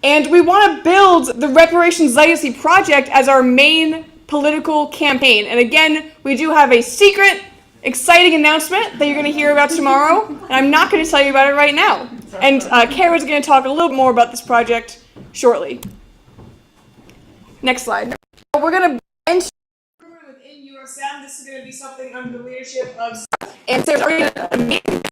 And we want to build the Reparations Legacy Project as our main political campaign. And again, we do have a secret, exciting announcement that you're going to hear about tomorrow, and I'm not going to tell you about it right now. And Kara's going to talk a little bit more about this project shortly. Next slide. We're going to bench within USM. This is going to be something under the leadership of and Sarah's already done an amazing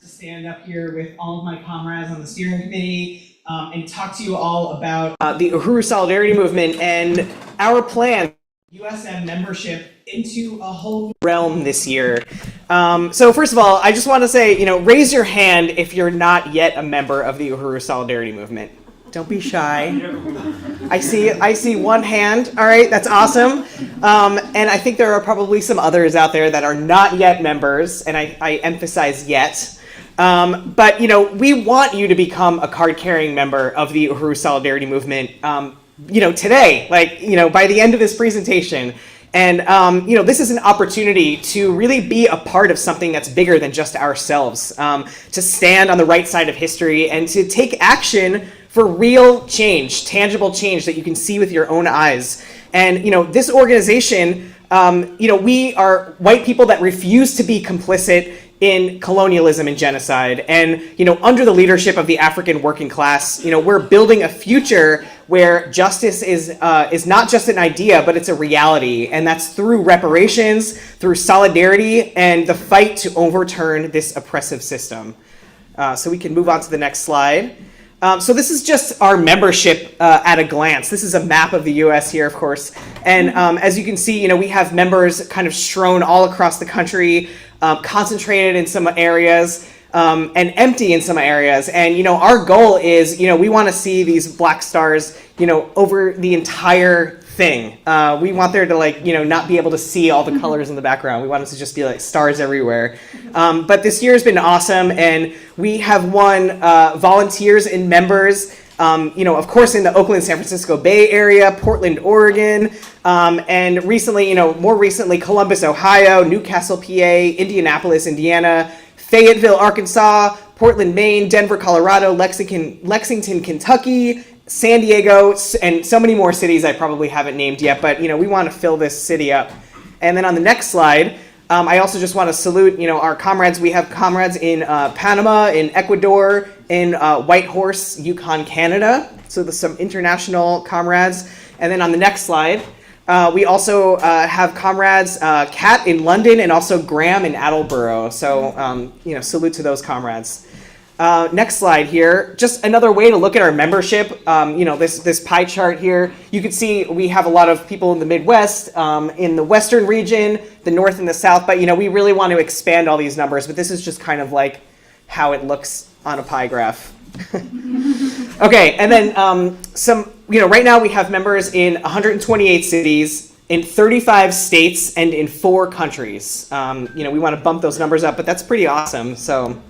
to stand up here with all of my comrades on the steering committee and talk to you all about the Uhuru Solidarity Movement and our plan, USM membership into a whole realm this year. So first of all, I just want to say, raise your hand if you're not yet a member of the Uhuru Solidarity Movement. Don't be shy. I see one hand. All right, that's awesome. And I think there are probably some others out there that are not yet members, and I emphasize yet. But we want you to become a card-carrying member of the Uhuru Solidarity Movement. Today, by the end of this presentation. And this is an opportunity to really be a part of something that's bigger than just ourselves, to stand on the right side of history and to take action for real change, tangible change that you can see with your own eyes. And, this organization, we are white people that refuse to be complicit in colonialism and genocide. And, under the leadership of the African working class, we're building a future where justice is not just an idea, but it's a reality. And that's through reparations, through solidarity, and the fight to overturn this oppressive system. So we can move on to the next slide. So this is just our membership at a glance. This is a map of the U.S. here, of course. And as you can see, we have members kind of strewn all across the country, concentrated in some areas, and empty in some areas. And, our goal is, we want to see these black stars, over the entire thing. We want there to not be able to see all the colors in the background. We want it to just be like stars everywhere. But this year has been awesome, and we have won volunteers and members, of course in the Oakland, San Francisco Bay Area, Portland, Oregon, and recently, more recently, Columbus, Ohio, Newcastle, PA, Indianapolis, Indiana, Fayetteville, Arkansas, Portland, Maine, Denver, Colorado, Lexington, Kentucky, San Diego, and so many more cities I probably haven't named yet, but we want to fill this city up. And then on the next slide, I also just want to salute, our comrades. We have comrades in Panama, in Ecuador, in Whitehorse, Yukon, Canada. So there's some international comrades. And then on the next slide, we also have comrades, Kat in London and also Graham in Attleboro. So, salute to those comrades. Next slide here, just another way to look at our membership. This pie chart here, you can see we have a lot of people in the Midwest, in the Western region, the North and the South, but we really want to expand all these numbers, but this is just kind of like how it looks on a pie graph. Okay, and then right now we have members in 128 cities, in 35 states, and in 4 countries. We want to bump those numbers up, but that's pretty awesome. So.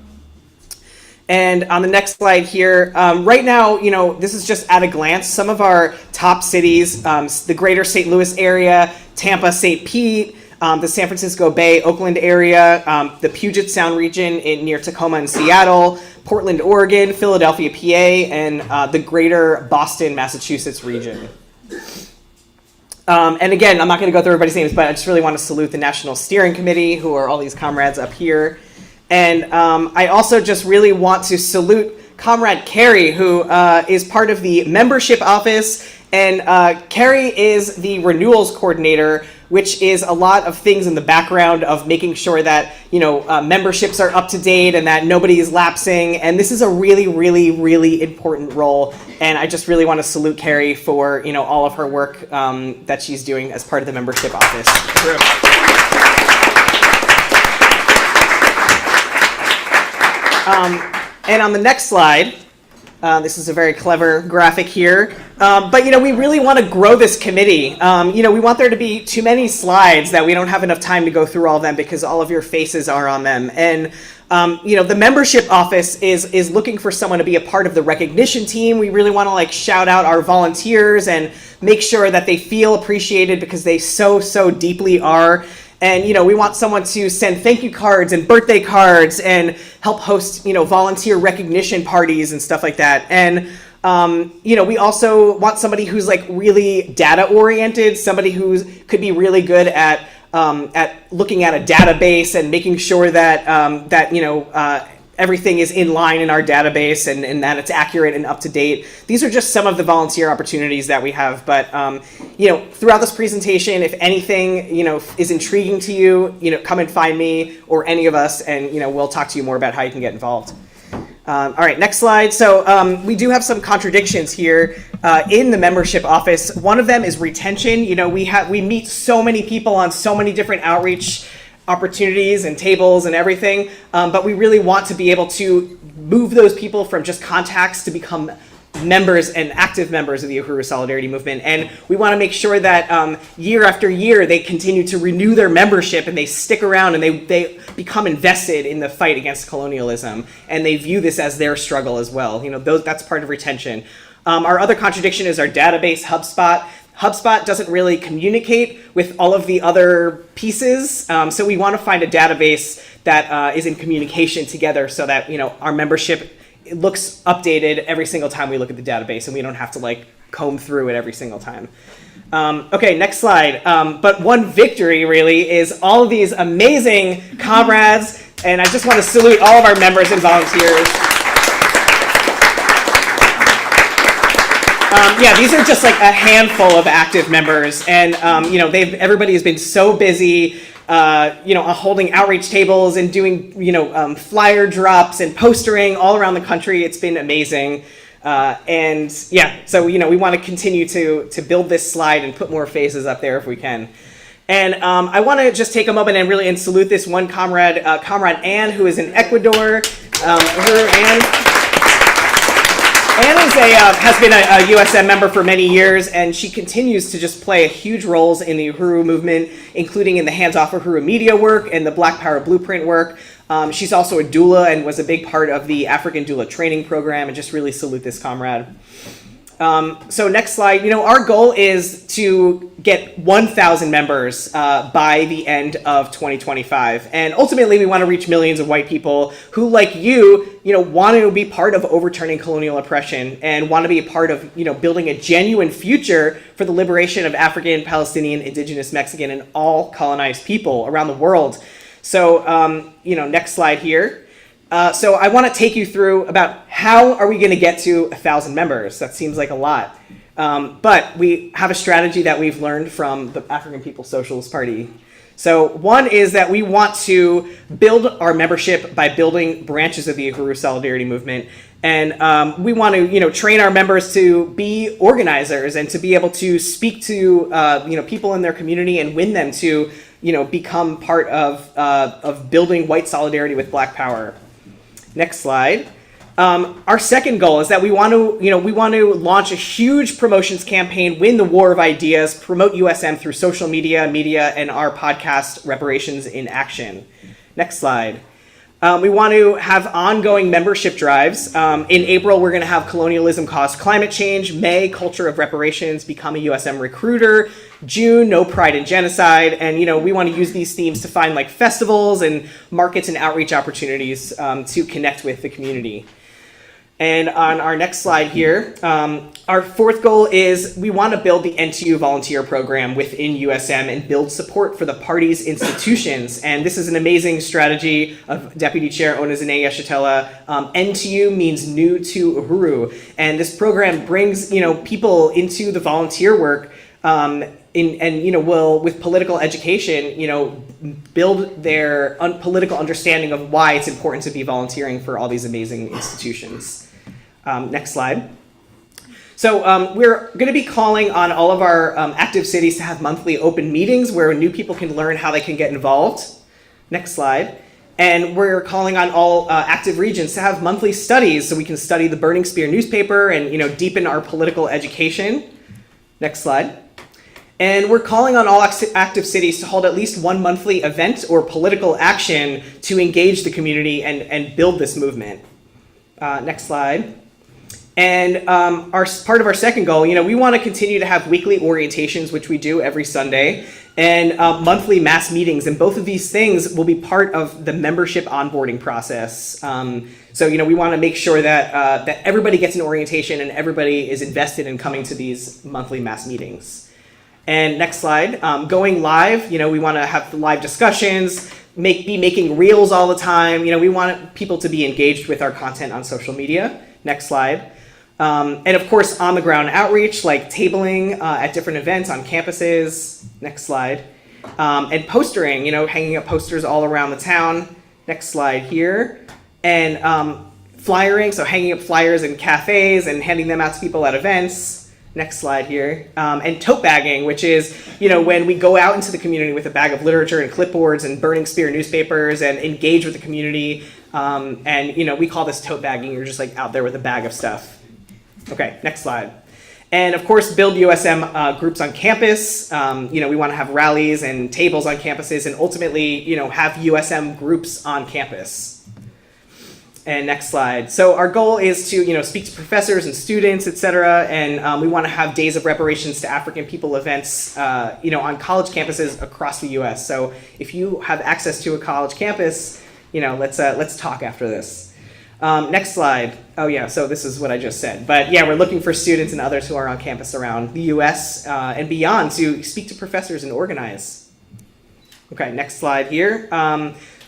And on the next slide here, right now, this is just at a glance. Some of our top cities, the greater St. Louis area, Tampa, St. Pete, the San Francisco Bay, Oakland area, the Puget Sound region near Tacoma and Seattle, Portland, Oregon, Philadelphia, PA, and the greater Boston, Massachusetts region. And again, I'm not going to go through everybody's names, but I just really want to salute the National Steering Committee, who are all these comrades up here. And I also just really want to salute Comrade Carrie, who is part of the membership office. And Carrie is the renewals coordinator, which is a lot of things in the background of making sure that, memberships are up to date and that nobody is lapsing. And this is a really, really, really important role. And I just really want to salute Carrie for, all of her work that she's doing as part of the membership office. And on the next slide, this is a very clever graphic here, but we really want to grow this committee. We want there to be too many slides that we don't have enough time to go through all of them because all of your faces are on them. And the membership office is looking for someone to be a part of the recognition team. We really want to shout out our volunteers and make sure that they feel appreciated because they so deeply are. And, we want someone to send thank you cards and birthday cards and help host, volunteer recognition parties and stuff like that. And, we also want somebody who's really data oriented, somebody who could be really good at looking at a database and making sure that everything is in line in our database and that it's accurate and up to date. These are just some of the volunteer opportunities that we have. But, throughout this presentation, if anything, is intriguing to you, come and find me or any of us and, we'll talk to you more about how you can get involved. All right, next slide. So we do have some contradictions here in the membership office. One of them is retention. We meet so many people on so many different outreach opportunities and tables and everything, but we really want to be able to move those people from just contacts to become members and active members of the Uhuru Solidarity Movement. And we want to make sure that year after year they continue to renew their membership and they stick around and they become invested in the fight against colonialism and they view this as their struggle as well. That's part of retention. Our other contradiction is our database, HubSpot. HubSpot doesn't really communicate with all of the other pieces, so we want to find a database that is in communication together so that our membership looks updated every single time we look at the database and we don't have to comb through it every single time. Okay, next slide. But one victory really is all of these amazing comrades, and I just want to salute all of our members and volunteers. These are just a handful of active members, and everybody has been so busy, holding outreach tables and doing flyer drops and postering all around the country. It's been amazing, so we want to continue to build this slide and put more faces up there if we can. And I want to just take a moment and salute this one comrade, Comrade Ann, who is in Ecuador. Ann has been a USM member for many years, and she continues to just play huge roles in the Uhuru movement, including in the Hands Off Uhuru media work and the Black Power Blueprint work. She's also a doula and was a big part of the African doula training program, and just really salute this comrade. So next slide. Our goal is to get 1,000 members by the end of 2025. And ultimately, we want to reach millions of white people who, like you, want to be part of overturning colonial oppression and want to be a part of, building a genuine future for the liberation of African, Palestinian, Indigenous, Mexican, and all colonized people around the world. So, next slide here. So I want to take you through about how are we going to get to 1,000 members. That seems like a lot. But we have a strategy that we've learned from the African People's Socialist Party. So one is that we want to build our membership by building branches of the Uhuru Solidarity Movement. And we want to, train our members to be organizers and to be able to speak to, people in their community and win them to, become part of building white solidarity with Black power. Next slide. Our second goal is that we want to launch a huge promotions campaign, win the war of ideas, promote USM through social media, and our podcast, Reparations in Action. Next slide. We want to have ongoing membership drives. In April, we're going to have Colonialism Caused Climate Change. May, Culture of Reparations, Become a USM Recruiter. June, No Pride in Genocide. And, we want to use these themes to find festivals and markets and outreach opportunities to connect with the community. And on our next slide here, our fourth goal is we want to build the NTU volunteer program within USM and build support for the party's institutions. And this is an amazing strategy of Deputy Chair Onezene Yeshitela. NTU means New to Uhuru. And this program brings, people into the volunteer work will, with political education, build their political understanding of why it's important to be volunteering for all these amazing institutions. Next slide. So we're going to be calling on all of our active cities to have monthly open meetings where new people can learn how they can get involved. Next slide. And we're calling on all active regions to have monthly studies so we can study the Burning Spear newspaper and deepen our political education. Next slide. And we're calling on all active cities to hold at least one monthly event or political action to engage the community and build this movement. Next slide. And part of our second goal, we want to continue to have weekly orientations, which we do every Sunday, and monthly mass meetings. And both of these things will be part of the membership onboarding process. So, we want to make sure that everybody gets an orientation and everybody is invested in coming to these monthly mass meetings. And next slide, going live, we want to have live discussions, be making reels all the time. We want people to be engaged with our content on social media. Next slide. And of course, on the ground outreach, like tabling at different events on campuses. Next slide. And postering, hanging up posters all around the town. Next slide here. And flyering, so hanging up flyers in cafes and handing them out to people at events. Next slide here. And tote bagging, which is, when we go out into the community with a bag of literature and clipboards and Burning Spear newspapers and engage with the community. And, we call this tote bagging. You're just out there with a bag of stuff. Okay, next slide. And of course, build USM groups on campus. We want to have rallies and tables on campuses and ultimately, have USM groups on campus. And next slide. So our goal is to, speak to professors and students, et cetera. And we want to have Days of Reparations to African People events, on college campuses across the US. So if you have access to a college campus, let's talk after this. Next slide. Oh yeah, so this is what I just said. But yeah, we're looking for students and others who are on campus around the US and beyond to speak to professors and organize. Okay, next slide here.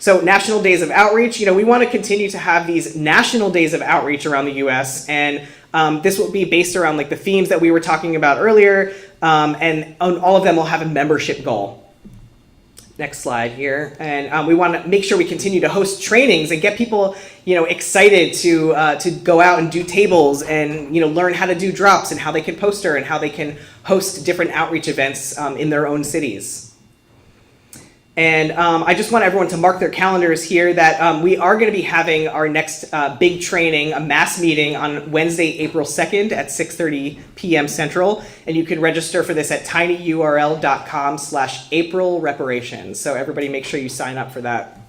So National Days of Outreach, we want to continue to have these national days of outreach around the US, and this will be based around the themes that we were talking about earlier, and all of them will have a membership goal. Next slide here. And we want to make sure we continue to host trainings and get people, excited to go out and do tables and, learn how to do drops and how they can poster and how they can host different outreach events in their own cities. And I just want everyone to mark their calendars here that we are going to be having our next big training, a mass meeting on Wednesday, April 2nd at 6:30 p.m. Central. And you can register for this at tinyurl.com/April reparations. So everybody make sure you sign up for that.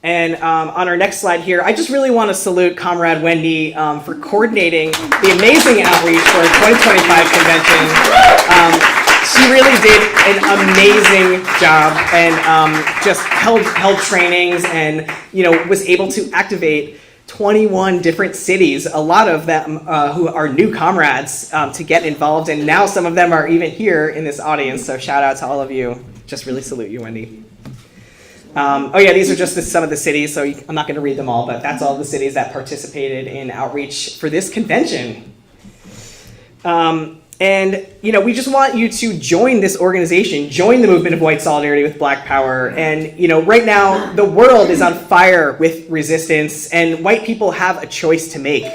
And on our next slide here, I just really want to salute Comrade Wendy for coordinating the amazing outreach for our 2025 convention. She really did an amazing job and just held trainings and was able to activate 21 different cities, a lot of them who are new comrades to get involved, and now some of them are even here in this audience, so shout out to all of you. Just really salute you, Wendy. Oh yeah, these are just some of the cities, so I'm not going to read them all, but that's all the cities that participated in outreach for this convention. And we just want you to join this organization, join the movement of white solidarity with Black Power. And right now the world is on fire with resistance, and white people have a choice to make.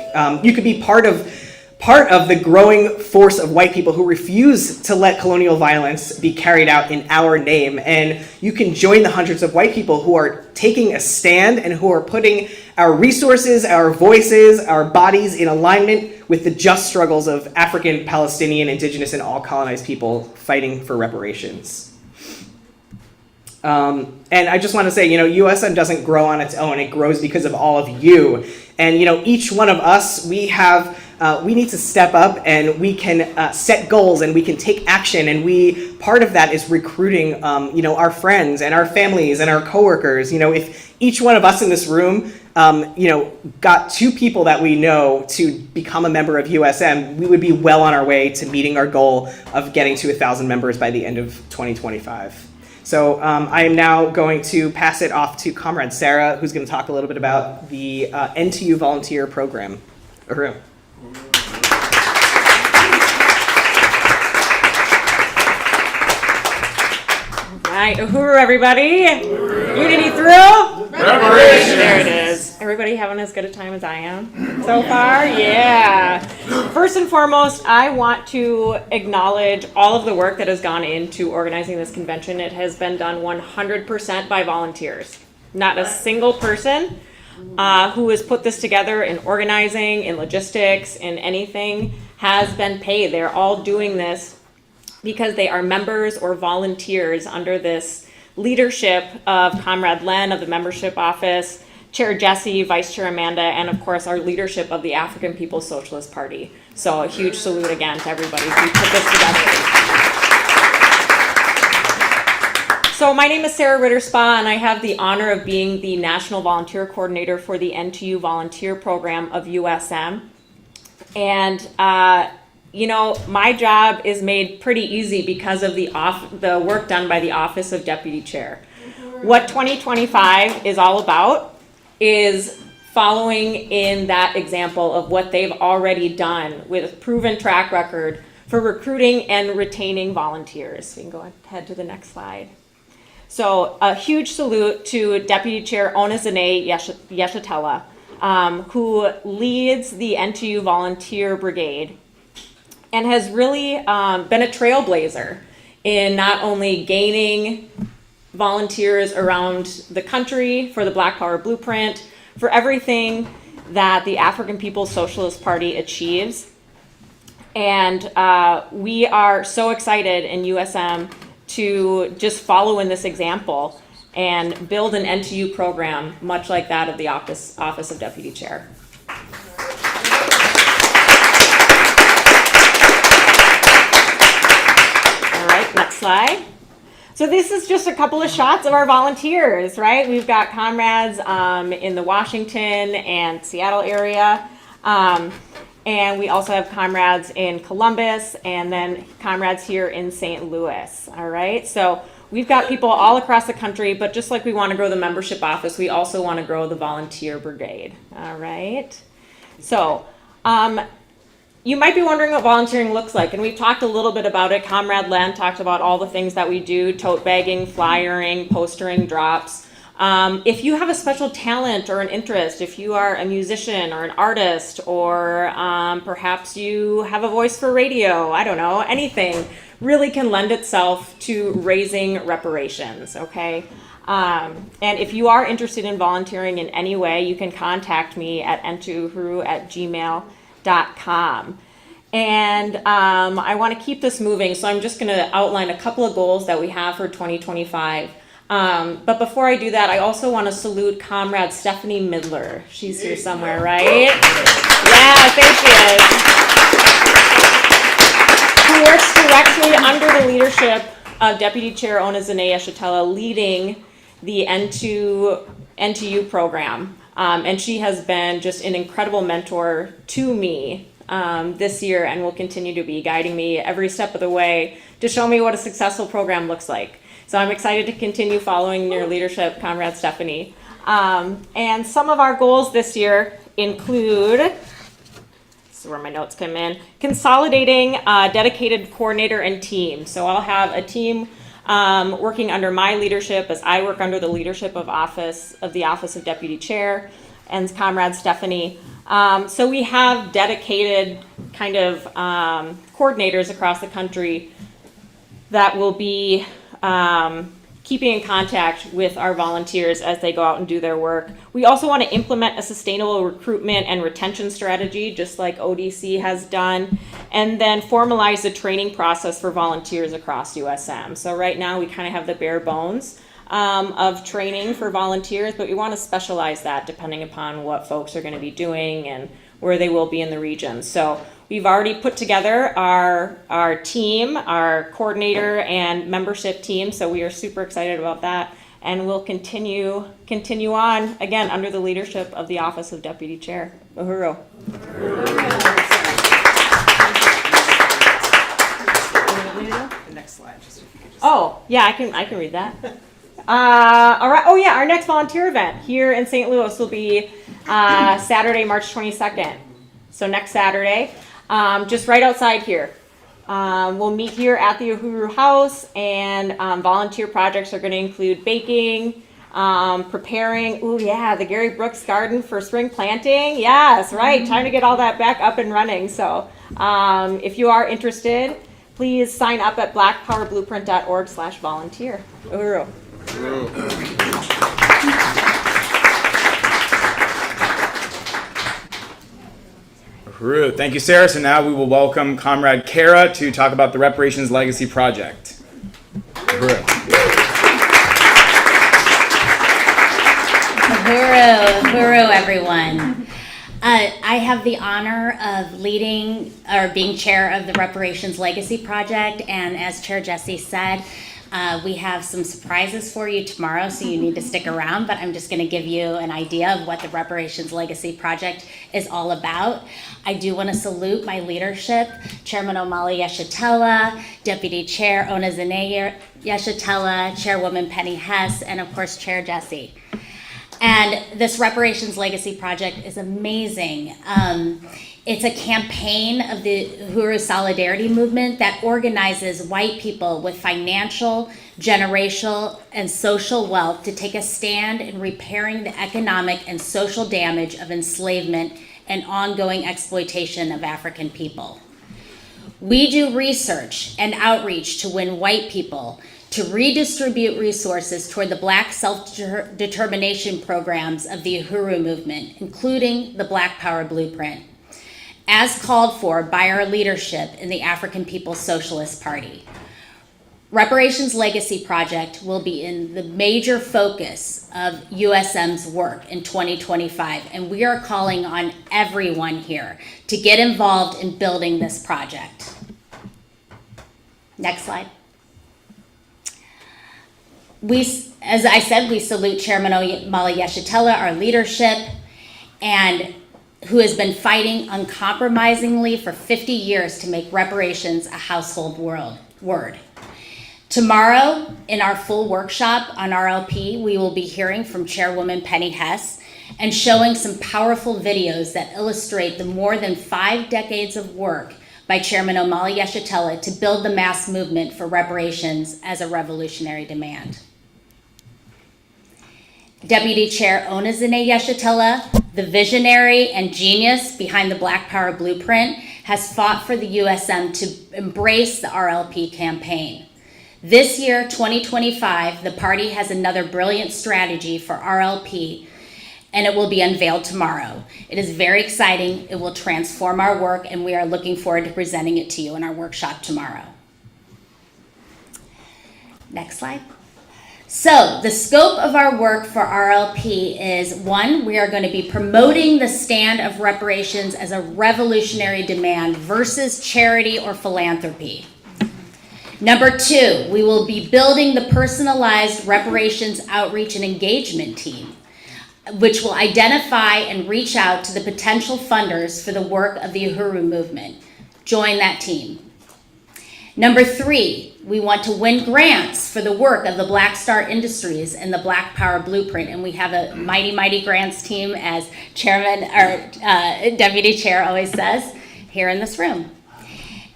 You could be part of the growing force of white people who refuse to let colonial violence be carried out in our name. And you can join the hundreds of white people who are taking a stand and who are putting our resources, our voices, our bodies in alignment with the just struggles of African, Palestinian, Indigenous, and all colonized people fighting for reparations. And I just want to say, USM doesn't grow on its own. It grows because of all of you. And, each one of us, we need to step up, and we can set goals, and we can take action. And part of that is recruiting, our friends and our families and our coworkers. If each one of us in this room, got 2 people that we know to become a member of USM, we would be well on our way to meeting our goal of getting to 1,000 members by the end of 2025. So I am now going to pass it off to Comrade Sarah, who's going to talk a little bit about the NTU volunteer program. Uhuru. All right, uhuru, everybody. Unity through? Reparation. There it is. Everybody having as good a time as I am so far? Yeah. First and foremost, I want to acknowledge all of the work that has gone into organizing this convention. It has been done 100% by volunteers. Not a single person who has put this together in organizing, in logistics, in anything has been paid. They're all doing this because they are members or volunteers under this leadership of Comrade Len of the membership office, Chair Jesse, Vice Chair Amanda, and of course our leadership of the African People's Socialist Party. So a huge salute again to everybody who put this together. So my name is Sarah Ritterspa, and I have the honor of being the National Volunteer Coordinator for the NTU Volunteer Program of USM. And my job is made pretty easy because of the work done by the Office of Deputy Chair. What 2025 is all about is following in that example of what they've already done with a proven track record for recruiting and retaining volunteers. We can go ahead to the next slide. So a huge salute to Deputy Chair Onizane Yeshatela, who leads the NTU Volunteer Brigade and has really been a trailblazer in not only gaining volunteers around the country for the Black Power Blueprint, for everything that the African People's Socialist Party achieves. And we are so excited in USM to just follow in this example and build an NTU program much like that of the Office of Deputy Chair. All right, next slide. So this is just a couple of shots of our volunteers, right? We've got comrades in the Washington and Seattle area. And we also have comrades in Columbus and then comrades here in St. Louis, all right? So we've got people all across the country, but just like we want to grow the membership office, we also want to grow the volunteer brigade, all right? So you might be wondering what volunteering looks like, and we've talked a little bit about it. Comrade Len talked about all the things that we do: tote bagging, flyering, postering, drops. If you have a special talent or an interest, if you are a musician or an artist, or perhaps you have a voice for radio, I don't know, anything really can lend itself to raising reparations, okay? And if you are interested in volunteering in any way, you can contact me at entuhuru@gmail.com. And I want to keep this moving, so I'm just going to outline a couple of goals that we have for 2025. But before I do that, I also want to salute Comrade Stephanie Midler. She's here somewhere, right? Yeah, I think she is. Who works directly under the leadership of Deputy Chair Ona Zanea-Shatella, leading the N2U program. And she has been just an incredible mentor to me this year, and will continue to be, guiding me every step of the way to show me what a successful program looks like. So I'm excited to continue following your leadership, Comrade Stephanie. And some of our goals this year include, this is where my notes come in, consolidating a dedicated coordinator and team. So I'll have a team working under my leadership as I work under the leadership of the Office of Deputy Chair and Comrade Stephanie. So we have dedicated kind of coordinators across the country that will be keeping in contact with our volunteers as they go out and do their work. We also want to implement a sustainable recruitment and retention strategy, just like ODC has done, and then formalize the training process for volunteers across USM. So right now we kind of have the bare bones of training for volunteers, but we want to specialize that depending upon what folks are going to be doing and where they will be in the region. So we've already put together our team, our coordinator and membership team, so we are super excited about that, and we'll continue on, again, under the leadership of the Office of Deputy Chair. Uhuru. The next slide, just if you could just. Oh, yeah, I can read that. All right. Oh, yeah, our next volunteer event here in St. Louis will be Saturday, March 22nd. So next Saturday, just right outside here. We'll meet here at the Uhuru House, and volunteer projects are going to include baking, preparing, the Gary Brooks Garden for spring planting. Yes, right, time to get all that back up and running. So if you are interested, please sign up at blackpowerblueprint.org/volunteer. Uhuru. Uhuru. Thank you, Sarah. So now we will welcome Comrade Kara to talk about the Reparations Legacy Project. Uhuru, everyone. I have the honor of leading or being chair of the Reparations Legacy Project, and as Chair Jesse said, we have some surprises for you tomorrow, so you need to stick around, but I'm just going to give you an idea of what the Reparations Legacy Project is all about. I do want to salute my leadership, Chairman Omali Yeshatella, Deputy Chair Ona Zanea-Yeshatella, Chairwoman Penny Hess, and of course Chair Jesse. And this Reparations Legacy Project is amazing. It's a campaign of the Uhuru Solidarity Movement that organizes white people with financial, generational, and social wealth to take a stand in repairing the economic and social damage of enslavement and ongoing exploitation of African people. We do research and outreach to win white people to redistribute resources toward the Black self-determination programs of the Uhuru movement, including the Black Power Blueprint, as called for by our leadership in the African People's Socialist Party. Reparations Legacy Project will be in the major focus of USM's work in 2025, and we are calling on everyone here to get involved in building this project. Next slide. As I said, we salute Chairman Omali Yeshatella, our leadership, and who has been fighting uncompromisingly for 50 years to make reparations a household word. Tomorrow, in our full workshop on RLP, we will be hearing from Chairwoman Penny Hess and showing some powerful videos that illustrate the more than 5 decades of work by Chairman Omali Yeshatella to build the mass movement for reparations as a revolutionary demand. Deputy Chair Ona Zanea-Yeshatella, the visionary and genius behind the Black Power Blueprint, has fought for the USM to embrace the RLP campaign. This year, 2025, the party has another brilliant strategy for RLP, and it will be unveiled tomorrow. It is very exciting. It will transform our work, and we are looking forward to presenting it to you in our workshop tomorrow. Next slide. So the scope of our work for RLP is, one, we are going to be promoting the stand of reparations as a revolutionary demand versus charity or philanthropy. Number two, we will be building the personalized reparations outreach and engagement team, which will identify and reach out to the potential funders for the work of the Uhuru movement. Join that team. Number three, we want to win grants for the work of the Black Star Industries and the Black Power Blueprint, and we have a mighty, mighty grants team, as Chairman or Deputy Chair always says, here in this room.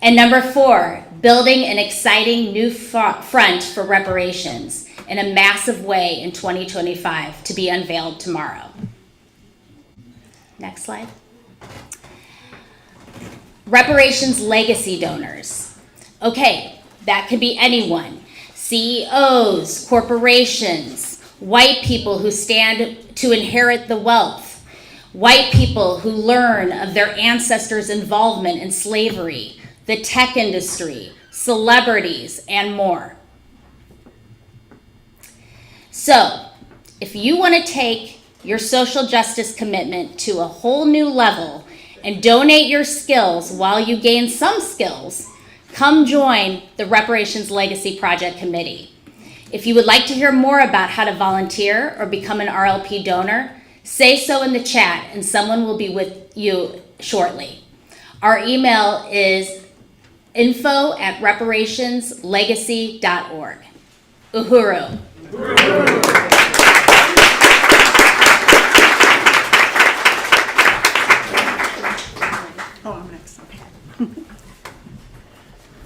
And number four, building an exciting new front for reparations in a massive way in 2025 to be unveiled tomorrow. Next slide. Reparations legacy donors. Okay, that could be anyone. CEOs, corporations, white people who stand to inherit the wealth, white people who learn of their ancestors' involvement in slavery, the tech industry, celebrities, and more. So, if you want to take your social justice commitment to a whole new level and donate your skills while you gain some skills, come join the Reparations Legacy Project Committee. If you would like to hear more about how to volunteer or become an RLP donor, say so in the chat and someone will be with you shortly. Our email is info@reparationslegacy.org. Uhuru. Oh, I'm next. Okay.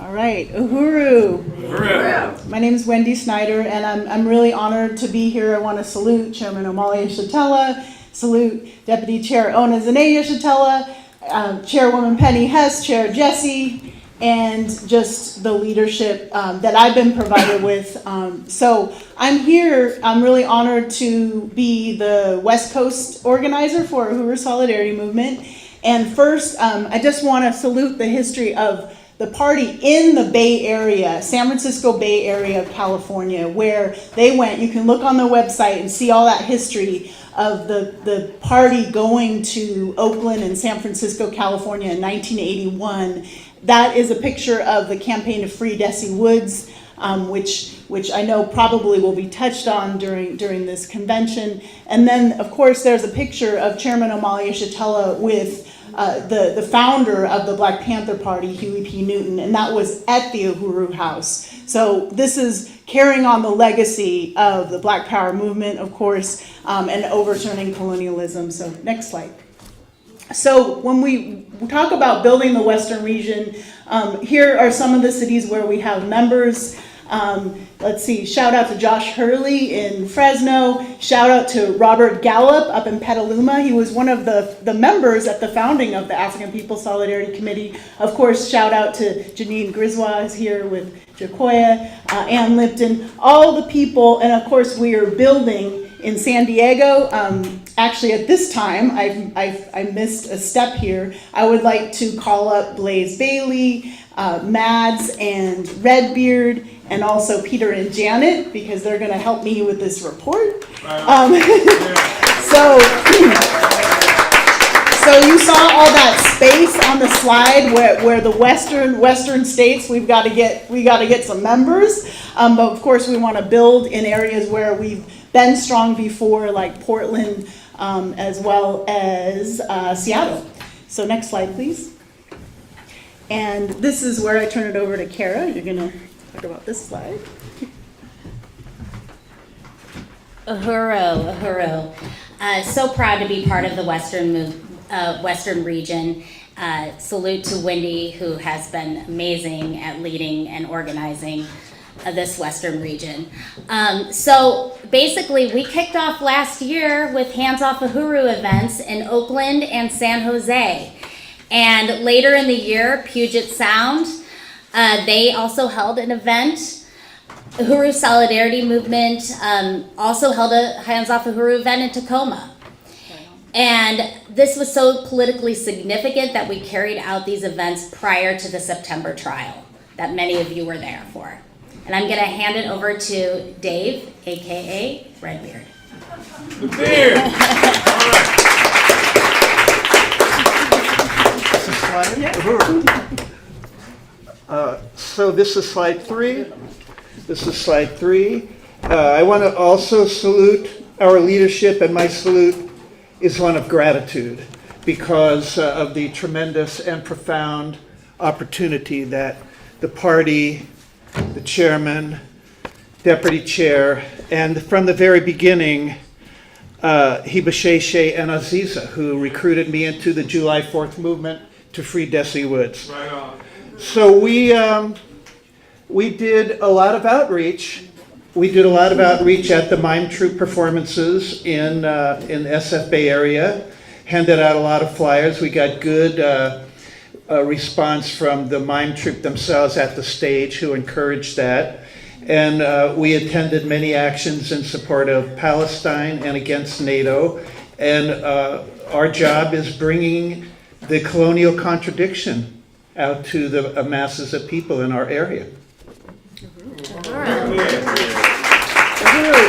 All right, Uhuru. Uhuru. My name is Wendy Snyder, and I'm really honored to be here. I want to salute Chairman Omali Yeshitela, salute Deputy Chair Ona Zane Yeshitela, Chairwoman Penny Hess, Chair Jesse, and just the leadership that I've been provided with. So I'm here, I'm really honored to be the West Coast organizer for Uhuru Solidarity Movement. And first, I just want to salute the history of the party in the Bay Area, San Francisco Bay Area of California, where they went. You can look on their website and see all that history of the party going to Oakland and San Francisco, California in 1981. That is a picture of the campaign to free Desi Woods, which I know probably will be touched on during this convention. And then, of course, there's a picture of Chairman Omali Yeshitela with the founder of the Black Panther Party, Huey P. Newton, and that was at the Uhuru House. So this is carrying on the legacy of the Black Power movement, of course, and overturning colonialism. So next slide. So when we talk about building the Western region, here are some of the cities where we have members. Let's see, shout out to Josh Hurley in Fresno. Shout out to Robert Gallup up in Petaluma. He was one of the members at the founding of the African People's Solidarity Committee. Of course, shout out to Janine Griswold is here with Jacoya, Ann Lipton, all the people. And of course, we are building in San Diego. Actually, at this time, I missed a step here. I would like to call up Blaze Bailey, Mads and Redbeard, and also Peter and Janet, because they're going to help me with this report. So you saw all that space on the slide where the western states we've got to get some members, but of course we want to build in areas where we've been strong before, like Portland, as well as Seattle. So next slide, please. And this is where I turn it over to Kara. You're going to talk about this slide. Uhuru. So proud to be part of the Western region. Salute to Wendy, who has been amazing at leading and organizing this Western region. So basically, we kicked off last year with Hands Off Uhuru events in Oakland and San Jose. And later in the year, Puget Sound, they also held an event. Uhuru Solidarity Movement also held a Hands Off Uhuru event in Tacoma. And this was so politically significant that we carried out these events prior to the September trial that many of you were there for. And I'm going to hand it over to Dave, aka Redbeard. The beard. So this is slide 3. This is slide 3. I want to also salute our leadership, and my salute is one of gratitude because of the tremendous and profound opportunity that the party, the chairman, deputy chair, and from the very beginning, Hiba Sheshe and Aziza, who recruited me into the July 4th movement to free Desi Woods. Right on. So we did a lot of outreach. We did a lot of outreach at the mime troupe performances in the SF Bay area. Handed out a lot of flyers. We got good response from the mime troupe themselves at the stage, who encouraged that. And we attended many actions in support of Palestine and against NATO. And our job is bringing the colonial contradiction out to the masses of people in our area.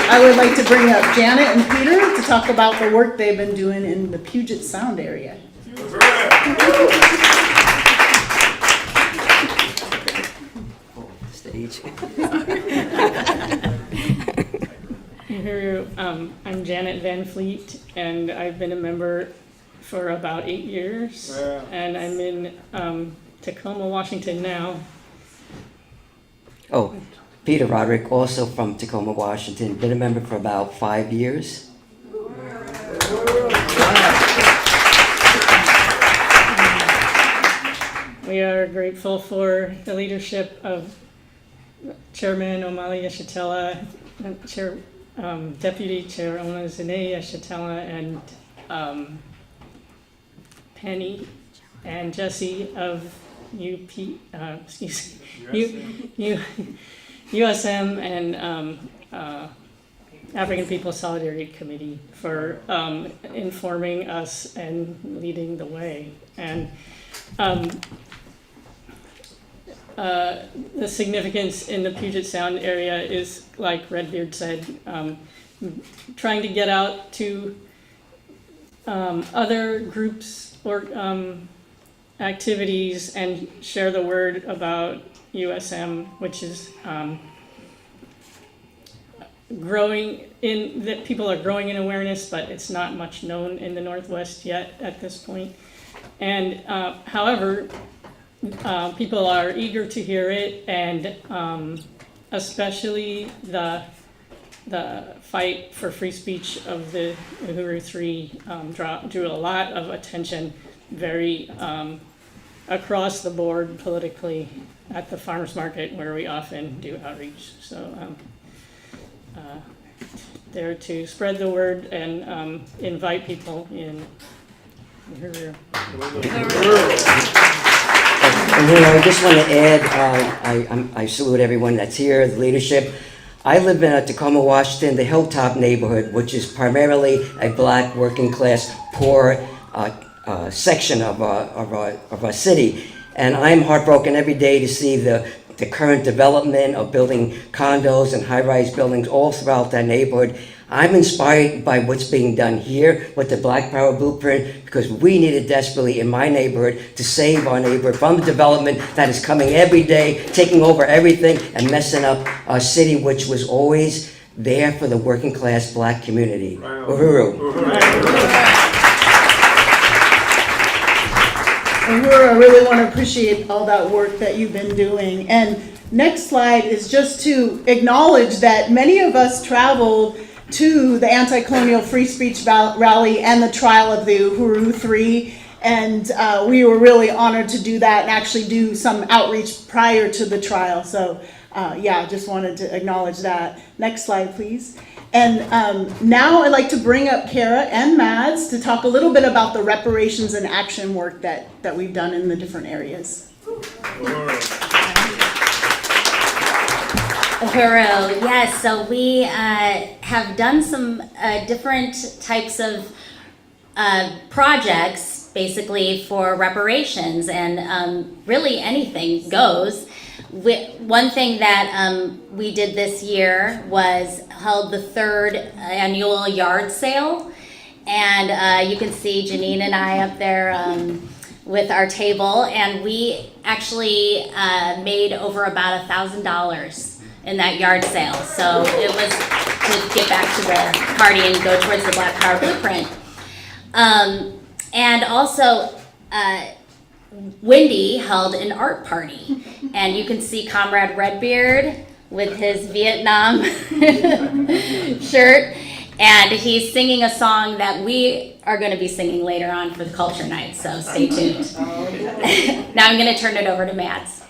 I would like to bring up Janet and Peter to talk about the work they've been doing in the Puget Sound area. Stage. I'm Janet Van Fleet, and I've been a member for about 8 years, and I'm in Tacoma, Washington now. Oh, Peter Roderick, also from Tacoma, Washington. Been a member for about 5 years. We are grateful for the leadership of Chairman Omali Yeshitela, Deputy Chair Ona Zene Yeshitela, and Penny and Jesse of USM and African People's Solidarity Committee for informing us and leading the way. And the significance in the Puget Sound area is, like Redbeard said, trying to get out to other groups or activities and share the word about USM, which is growing in, that people are growing in awareness, but it's not much known in the Northwest yet at this point. And however, people are eager to hear it, and especially the fight for free speech of the Uhuru 3 drew a lot of attention, very across the board politically at the farmers market where we often do outreach. So there to spread the word and invite people in Uhuru. And I just want to add, I salute everyone that's here, the leadership. I live in Tacoma, Washington, the Hilltop neighborhood, which is primarily a black, working class, poor section of our city. And I'm heartbroken every day to see the current development of building condos and high-rise buildings all throughout that neighborhood. I'm inspired by what's being done here with the Black Power Blueprint, because we need it desperately in my neighborhood to save our neighborhood from the development that is coming every day, taking over everything and messing up our city, which was always there for the working class black community. Uhuru. Uhuru, I really want to appreciate all that work that you've been doing. And next slide is just to acknowledge that many of us traveled to the anti-colonial free speech rally and the trial of the Uhuru 3. And we were really honored to do that and actually do some outreach prior to the trial. So yeah, just wanted to acknowledge that. Next slide, please. And now I'd like to bring up Kara and Mads to talk a little bit about the reparations and action work that we've done in the different areas. Uhuru, yes, so we have done some different types of projects basically for reparations, and really anything goes. One thing that we did this year was held the 3rd annual yard sale. And you can see Janine and I up there with our table. And we actually made over about $1,000 in that yard sale. So it was to get back to the party and go towards the Black Power Blueprint. And also, Wendy held an art party, and you can see Comrade Redbeard with his Vietnam shirt, and he's singing a song that we are going to be singing later on for the culture night, so stay tuned. Now I'm going to turn it over to Mads.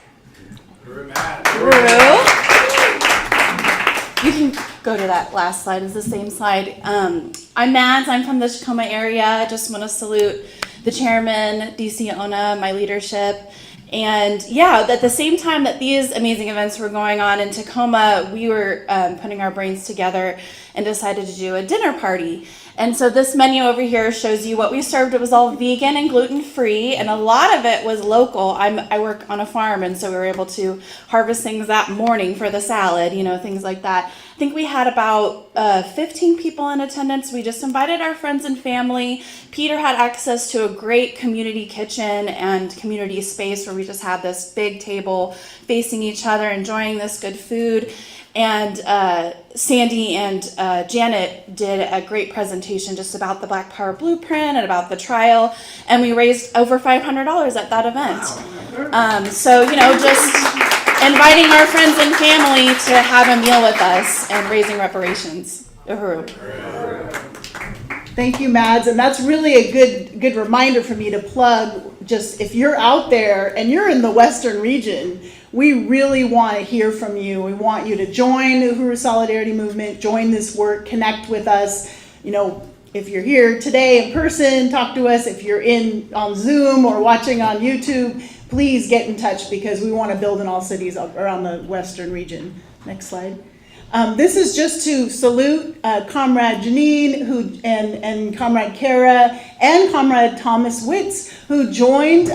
You can go to that last slide. It's the same slide. I'm Mads. I'm from the Tacoma area. I just want to salute the chairman, DC Ona, my leadership. And yeah, at the same time that these amazing events were going on in Tacoma, we were putting our brains together and decided to do a dinner party. And so this menu over here shows you what we served. It was all vegan and gluten-free, and a lot of it was local. I work on a farm, and so we were able to harvest things that morning for the salad, things like that. I think we had about 15 people in attendance. We just invited our friends and family. Peter had access to a great community kitchen and community space where we just had this big table facing each other, enjoying this good food. And Sandy and Janet did a great presentation just about the Black Power Blueprint and about the trial, and we raised over $500 at that event. So, just inviting our friends and family to have a meal with us and raising reparations. Uhuru. Thank you, Mads, and that's really a good reminder for me to plug. Just if you're out there and you're in the Western region, we really want to hear from you. We want you to join the Uhuru Solidarity Movement, join this work, connect with us. If you're here today in person, talk to us. If you're on Zoom or watching on YouTube, please get in touch because we want to build in all cities around the Western region. Next slide. This is just to salute Comrade Janine and Comrade Kara and Comrade Thomas Witz, who joined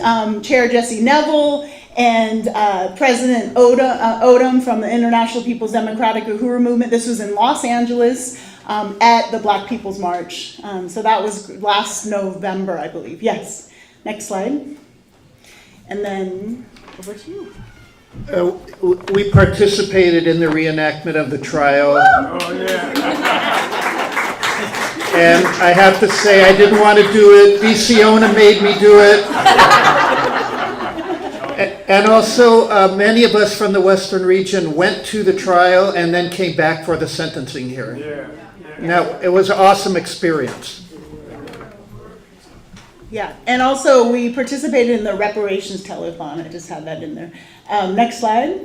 Chair Jesse Neville and President Odom from the International People's Democratic Uhuru Movement. This was in Los Angeles at the Black People's March. So that was last November, I believe. Yes. Next slide. And then over to you. We participated in the reenactment of the trial. And I have to say, I didn't want to do it. DC Ona made me do it. And also, many of us from the Western region went to the trial and then came back for the sentencing hearing. Now, it was an awesome experience. Yeah, and also we participated in the reparations telethon. I just had that in there. Next slide.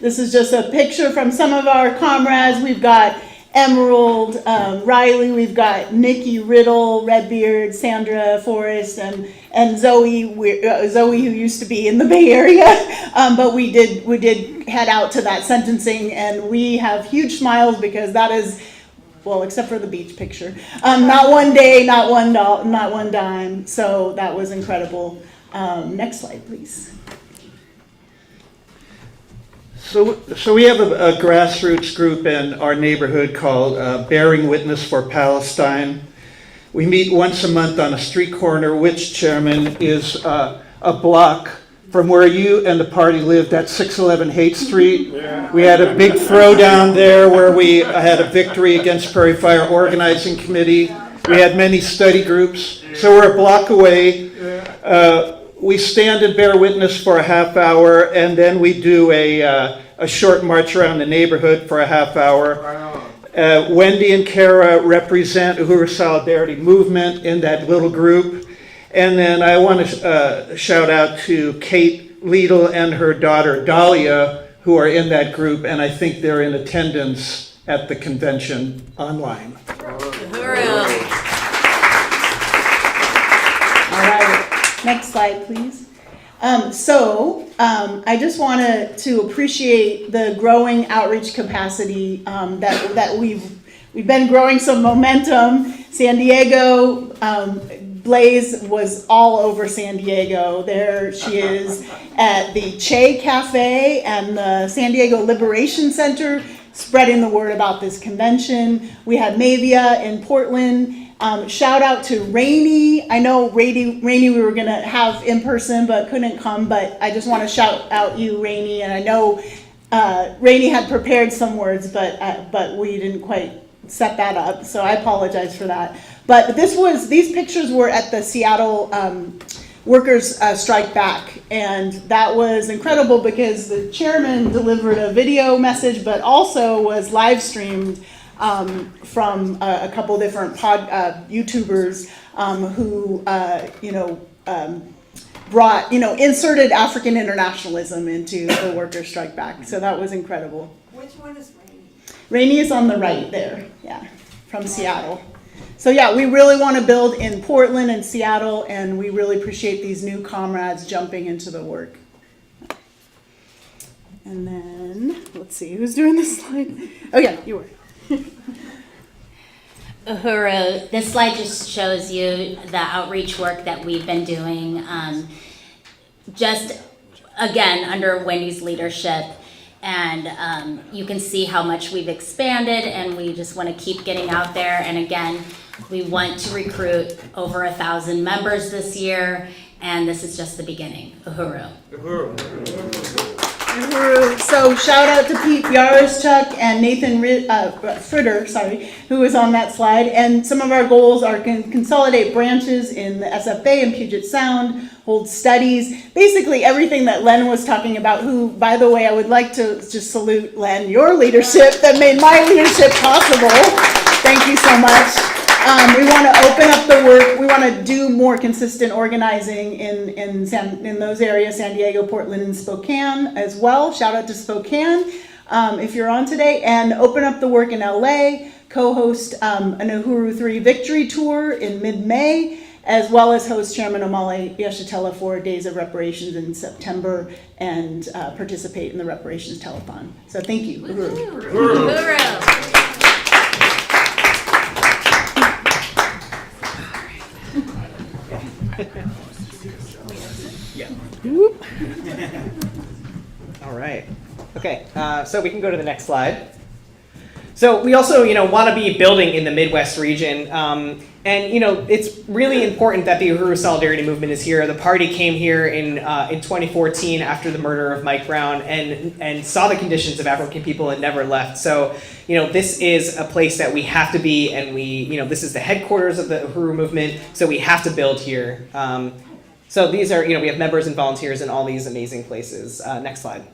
This is just a picture from some of our comrades. We've got Emerald, Riley, we've got Nikki Riddle, Redbeard, Sandra Forrest, and Zoe, who used to be in the Bay Area. But we did head out to that sentencing, and we have huge smiles because that is, well, except for the beach picture, not one day, not one dime. So that was incredible. Next slide, please. So we have a grassroots group in our neighborhood called Bearing Witness for Palestine. We meet once a month on a street corner, which, Chairman, is a block from where you and the party lived at 611 Haight Street. We had a big throwdown there where we had a victory against Prairie Fire Organizing Committee. We had many study groups. So we're a block away. We stand and bear witness for a half hour, and then we do a short march around the neighborhood for a half hour. Wendy and Kara represent Uhuru Solidarity Movement in that little group. And then I want to shout out to Kate Liedl and her daughter Dahlia, who are in that group, and I think they're in attendance at the convention online. All right. Next slide, please. I just wanted to appreciate the growing outreach capacity that we've been growing some momentum. San Diego Blaze was all over San Diego. There she is at the Che Cafe and the San Diego Liberation Center, spreading the word about this convention. We had Mavia in Portland. Shout out to Rainey. I know Rainey we were gonna have in person but couldn't come, but I just want to shout out you, Rainey, and I know Rainey had prepared some words, but we didn't quite set that up, so I apologize for that. But these pictures were at the Seattle Workers Strike Back, and that was incredible because the chairman delivered a video message, but also was live streamed from a couple different YouTubers who brought, inserted African internationalism into the Workers Strike Back. So that was incredible. Which one is Rainey? Rainey is on the right there, yeah, from Seattle. So yeah, we really want to build in Portland and Seattle, and we really appreciate these new comrades jumping into the work. And then, let's see, who's doing this slide? Oh yeah, you were. Uhuru, this slide just shows you the outreach work that we've been doing, just again under Wendy's leadership, and you can see how much we've expanded, and we just want to keep getting out there. And again, we want to recruit over 1,000 members this year, and this is just the beginning. Uhuru. Uhuru. So shout out to Pete Yaroschuk and Nathan Fritter, who was on that slide. And some of our goals are consolidate branches in the SFA and Puget Sound, hold studies, basically everything that Len was talking about, who, by the way, I would like to just salute Len, your leadership that made my leadership possible. Thank you so much. We want to open up the work. We want to do more consistent organizing in those areas, San Diego, Portland, and Spokane as well. Shout out to Spokane if you're on today. And open up the work in LA, co-host an Uhuru 3 Victory Tour in mid-May, as well as host Chairman Omali Yeshitela for Days of Reparations in September and participate in the Reparations Telethon. So thank you. Uhuru. Uhuru. Uhuru. All right. Okay, so we can go to the next slide. So we also, want to be building in the Midwest region, and it's really important that the Uhuru Solidarity Movement is here. The party came here in 2014 after the murder of Mike Brown, and saw the conditions of African people and never left. So this is a place that we have to be, and this is the headquarters of the Uhuru movement. So we have to build here. So these are, we have members and volunteers in all these amazing places. Next slide.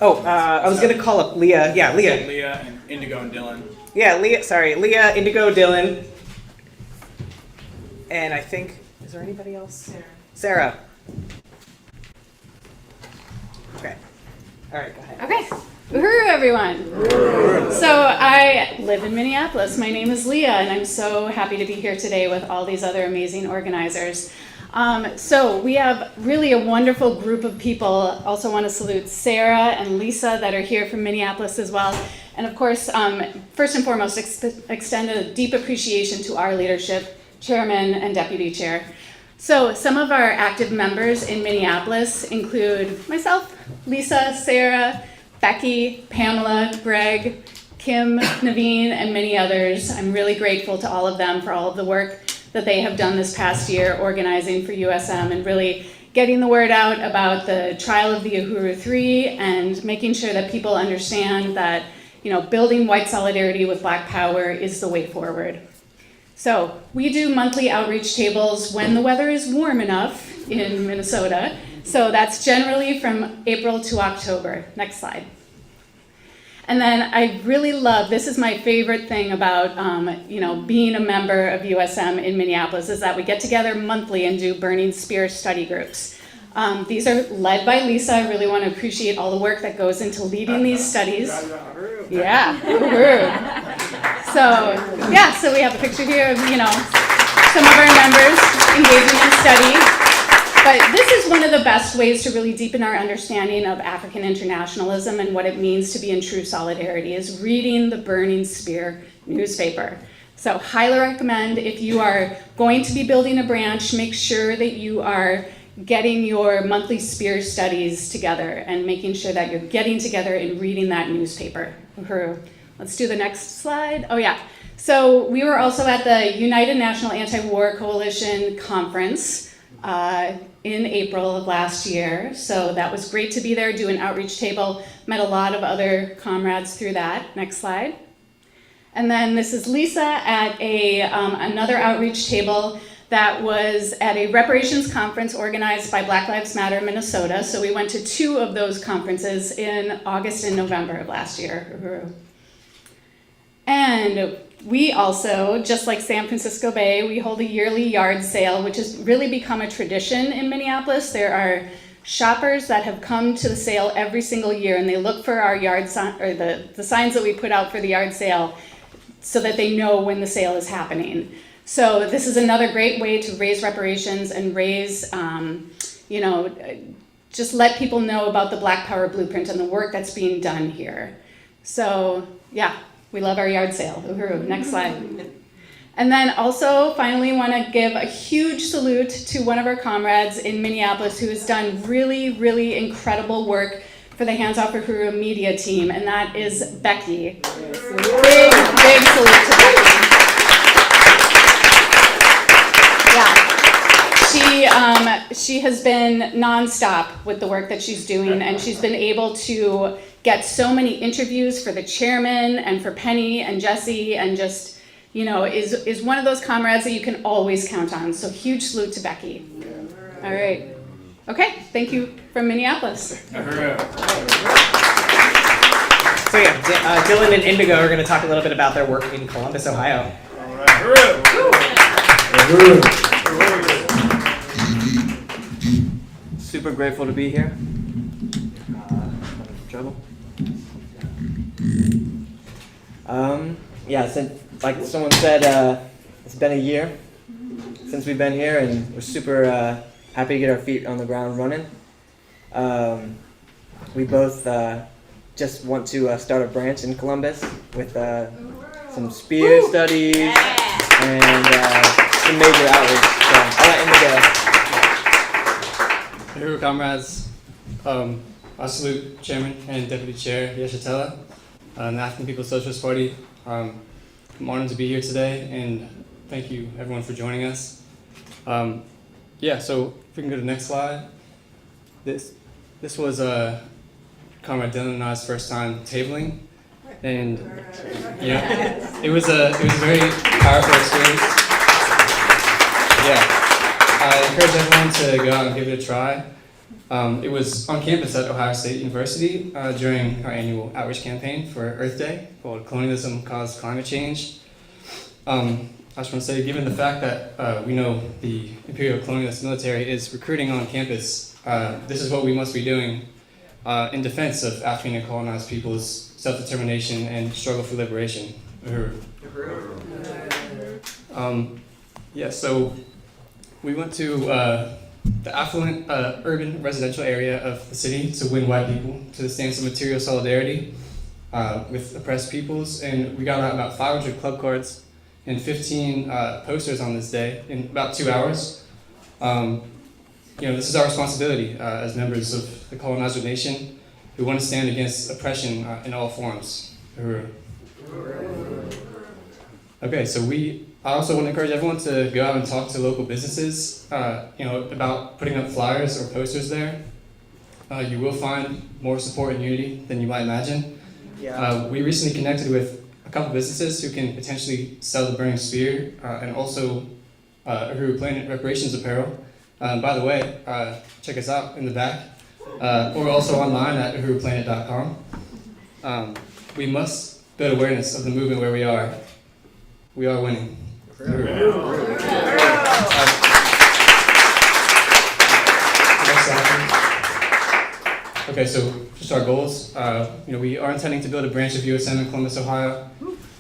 Oh, I was going to call up Leah. Yeah, Leah. Leah and Indigo and Dylan. Yeah, Leah, Indigo, Dylan. And I think, is there anybody else? Sarah. Okay. All right, go ahead. Okay. Uhuru, everyone. Uhuru. So I live in Minneapolis. My name is Leah, and I'm so happy to be here today with all these other amazing organizers. So we have really a wonderful group of people. Also want to salute Sarah and Lisa that are here from Minneapolis as well. And of course, first and foremost, extend a deep appreciation to our leadership, Chairman and Deputy Chair. So some of our active members in Minneapolis include myself, Lisa, Sarah, Becky, Pamela, Greg, Kim, Naveen, and many others. I'm really grateful to all of them for all of the work that they have done this past year organizing for USM and really getting the word out about the trial of the Uhuru 3 and making sure that people understand that, building white solidarity with Black power is the way forward. So we do monthly outreach tables when the weather is warm enough in Minnesota. So that's generally from April to October. Next slide. And then I really love, this is my favorite thing about, being a member of USM in Minneapolis, is that we get together monthly and do Burning Spear study groups. These are led by Lisa. I really want to appreciate all the work that goes into leading these studies. Yeah, so we have a picture here of, some of our members engaging in study. But this is one of the best ways to really deepen our understanding of African internationalism and what it means to be in true solidarity, is reading the Burning Spear newspaper. So highly recommend, if you are going to be building a branch, make sure that you are getting your monthly SPEAR studies together and making sure that you're getting together and reading that newspaper. Let's do the next slide. Oh yeah. So we were also at the United National Anti-War Coalition conference in April of last year. So that was great to be there, do an outreach table, met a lot of other comrades through that. Next slide. And then this is Lisa at another outreach table that was at a reparations conference organized by Black Lives Matter Minnesota. So we went to 2 of those conferences in August and November of last year. And we also, just like San Francisco Bay, we hold a yearly yard sale, which has really become a tradition in Minneapolis. There are shoppers that have come to the sale every single year, and they look for our yard sign, or the signs that we put out for the yard sale, so that they know when the sale is happening. So this is another great way to raise reparations and raise, just let people know about the Black Power Blueprint and the work that's being done here. So yeah, we love our yard sale. Uhuru. Next slide. And then also, finally, want to give a huge salute to one of our comrades in Minneapolis who has done really, really incredible work for the Hands Off Uhuru media team, and that is Becky. Big salute to Becky. Yeah, she has been nonstop with the work that she's doing, and she's been able to get so many interviews for the chairman and for Penny and Jesse, and just, is one of those comrades that you can always count on. So huge salute to Becky. All right. Okay, thank you from Minneapolis. So yeah, Dylan and Indigo are going to talk a little bit about their work in Columbus, Ohio. All right. Super grateful to be here. Trouble. Yeah, since, like someone said, it's been a year since we've been here, and we're super happy to get our feet on the ground running. We both just want to start a branch in Columbus with some SPEAR studies and some major outreach. So I'll let Indigo. Hello, comrades. I salute Chairman and Deputy Chair Yeshatella, the African People's Socialist Party. I'm honored to be here today, and thank you everyone for joining us. Yeah, so if we can go to the next slide. This was Comrade Dylan and I's first time tabling, and it was a very powerful experience. Yeah, I encourage everyone to go out and give it a try. It was on campus at Ohio State University during our annual outreach campaign for Earth Day called Colonialism Caused Climate Change. I just want to say, given the fact that we know the imperial colonialist military is recruiting on campus, this is what we must be doing in defense of African and colonized people's self-determination and struggle for liberation. Yeah, so we went to the affluent urban residential area of the city to win white people to the stance of material solidarity with oppressed peoples, and we got out about 500 club cards and 15 posters on this day in about 2 hours. This is our responsibility as members of the colonizer nation who want to stand against oppression in all forms. Okay, so I also want to encourage everyone to go out and talk to local businesses, about putting up flyers or posters there. You will find more support and unity than you might imagine. We recently connected with a couple businesses who can potentially sell the burning spear and also Uhuru Planet reparations apparel. By the way, check us out in the back, or also online at uhuruplanet.com. We must build awareness of the movement where we are. We are winning. Okay, so just our goals. We are intending to build a branch of USM in Columbus, Ohio,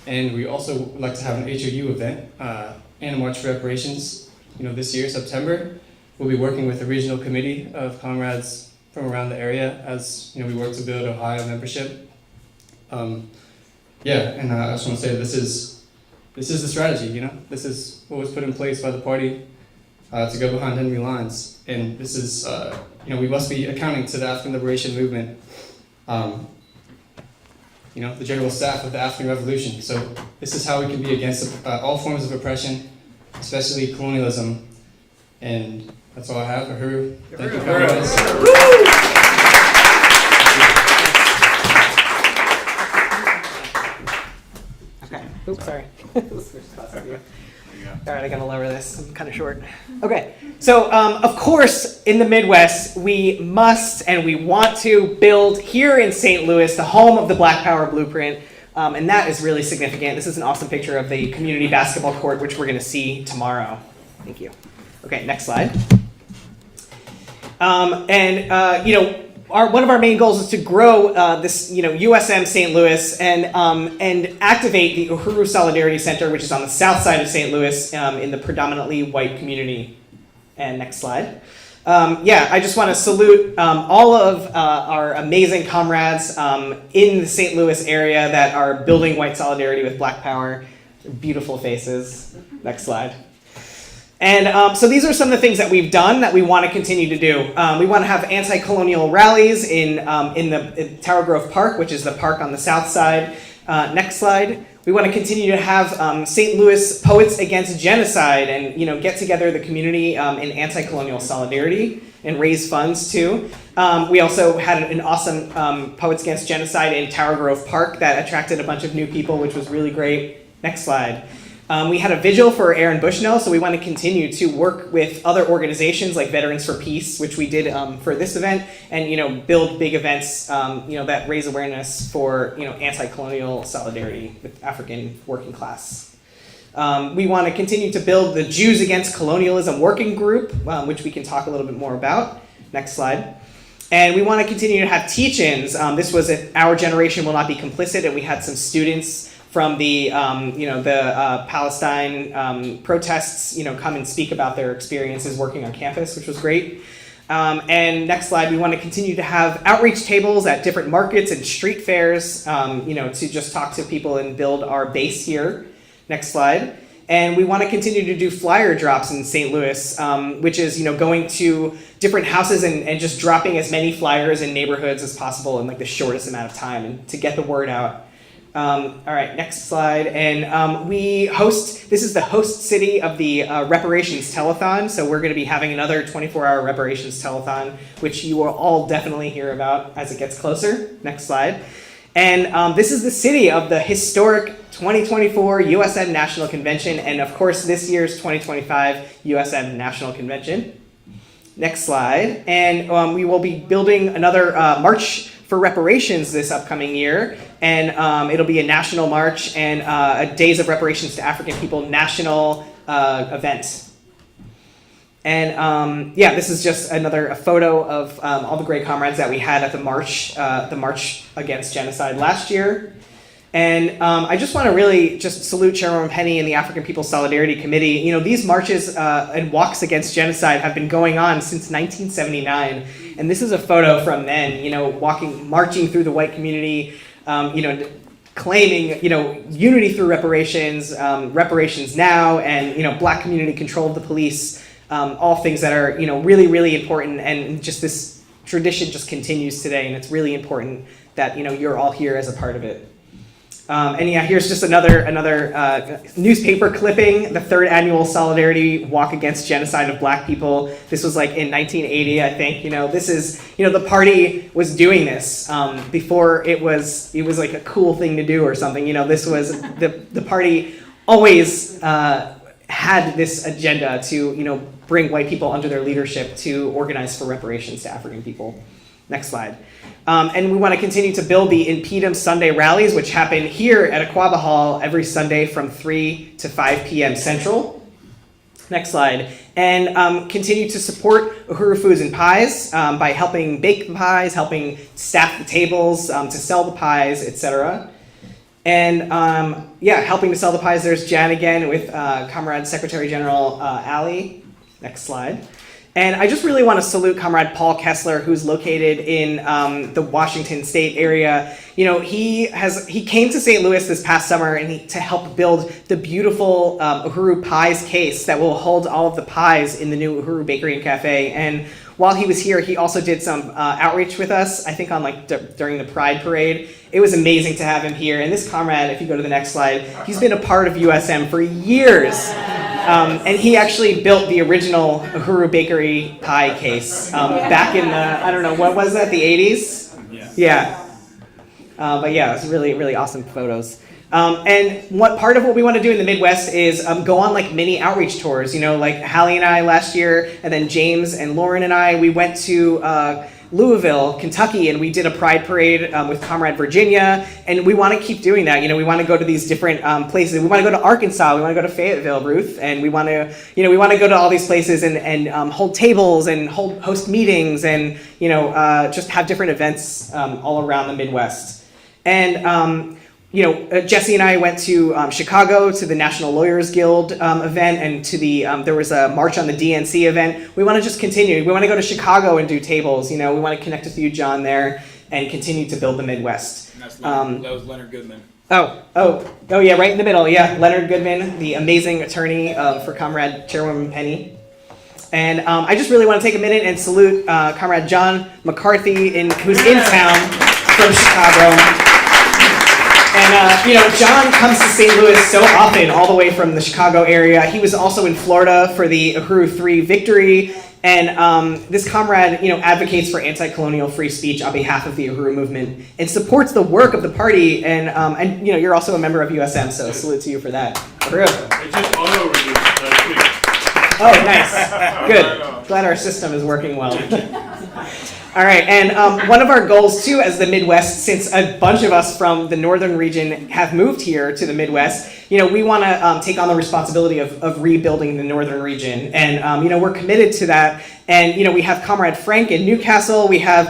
and we also would like to have an HOU event and a March for Reparations. This year, September, we'll be working with a regional committee of comrades from around the area as we work to build Ohio membership. And I just want to say that this this is the strategy, you know? This is what was put in place by the party to go behind enemy lines. And this is, you know, we must be accounting to the African liberation movement, you know, the general staff of the African Revolution. So this is how we can be against all forms of oppression, especially colonialism. And that's all I have. Uhuru. Thank you very much. Okay. Oops, sorry. All right, I gotta lower this. I'm kind of short. Okay. So, of course, in the Midwest, we must and we want to build here in St. Louis, the home of the Black Power Blueprint. And that is really significant. This is an awesome picture of the community basketball court, which we're going to see tomorrow. Thank you. Okay, next slide. You know, one of our main goals is to grow this, you know, USM St. Louis and activate the Uhuru Solidarity Center, which is on the south side of St. Louis in the predominantly white community. And next slide. I just want to salute all of our amazing comrades in the St. Louis area that are building white solidarity with Black Power. Beautiful faces. Next slide. And so these are some of the things that we've done that we want to continue to do. We want to have anti-colonial rallies in Tower Grove Park, which is the park on the south side. Next slide. We want to continue to have St. Louis Poets Against Genocide and, you know, get together the community in anti-colonial solidarity and raise funds too. We also had an awesome Poets Against Genocide in Tower Grove Park that attracted a bunch of new people, which was really great. Next slide. We had a vigil for Aaron Bushnell, so we want to continue to work with other organizations like Veterans for Peace, which we did for this event, and, you know, build big events, you know, that raise awareness for, you know, anti-colonial solidarity with African working class. We want to continue to build the Jews Against Colonialism Working Group, which we can talk a little bit more about. Next slide. And we want to continue to have teach-ins. This was Our Generation Will Not Be Complicit, and we had some students from the Palestine protests, you know, come and speak about their experiences working on campus, which was great. And next slide, we want to continue to have outreach tables at different markets and street fairs, you know, to just talk to people and build our base here. Next slide. And we want to continue to do flyer drops in St. Louis, which is, you know, going to different houses and just dropping as many flyers in neighborhoods as possible in like the shortest amount of time and to get the word out. All right, next slide. And this is the host city of the Reparations Telethon. So we're going to be having another 24-hour Reparations Telethon, which you will all definitely hear about as it gets closer. Next slide. And this is the city of the historic 2024 USM National Convention. And of course, this year's 2025 USM National Convention. Next slide. And we will be building another March for Reparations this upcoming year. And it'll be a national march and a Days of Reparations to African People national event. And this is just a photo of all the great comrades that we had at the March Against Genocide last year. And I just want to really just salute Chairwoman Penny and the African People's Solidarity Committee. You know, these marches and walks against genocide have been going on since 1979. And this is a photo from then, you know, marching through the white community, you know, claiming, you know, unity through reparations, reparations now, and, you know, Black community control of the police, all things that are, you know, really, really important. And just this tradition just continues today. And it's really important that, you know, you're all here as a part of it. Here's just another newspaper clipping, the 3rd annual Solidarity Walk Against Genocide of Black People. This was like in 1980, I think. You know, this is, you know, the party was doing this before it was like a cool thing to do or something. You know, this was the party always had this agenda to, you know, bring white people under their leadership to organize for reparations to African people. Next slide. And we want to continue to build the Impedum Sunday rallies, which happen here at Aquaba Hall every Sunday from 3 to 5 p.m. Central. Next slide. And continue to support Uhuru Foods and Pies by helping bake the pies, helping staff the tables, to sell the pies, etc. And helping to sell the pies, there's Jan again with Comrade Secretary General Ali. Next slide. And I just really want to salute Comrade Paul Kessler, who's located in the Washington State area. You know, he came to St. Louis this past summer to help build the beautiful Uhuru Pies case that will hold all of the pies in the new Uhuru Bakery and Cafe. And while he was here, he also did some outreach with us, I think on during the Pride Parade. It was amazing to have him here. And this comrade, if you go to the next slide, he's been a part of USM for years. And he actually built the original Uhuru Bakery pie case back in the, I don't know, what was that, the 80s? Yeah. But yeah, it was really, really awesome photos. And part of what we want to do in the Midwest is go on like mini outreach tours. You know, like Hallie and I last year, and then James and Lauren and I, we went to Louisville, Kentucky, and we did a pride parade with Comrade Virginia, and we want to keep doing that. You know, we want to go to these different places. We want to go to Arkansas. We want to go to Fayetteville, Ruth, and we want to, you know, we want to go to all these places and hold tables and host meetings and, you know, just have different events all around the Midwest. And you know, Jesse and I went to Chicago to the National Lawyers Guild event, and to the there was a March on the DNC event. We want to just continue. We want to go to Chicago and do tables. You know, we want to connect with you, John, there, and continue to build the Midwest. And that's that was Leonard Goodman. Oh, yeah, right in the middle. Yeah, Leonard Goodman, the amazing attorney for Comrade Chairwoman Penny. And I just really want to take a minute and salute Comrade John McCarthy, who's in town from Chicago. And, you know, John comes to St. Louis so often, all the way from the Chicago area. He was also in Florida for the Uhuru 3 victory. And this comrade, you know, advocates for anti-colonial free speech on behalf of the Uhuru movement and supports the work of the party. And you know, you're also a member of USM, so salute to you for that. Uhuru. It just auto-renewed last week. Oh, nice. Good. Glad our system is working well. All right, and one of our goals too as the Midwest, since a bunch of us from the northern region have moved here to the Midwest, you know, we want to take on the responsibility of rebuilding the northern region. And, you know, we're committed to that. And, you know, we have Comrade Frank in Newcastle, we have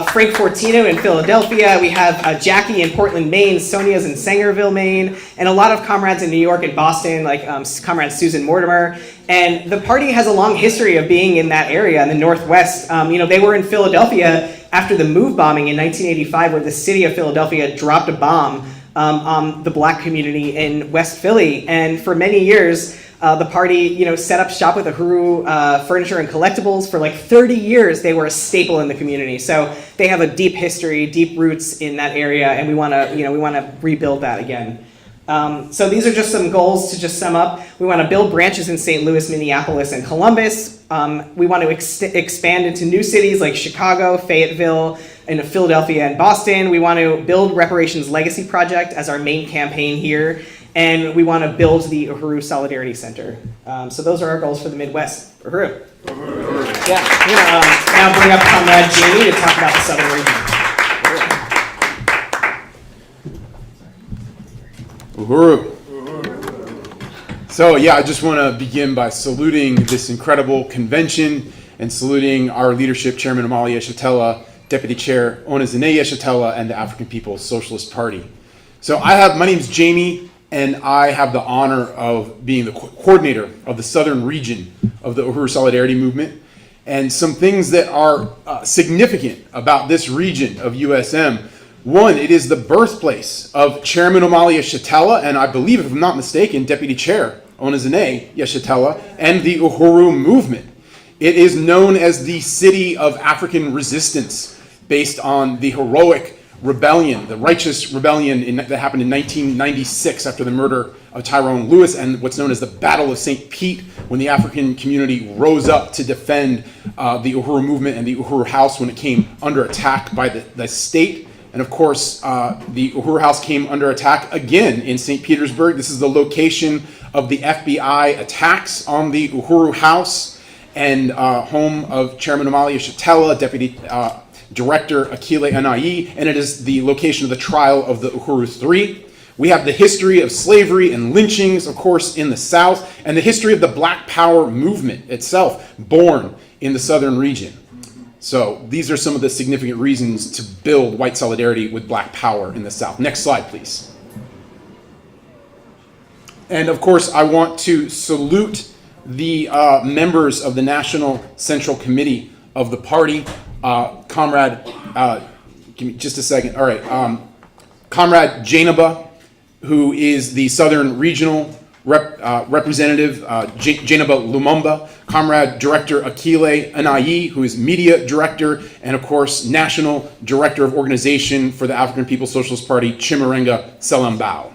Frank Fortino in Philadelphia, we have Jackie in Portland, Maine, Sonia's in Sangerville, Maine, and a lot of comrades in New York and Boston, like Comrade Susan Mortimer. And the party has a long history of being in that area in the Northwest. You know, they were in Philadelphia after the move bombing in 1985, where the city of Philadelphia dropped a bomb on the black community in West Philly. And for many years, the party, you know, set up shop with Uhuru Furniture and Collectibles. For like 30 years, they were a staple in the community. So they have a deep history, deep roots in that area, and we want to, you know, we want to rebuild that again. So these are just some goals to just sum up. We want to build branches in St. Louis, Minneapolis, and Columbus. We want to expand into new cities like Chicago, Fayetteville, and Philadelphia and Boston. We want to build Reparations Legacy Project as our main campaign here. And we want to build the Uhuru Solidarity Center. So those are our goals for the Midwest. Uhuru. Uhuru. Yeah, I'm going to now bring up Comrade Jamie to talk about the Southern region. Uhuru. So yeah, I just want to begin by saluting this incredible convention and saluting our leadership, Chairman Amalia Yeshitela, Deputy Chair Onezene Yeshitela, and the African People's Socialist Party. So my name is Jamie, and I have the honor of being the coordinator of the Southern region of the Uhuru Solidarity Movement. And some things that are significant about this region of USM. One, it is the birthplace of Chairman Amalia Yeshitela, and I believe, if I'm not mistaken, Deputy Chair Onezene Yeshitela, and the Uhuru movement. It is known as the city of African resistance, based on the heroic rebellion, the righteous rebellion that happened in 1996 after the murder of Tyrone Lewis, and what's known as the Battle of St. Pete, when the African community rose up to defend the Uhuru movement and the Uhuru House when it came under attack by the state. And of course, the Uhuru House came under attack again in St. Petersburg. This is the location of the FBI attacks on the Uhuru House and home of Chairman Amalia Yeshitela, Deputy Director Akile Anayi, and it is the location of the trial of the Uhuru 3. We have the history of slavery and lynchings, of course, in the South, and the history of the Black Power movement itself, born in the Southern region. So these are some of the significant reasons to build white solidarity with Black Power in the South. Next slide, please. And of course, I want to salute the members of the National Central Committee of the party. Comrade, give me just a second. All right. Comrade Jainaba, who is the Southern Regional Representative, Jainaba Lumumba. Comrade Director Akile Anayi, who is Media Director, and of course, National Director of Organization for the African People's Socialist Party, Chimurenga Selambao.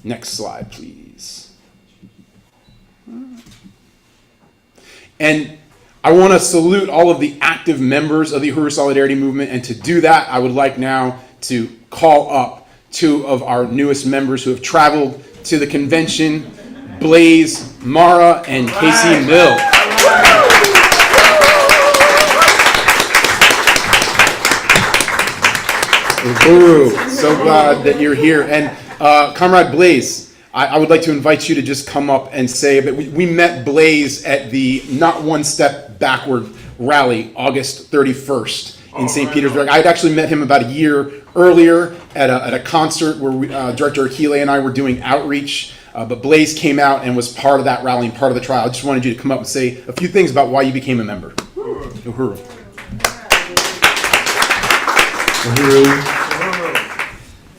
Next slide, please. And I want to salute all of the active members of the Uhuru Solidarity Movement, and to do that, I would like now to call up two of our newest members who have traveled to the convention, Blaze Mara and Casey Mill. Uhuru, so glad that you're here. And Comrade Blaze, I would like to invite you to just come up and say a bit. We met Blaze at the Not One Step Backward rally, August 31st in St. Petersburg. I had actually met him about a year earlier at a concert where Director Akile and I were doing outreach. But Blaze came out and was part of that rally and part of the trial. I just wanted you to come up and say a few things about why you became a member. Uhuru. Uhuru.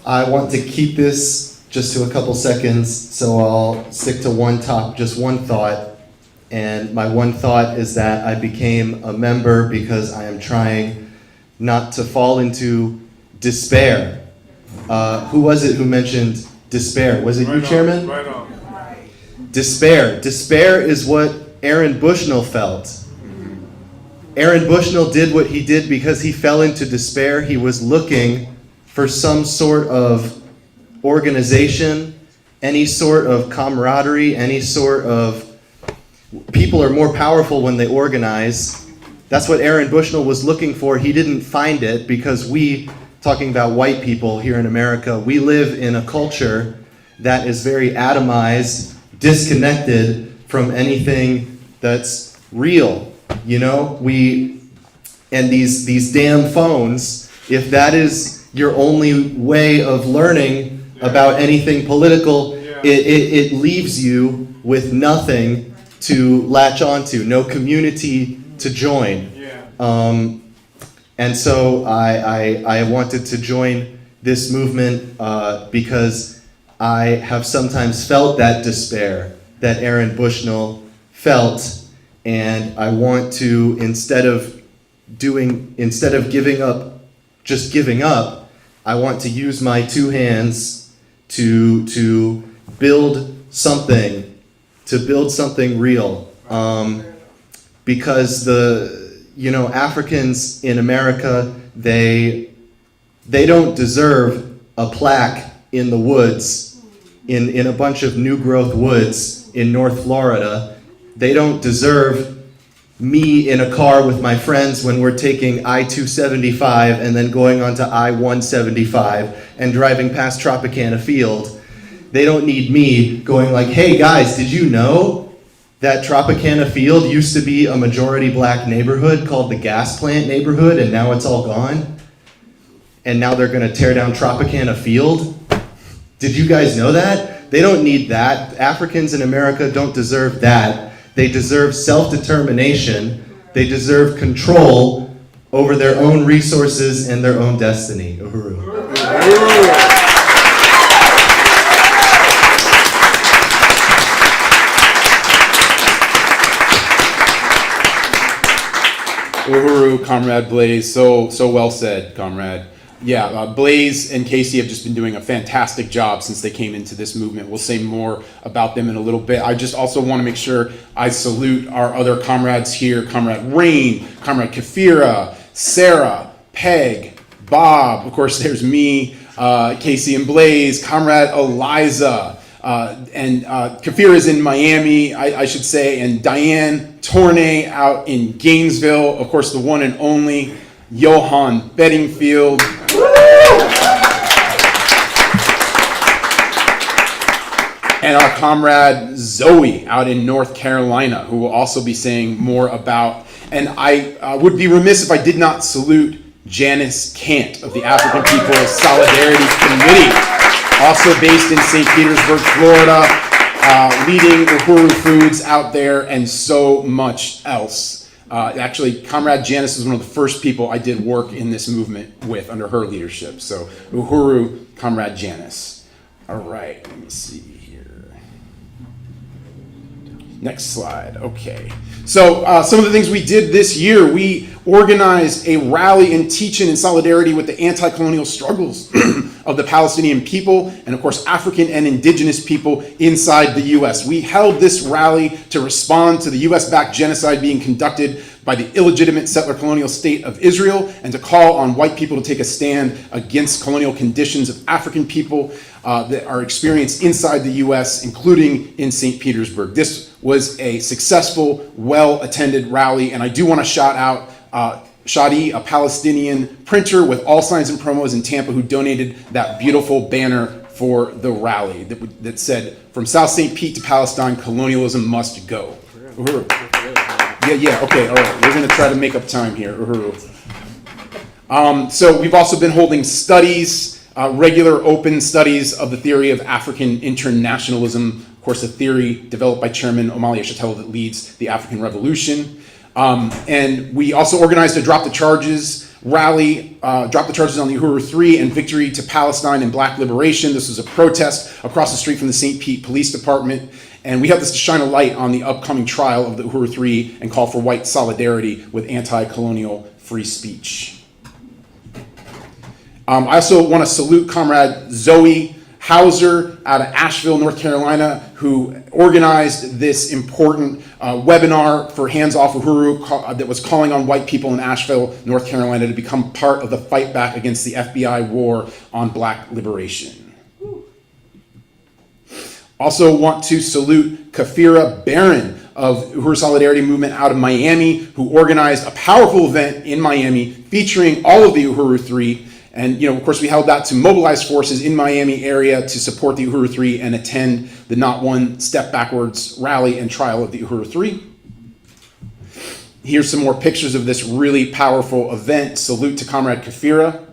I want to keep this just to a couple seconds, so I'll stick to just one thought. And my one thought is that I became a member because I am trying not to fall into despair. Who was it who mentioned despair? Was it you, Chairman? Right on. Despair. Despair is what Aaron Bushnell felt. Aaron Bushnell did what he did because he fell into despair. He was looking for some sort of organization, any sort of camaraderie, any sort of... People are more powerful when they organize. That's what Aaron Bushnell was looking for. He didn't find it because we, talking about white people here in America, we live in a culture that is very atomized, disconnected from anything that's real. You know, and these damn phones, if that is your only way of learning about anything political, it leaves you with nothing to latch onto, no community to join. And so I wanted to join this movement because I have sometimes felt that despair that Aaron Bushnell felt, and I want to, instead of giving up, just giving up, I want to use my two hands to build something real. Because Africans in America, they don't deserve a plaque in the woods, in a bunch of new growth woods in North Florida. They don't deserve me in a car with my friends when we're taking I-275 and then going onto I-175 and driving past Tropicana Field. They don't need me going like, hey guys, did you know that Tropicana Field used to be a majority black neighborhood called the Gas Plant neighborhood, and now it's all gone? And now they're gonna tear down Tropicana Field? Did you guys know that? They don't need that. Africans in America don't deserve that. They deserve self-determination. They deserve control over their own resources and their own destiny. Uhuru. Uhuru, Comrade Blaze, so well said, Comrade. Yeah, Blaze and Casey have just been doing a fantastic job since they came into this movement. We'll say more about them in a little bit. I just also want to make sure I salute our other comrades here, Comrade Rain, Comrade Kafira, Sarah, Peg, Bob, of course there's me, Casey and Blaze, Comrade Eliza, and Kafir is in Miami, I should say, and Diane Tournay out in Gainesville, of course the one and only Johan Bedingfield. And our comrade Zoe out in North Carolina, who will also be saying more about. And I would be remiss if I did not salute Janice Kant of the African People's Solidarity Committee, also based in St. Petersburg, Florida. leading Uhuru Foods out there, and so much else. Actually, Comrade Janice was one of the first people I did work in this movement with under her leadership. So Uhuru, Comrade Janice. All right, let me see here. Next slide. Okay. So some of the things we did this year, we organized a rally and teach-in in solidarity with the anti-colonial struggles of the Palestinian people and, of course, African and indigenous people inside the U.S. We held this rally to respond to the U.S.-backed genocide being conducted by the illegitimate settler colonial state of Israel and to call on white people to take a stand against colonial conditions of African people that are experienced inside the U.S., including in St. Petersburg. This was a successful, well-attended rally, and I do want to shout out Shadi, a Palestinian printer with all signs and promos in Tampa, who donated that beautiful banner for the rally that said, "From South St. Pete to Palestine, colonialism must go." Uhuru. Yeah, okay, all right. We're going to try to make up time here. Uhuru. So we've also been holding studies, regular open studies of the theory of African internationalism, of course, a theory developed by Chairman Omali Yeshitela that leads the African Revolution. And we also organized a Drop the Charges rally, Drop the Charges on the Uhuru 3 and Victory to Palestine and Black Liberation. This was a protest across the street from the St. Pete Police Department. And we have this to shine a light on the upcoming trial of the Uhuru 3 and call for white solidarity with anti-colonial free speech. I also want to salute Comrade Zoe Hauser out of Asheville, North Carolina, who organized this important webinar for Hands Off Uhuru that was calling on white people in Asheville, North Carolina to become part of the fight back against the FBI war on black liberation. Also want to salute Kafira Barron of Uhuru Solidarity Movement out of Miami, who organized a powerful event in Miami featuring all of the Uhuru 3. And, of course, we held that to mobilize forces in Miami area to support the Uhuru 3 and attend the Not One Step Backwards rally and trial of the Uhuru 3. Here's some more pictures of this really powerful event. Salute to Comrade Kafira.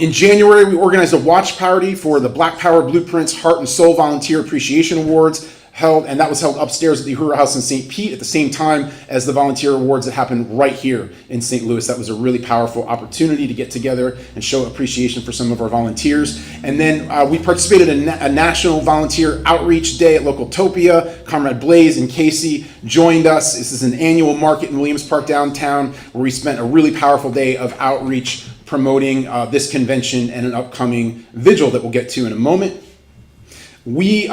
In January, we organized a watch party for the Black Power Blueprints Heart and Soul Volunteer Appreciation Awards, and that was held upstairs at the Uhuru House in St. Pete at the same time as the volunteer awards that happened right here in St. Louis. That was a really powerful opportunity to get together and show appreciation for some of our volunteers. And then we participated in a national volunteer outreach day at Localtopia. Comrade Blaze and Casey joined us. This is an annual market in Williams Park downtown where we spent a really powerful day of outreach promoting this convention and an upcoming vigil that we'll get to in a moment. We,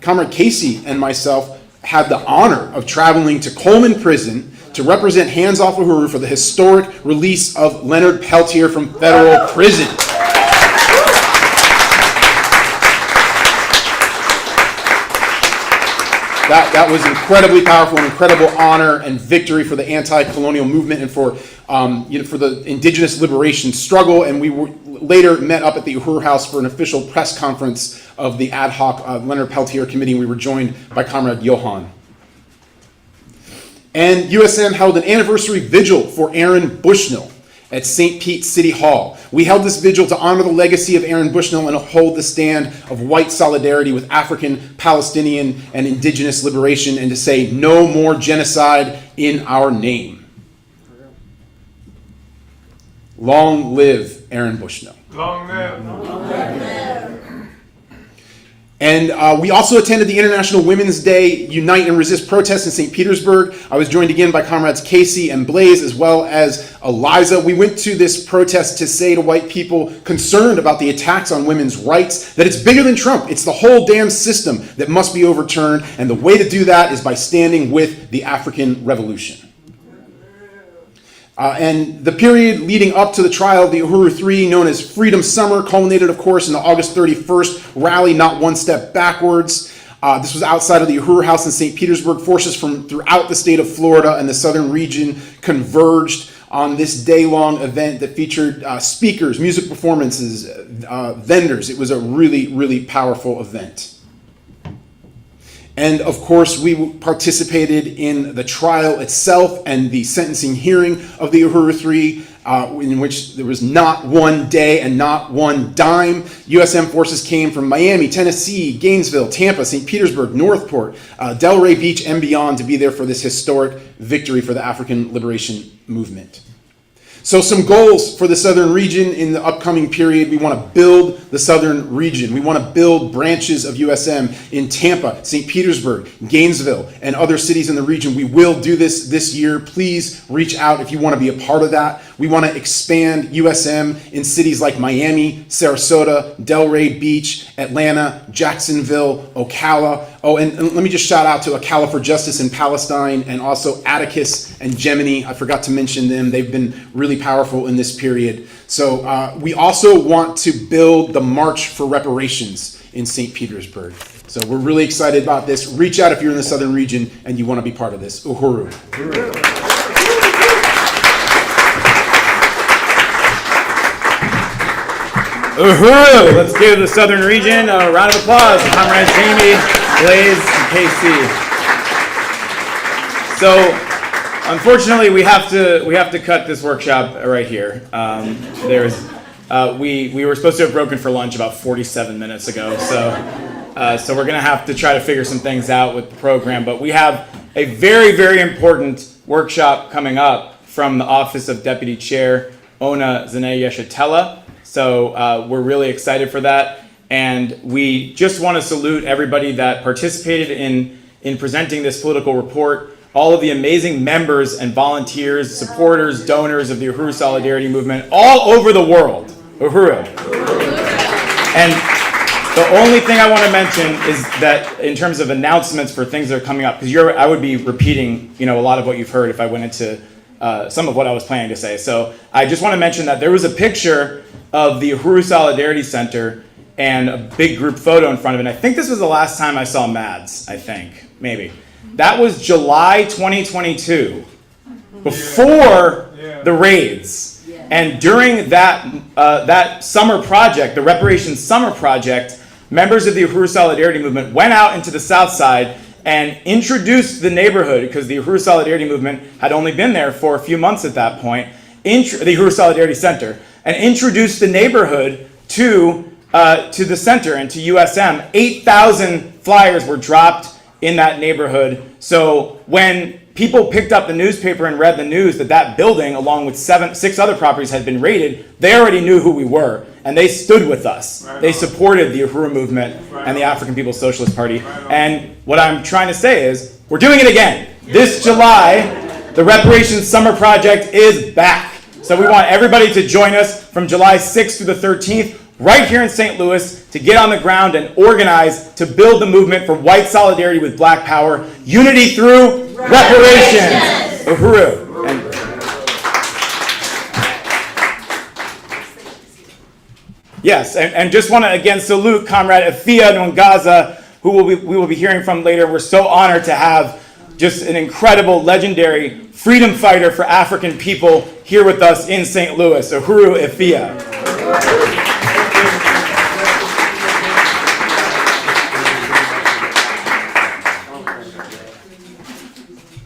Comrade Casey and myself, had the honor of traveling to Coleman Prison to represent Hands Off Uhuru for the historic release of Leonard Peltier from federal prison. That was incredibly powerful, an incredible honor and victory for the anti-colonial movement and for the indigenous liberation struggle. And we later met up at the Uhuru House for an official press conference of the ad hoc Leonard Peltier Committee. We were joined by Comrade Johan. And USM held an anniversary vigil for Aaron Bushnell at St. Pete City Hall. We held this vigil to honor the legacy of Aaron Bushnell and hold the stand of white solidarity with African, Palestinian, and indigenous liberation, and to say no more genocide in our name. Long live Aaron Bushnell. Long live. Long live. And we also attended the International Women's Day Unite and Resist protest in St. Petersburg. I was joined again by Comrades Casey and Blaze, as well as Eliza. We went to this protest to say to white people concerned about the attacks on women's rights that it's bigger than Trump. It's the whole damn system that must be overturned. And the way to do that is by standing with the African Revolution. And the period leading up to the trial of the Uhuru 3, known as Freedom Summer, culminated, of course, in the August 31st rally, Not One Step Backwards. This was outside of the Uhuru House in St. Petersburg. Forces from throughout the state of Florida and the southern region converged on this day-long event that featured speakers, music performances, vendors. It was a really, really powerful event. And of course, we participated in the trial itself and the sentencing hearing of the Uhuru Three, in which there was not one day and not one dime. USM forces came from Miami, Tennessee, Gainesville, Tampa, St. Petersburg, Northport, Delray Beach, and beyond to be there for this historic victory for the African liberation movement. So some goals for the southern region in the upcoming period. We want to build the southern region. We want to build branches of USM in Tampa, St. Petersburg, Gainesville, and other cities in the region. We will do this year. Please reach out if you want to be a part of that. We want to expand USM in cities like Miami, Sarasota, Delray Beach, Atlanta, Jacksonville, Ocala. Oh, and let me just shout out to Ocala for Justice in Palestine, and also Atticus and Gemini. I forgot to mention them. They've been really powerful in this period. So we also want to build the March for Reparations in St. Petersburg. So we're really excited about this. Reach out if you're in the southern region and you want to be part of this. Uhuru. Uhuru! Let's give the southern region a round of applause for Comrades Jamie, Blaze, and KC. So, unfortunately, we have to cut this workshop right here. We were supposed to have broken for lunch about 47 minutes ago, so we're gonna have to try to figure some things out with the program. But we have a very, very important workshop coming up from the Office of Deputy Chair Ona Zene-Yeshatela. So we're really excited for that, and we just want to salute everybody that participated in presenting this political report, all of the amazing members and volunteers, supporters, donors of the Uhuru Solidarity Movement all over the world. Uhuru. And the only thing I want to mention is that in terms of announcements for things that are coming up, because I would be repeating, a lot of what you've heard if I went into some of what I was planning to say. So I just want to mention that there was a picture of the Uhuru Solidarity Center and a big group photo in front of it. And I think this was the last time I saw Mads, maybe. That was July 2022, before the raids. And during that summer project, the Reparations Summer Project, members of the Uhuru Solidarity Movement went out into the South Side and introduced the neighborhood, because the Uhuru Solidarity Movement had only been there for a few months at that point, the Uhuru Solidarity Center, and introduced the neighborhood to the center and to USM. 8,000 flyers were dropped in that neighborhood. So when people picked up the newspaper and read the news that building, along with 6 other properties, had been raided, they already knew who we were, and they stood with us. They supported the Uhuru movement and the African People's Socialist Party. And what I'm trying to say is, we're doing it again. This July, the Reparations Summer Project is back. So we want everybody to join us from July 6th through the 13th, right here in St. Louis, to get on the ground and organize to build the movement for white solidarity with black power, unity through reparations. Uhuru. Yes, and just want to again salute Comrade Afia Nwangaza, who we will be hearing from later. We're so honored to have just an incredible, legendary freedom fighter for African people here with us in St. Louis. Uhuru Afia.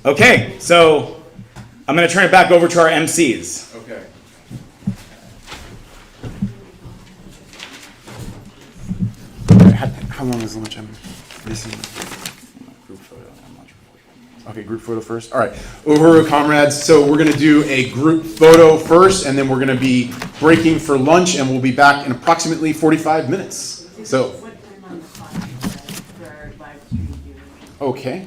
Okay, so I'm going to turn it back over to our MCs. Okay. How long is lunch? I'm missing group photo. Okay, group photo first. All right, Uhuru comrades. So we're going to do a group photo first, and then we're going to be breaking for lunch, and we'll be back in approximately 45 minutes. So. Okay.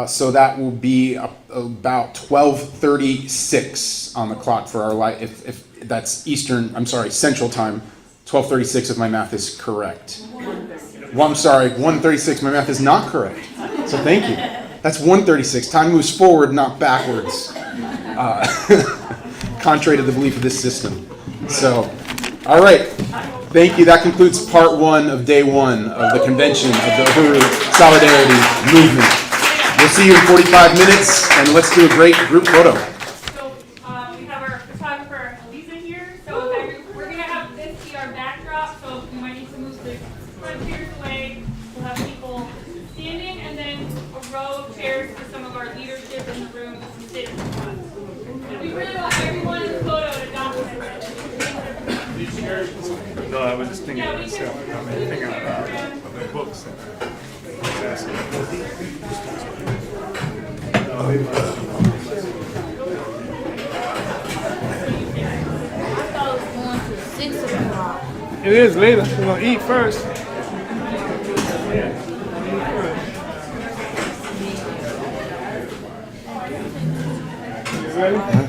So that will be about 12:36 on the clock for our live. If that's Eastern, I'm sorry, Central Time. 12:36 if my math is correct. Well, I'm sorry, 1:36. My math is not correct. So thank you. That's 1:36. Time moves forward, not backwards. Contrary to the belief of this system. So, all right. Thank you. That concludes part 1 of day 1 of the convention of the Uhuru Solidarity Movement. We'll see you in 45 minutes, and let's do a great group photo. So we have our photographer, Elisa, here. So we're going to have this be our backdrop, so we might need to move the front chairs away. We'll have people row of chairs for some of our leadership in the room to sit in front. And we really want everyone in the photo to document it. No, I was just thinking of myself. I mean, thinking about the books. It is later. We're gonna eat first. You ready?